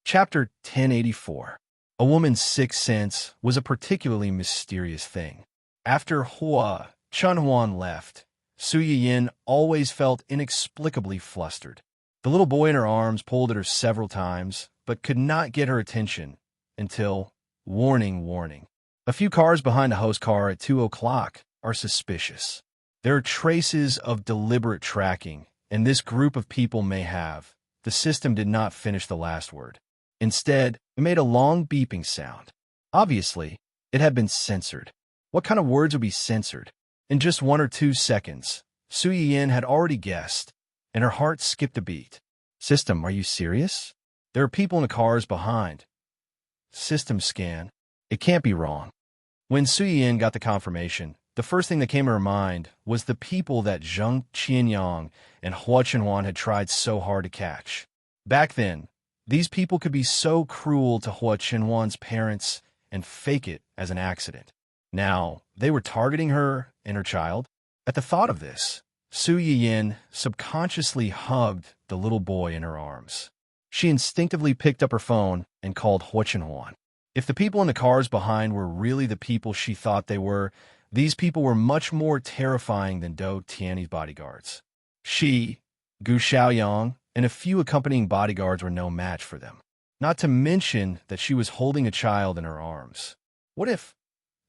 Chapter 1084. A woman's sixth sense was a particularly mysterious thing. After Hua Chenhuan left, Su Yiyin always felt inexplicably flustered. The little boy in her arms pulled at her several times, but could not get her attention until, warning, warning. A few cars behind the host car at 2 o'clock are suspicious. There are traces of deliberate tracking, and this group of people may have. The system did not finish the last word. Instead, it made a long beeping sound. Obviously, it had been censored. What kind of words would be censored? In just 1 or 2 seconds, Su Yiyin had already guessed, and her heart skipped a beat. "System, are you serious? There are people in the cars behind." System scan. It can't be wrong. When Su Yiyin got the confirmation, the first thing that came to her mind was the people that Zhang Qianyang and Hua Chenhuan had tried so hard to catch. Back then, these people could be so cruel to Hua Chenhuan's parents and fake it as an accident. Now, they were targeting her and her child. At the thought of this, Su Yiyin subconsciously hugged the little boy in her arms. She instinctively picked up her phone and called Hua Chenhuan. If the people in the cars behind were really the people she thought they were, these people were much more terrifying than Dou Tianyi's bodyguards. She, Gu Xiaoyang, and a few accompanying bodyguards were no match for them. Not to mention that she was holding a child in her arms. What if?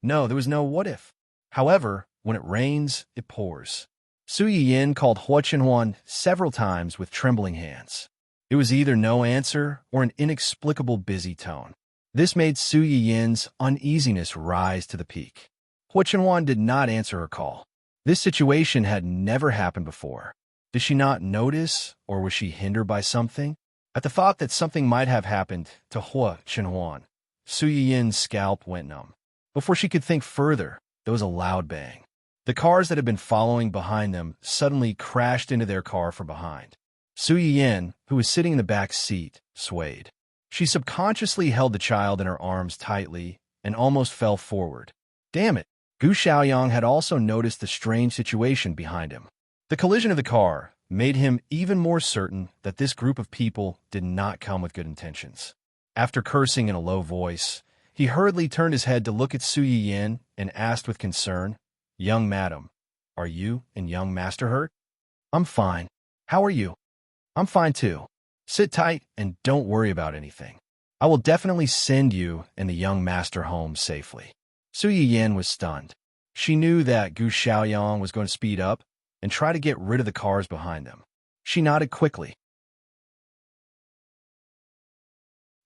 No, there was no what if. However, when it rains, it pours. Su Yiyin called Hua Chenhuan several times with trembling hands. It was either no answer or an inexplicable busy tone. This made Su Yiyin's uneasiness rise to the peak. Hua Chenhuan did not answer her call. This situation had never happened before. Did she not notice, or was she hindered by something? At the thought that something might have happened to Hua Chenhuan, Su Yiyin's scalp went numb. Before she could think further, there was a loud bang. The cars that had been following behind them suddenly crashed into their car from behind. Su Yiyin, who was sitting in the back seat, swayed. She subconsciously held the child in her arms tightly and almost fell forward. Damn it! Gu Xiaoyang had also noticed the strange situation behind him. The collision of the car made him even more certain that this group of people did not come with good intentions. After cursing in a low voice, he hurriedly turned his head to look at Su Yiyin and asked with concern, "Young madam, are you and young master hurt?" "I'm fine. How are you?" "I'm fine too. Sit tight and don't worry about anything. I will definitely send you and the young master home safely. Su Yiyin was stunned. She knew that Gu Xiaoyang was going to speed up and try to get rid of the cars behind them. She nodded quickly,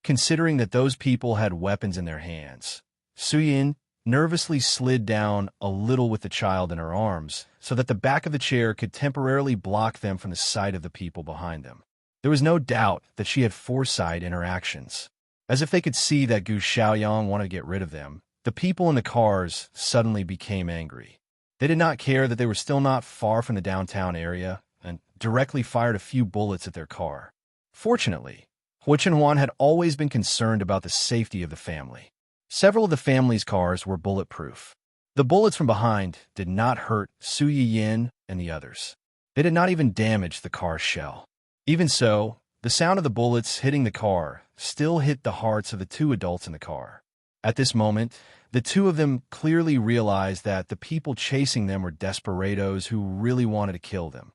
considering that those people had weapons in their hands. Su Yin nervously slid down a little with the child in her arms so that the back of the chair could temporarily block them from the sight of the people behind them. There was no doubt that she had foresight in her actions. As if they could see that Gu Xiaoyang wanted to get rid of them, the people in the cars suddenly became angry. They did not care that they were still not far from the downtown area and directly fired a few bullets at their car. Fortunately, Hu Chenhuan had always been concerned about the safety of the family. Several of the family's cars were bulletproof. The bullets from behind did not hurt Su Yiyin and the others. They did not even damage the car's shell. Even so, the sound of the bullets hitting the car still hit the hearts of the two adults in the car. At this moment, the two of them clearly realized that the people chasing them were desperados who really wanted to kill them.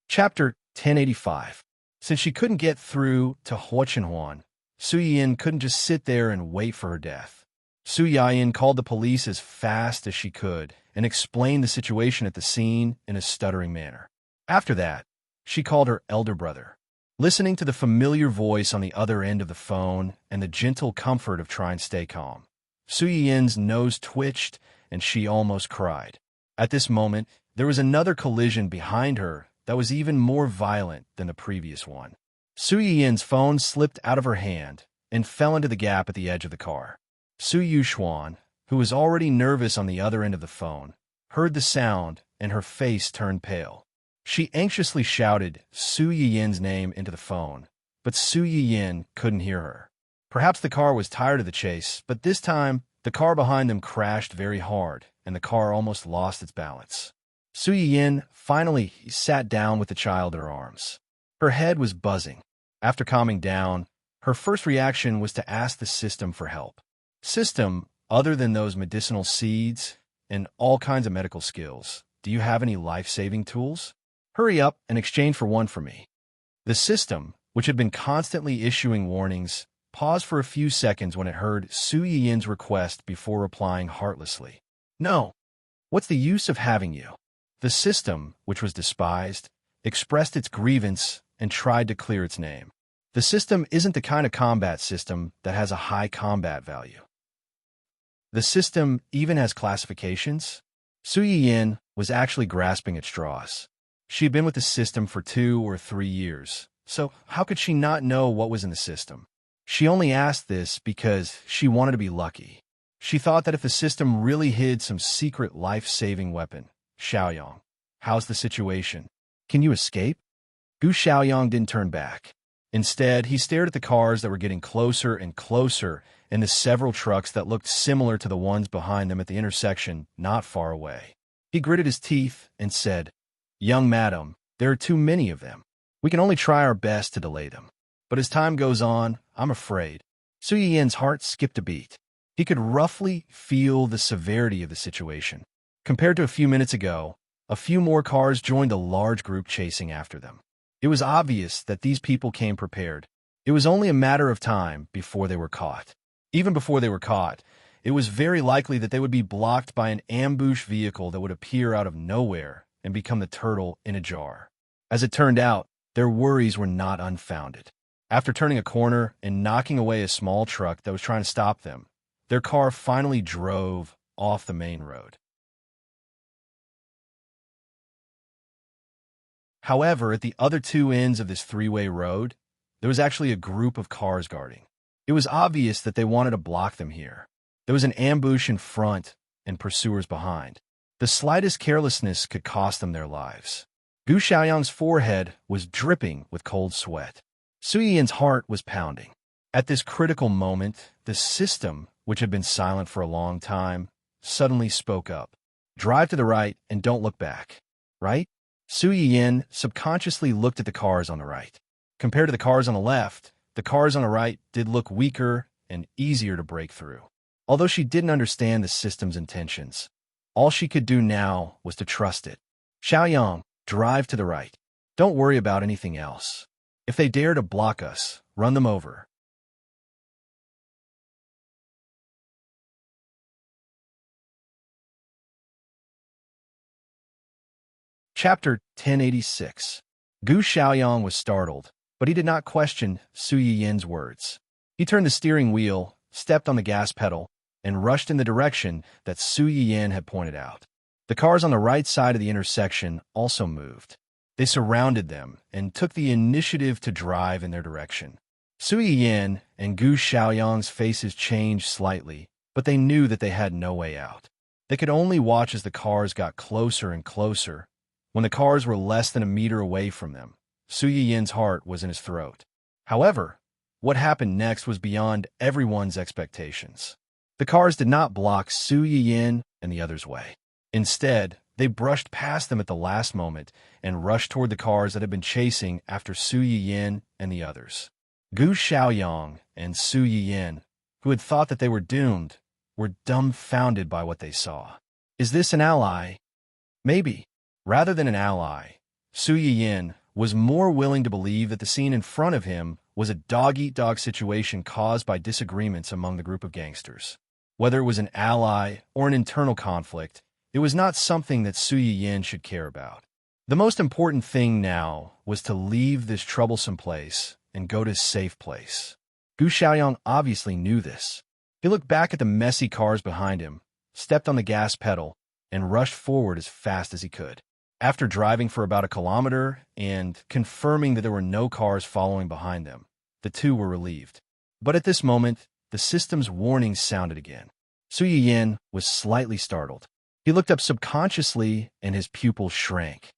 Chapter 1085. Since she couldn't get through to Hu Chenhuan, Su Yiyin couldn't just sit there and wait for her death. Su Yiyin called the police as fast as she could and explained the situation at the scene in a stuttering manner. After that, she called her elder brother. Listening to the familiar voice on the other end of the phone and the gentle comfort of trying to stay calm, Su Yin's nose twitched and she almost cried. At this moment, there was another collision behind her that was even more violent than the previous one. Su Yin's phone slipped out of her hand and fell into the gap at the edge of the car. Su Yuxuan, who was already nervous on the other end of the phone, heard the sound and her face turned pale. She anxiously shouted Su Yin's name into the phone, but Su Yin couldn't hear her. Perhaps the car was tired of the chase, but this time the car behind them crashed very hard and the car almost lost its balance. Su Yin finally sat down with the child in her arms. Her head was buzzing. After calming down, her first reaction was to ask the system for help. System, other than those medicinal seeds and all kinds of medical skills, do you have any life-saving tools? Hurry up and exchange for one for me. The system, which had been constantly issuing warnings, paused for a few seconds when it heard Su Yin's request before replying heartlessly. No. What's the use of having you? The system, which was despised, expressed its grievance and tried to clear its name. The system isn't the kind of combat system that has a high combat value. The system even has classifications. Su Yin was actually grasping at straws. She had been with the system for 2 or 3 years, so how could she not know what was in the system? She only asked this because she wanted to be lucky. She thought that if the system really hid some secret life-saving weapon, Xiaoyang, how's the situation? Can you escape? Gu Xiaoyang didn't turn back. Instead, he stared at the cars that were getting closer and closer and the several trucks that looked similar to the ones behind them at the intersection not far away. He gritted his teeth and said, "Young madam, there are too many of them. We can only try our best to delay them. But as time goes on, I'm afraid." Su Yin's heart skipped a beat. He could roughly feel the severity of the situation. Compared to a few minutes ago, a few more cars joined a large group chasing after them. It was obvious that these people came prepared. It was only a matter of time before they were caught. Even before they were caught, it was very likely that they would be blocked by an ambush vehicle that would appear out of nowhere and become the turtle in a jar. As it turned out, their worries were not unfounded. After turning a corner and knocking away a small truck that was trying to stop them, their car finally drove off the main road. However, at the other two ends of this three-way road, there was actually a group of cars guarding. It was obvious that they wanted to block them here. There was an ambush in front and pursuers behind. The slightest carelessness could cost them their lives. Gu Xiaoyang's forehead was dripping with cold sweat. Su Yin's heart was pounding. At this critical moment, the system, which had been silent for a long time, suddenly spoke up. "Drive to the right and don't look back." Right? Su Yin subconsciously looked at the cars on the right. Compared to the cars on the left, the cars on the right did look weaker and easier to break through. Although she didn't understand the system's intentions, all she could do now was to trust it. "Xiaoyang, drive to the right. Don't worry about anything else. If they dare to block us, run them over. Chapter 1086. Gu Xiaoyang was startled, but he did not question Su Yin's words. He turned the steering wheel, stepped on the gas pedal, and rushed in the direction that Su Yin had pointed out. The cars on the right side of the intersection also moved. They surrounded them and took the initiative to drive in their direction. Su Yin and Gu Xiaoyang's faces changed slightly, but they knew that they had no way out. They could only watch as the cars got closer and closer. When the cars were less than a meter away from them, Su Yin's heart was in his throat. However, what happened next was beyond everyone's expectations. The cars did not block Su Yin and the others' way. Instead, they brushed past them at the last moment and rushed toward the cars that had been chasing after Su Yin and the others. Gu Xiaoyang and Su Yin, who had thought that they were doomed, were dumbfounded by what they saw. Is this an ally? Maybe. Rather than an ally, Su Yin was more willing to believe that the scene in front of him was a dog-eat-dog situation caused by disagreements among the group of gangsters. Whether it was an ally or an internal conflict, it was not something that Su Yin should care about. The most important thing now was to leave this troublesome place and go to a safe place. Gu Xiaoyang obviously knew this. He looked back at the messy cars behind him, stepped on the gas pedal, and rushed forward as fast as he could. After driving for about a kilometer and confirming that there were no cars following behind them, the two were relieved. But at this moment, the system's warning sounded again. Su Yin was slightly startled. He looked up subconsciously and his pupils shrank.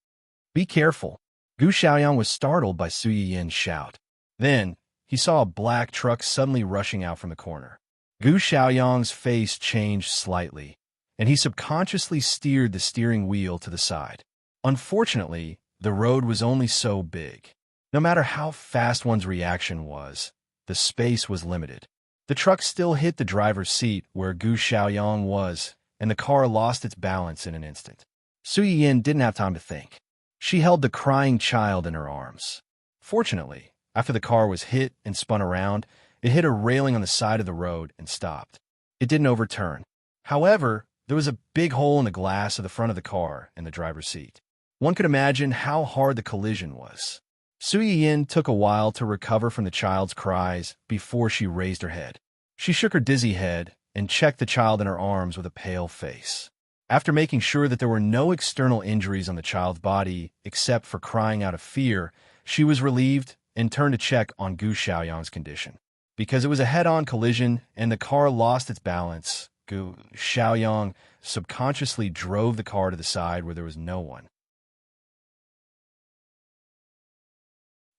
Be careful. Gu Xiaoyang was startled by Su Yin's shout. Then, he saw a black truck suddenly rushing out from the corner. Gu Xiaoyang's face changed slightly, and he subconsciously steered the steering wheel to the side. Unfortunately, the road was only so big. No matter how fast one's reaction was, the space was limited. The truck still hit the driver's seat where Gu Xiaoyang was, and the car lost its balance in an instant. Su Yin didn't have time to think. She held the crying child in her arms. Fortunately, after the car was hit and spun around, it hit a railing on the side of the road and stopped. It didn't overturn. However, there was a big hole in the glass of the front of the car and the driver's seat. One could imagine how hard the collision was. Su Yin took a while to recover from the child's cries before she raised her head. She shook her dizzy head and checked the child in her arms with a pale face. After making sure that there were no external injuries on the child's body except for crying out of fear, she was relieved and turned to check on Gu Xiaoyang's condition. Because it was a head-on collision and the car lost its balance, Gu Xiaoyang subconsciously drove the car to the side where there was no one.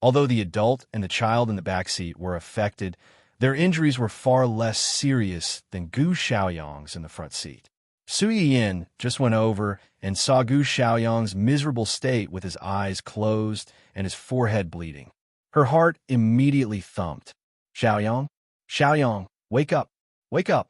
Although the adult and the child in the back seat were affected, their injuries were far less serious than Gu Xiaoyang's in the front seat. Su Yin just went over and saw Gu Xiaoyang's miserable state with his eyes closed and his forehead bleeding. Her heart immediately thumped. Xiaoyang? Xiaoyang, wake up! Wake up!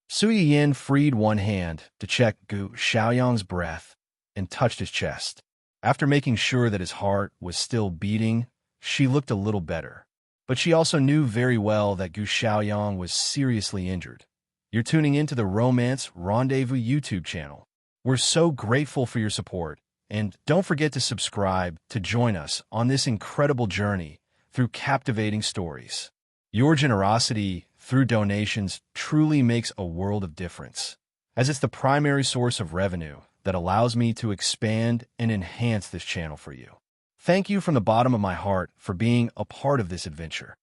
Su Yin freed one hand to check Gu Xiaoyang's breath and touched his chest. After making sure that his heart was still beating, she looked a little better. But she also knew very well that Gu Xiaoyang was seriously injured. You're tuning into the Romance Rendezvous YouTube channel. We're so grateful for your support, and don't forget to subscribe to join us on this incredible journey through captivating stories. Your generosity through donations truly makes a world of difference, as it's the primary source of revenue that allows me to expand and enhance this channel for you. Thank you from the bottom of my heart for being a part of this adventure.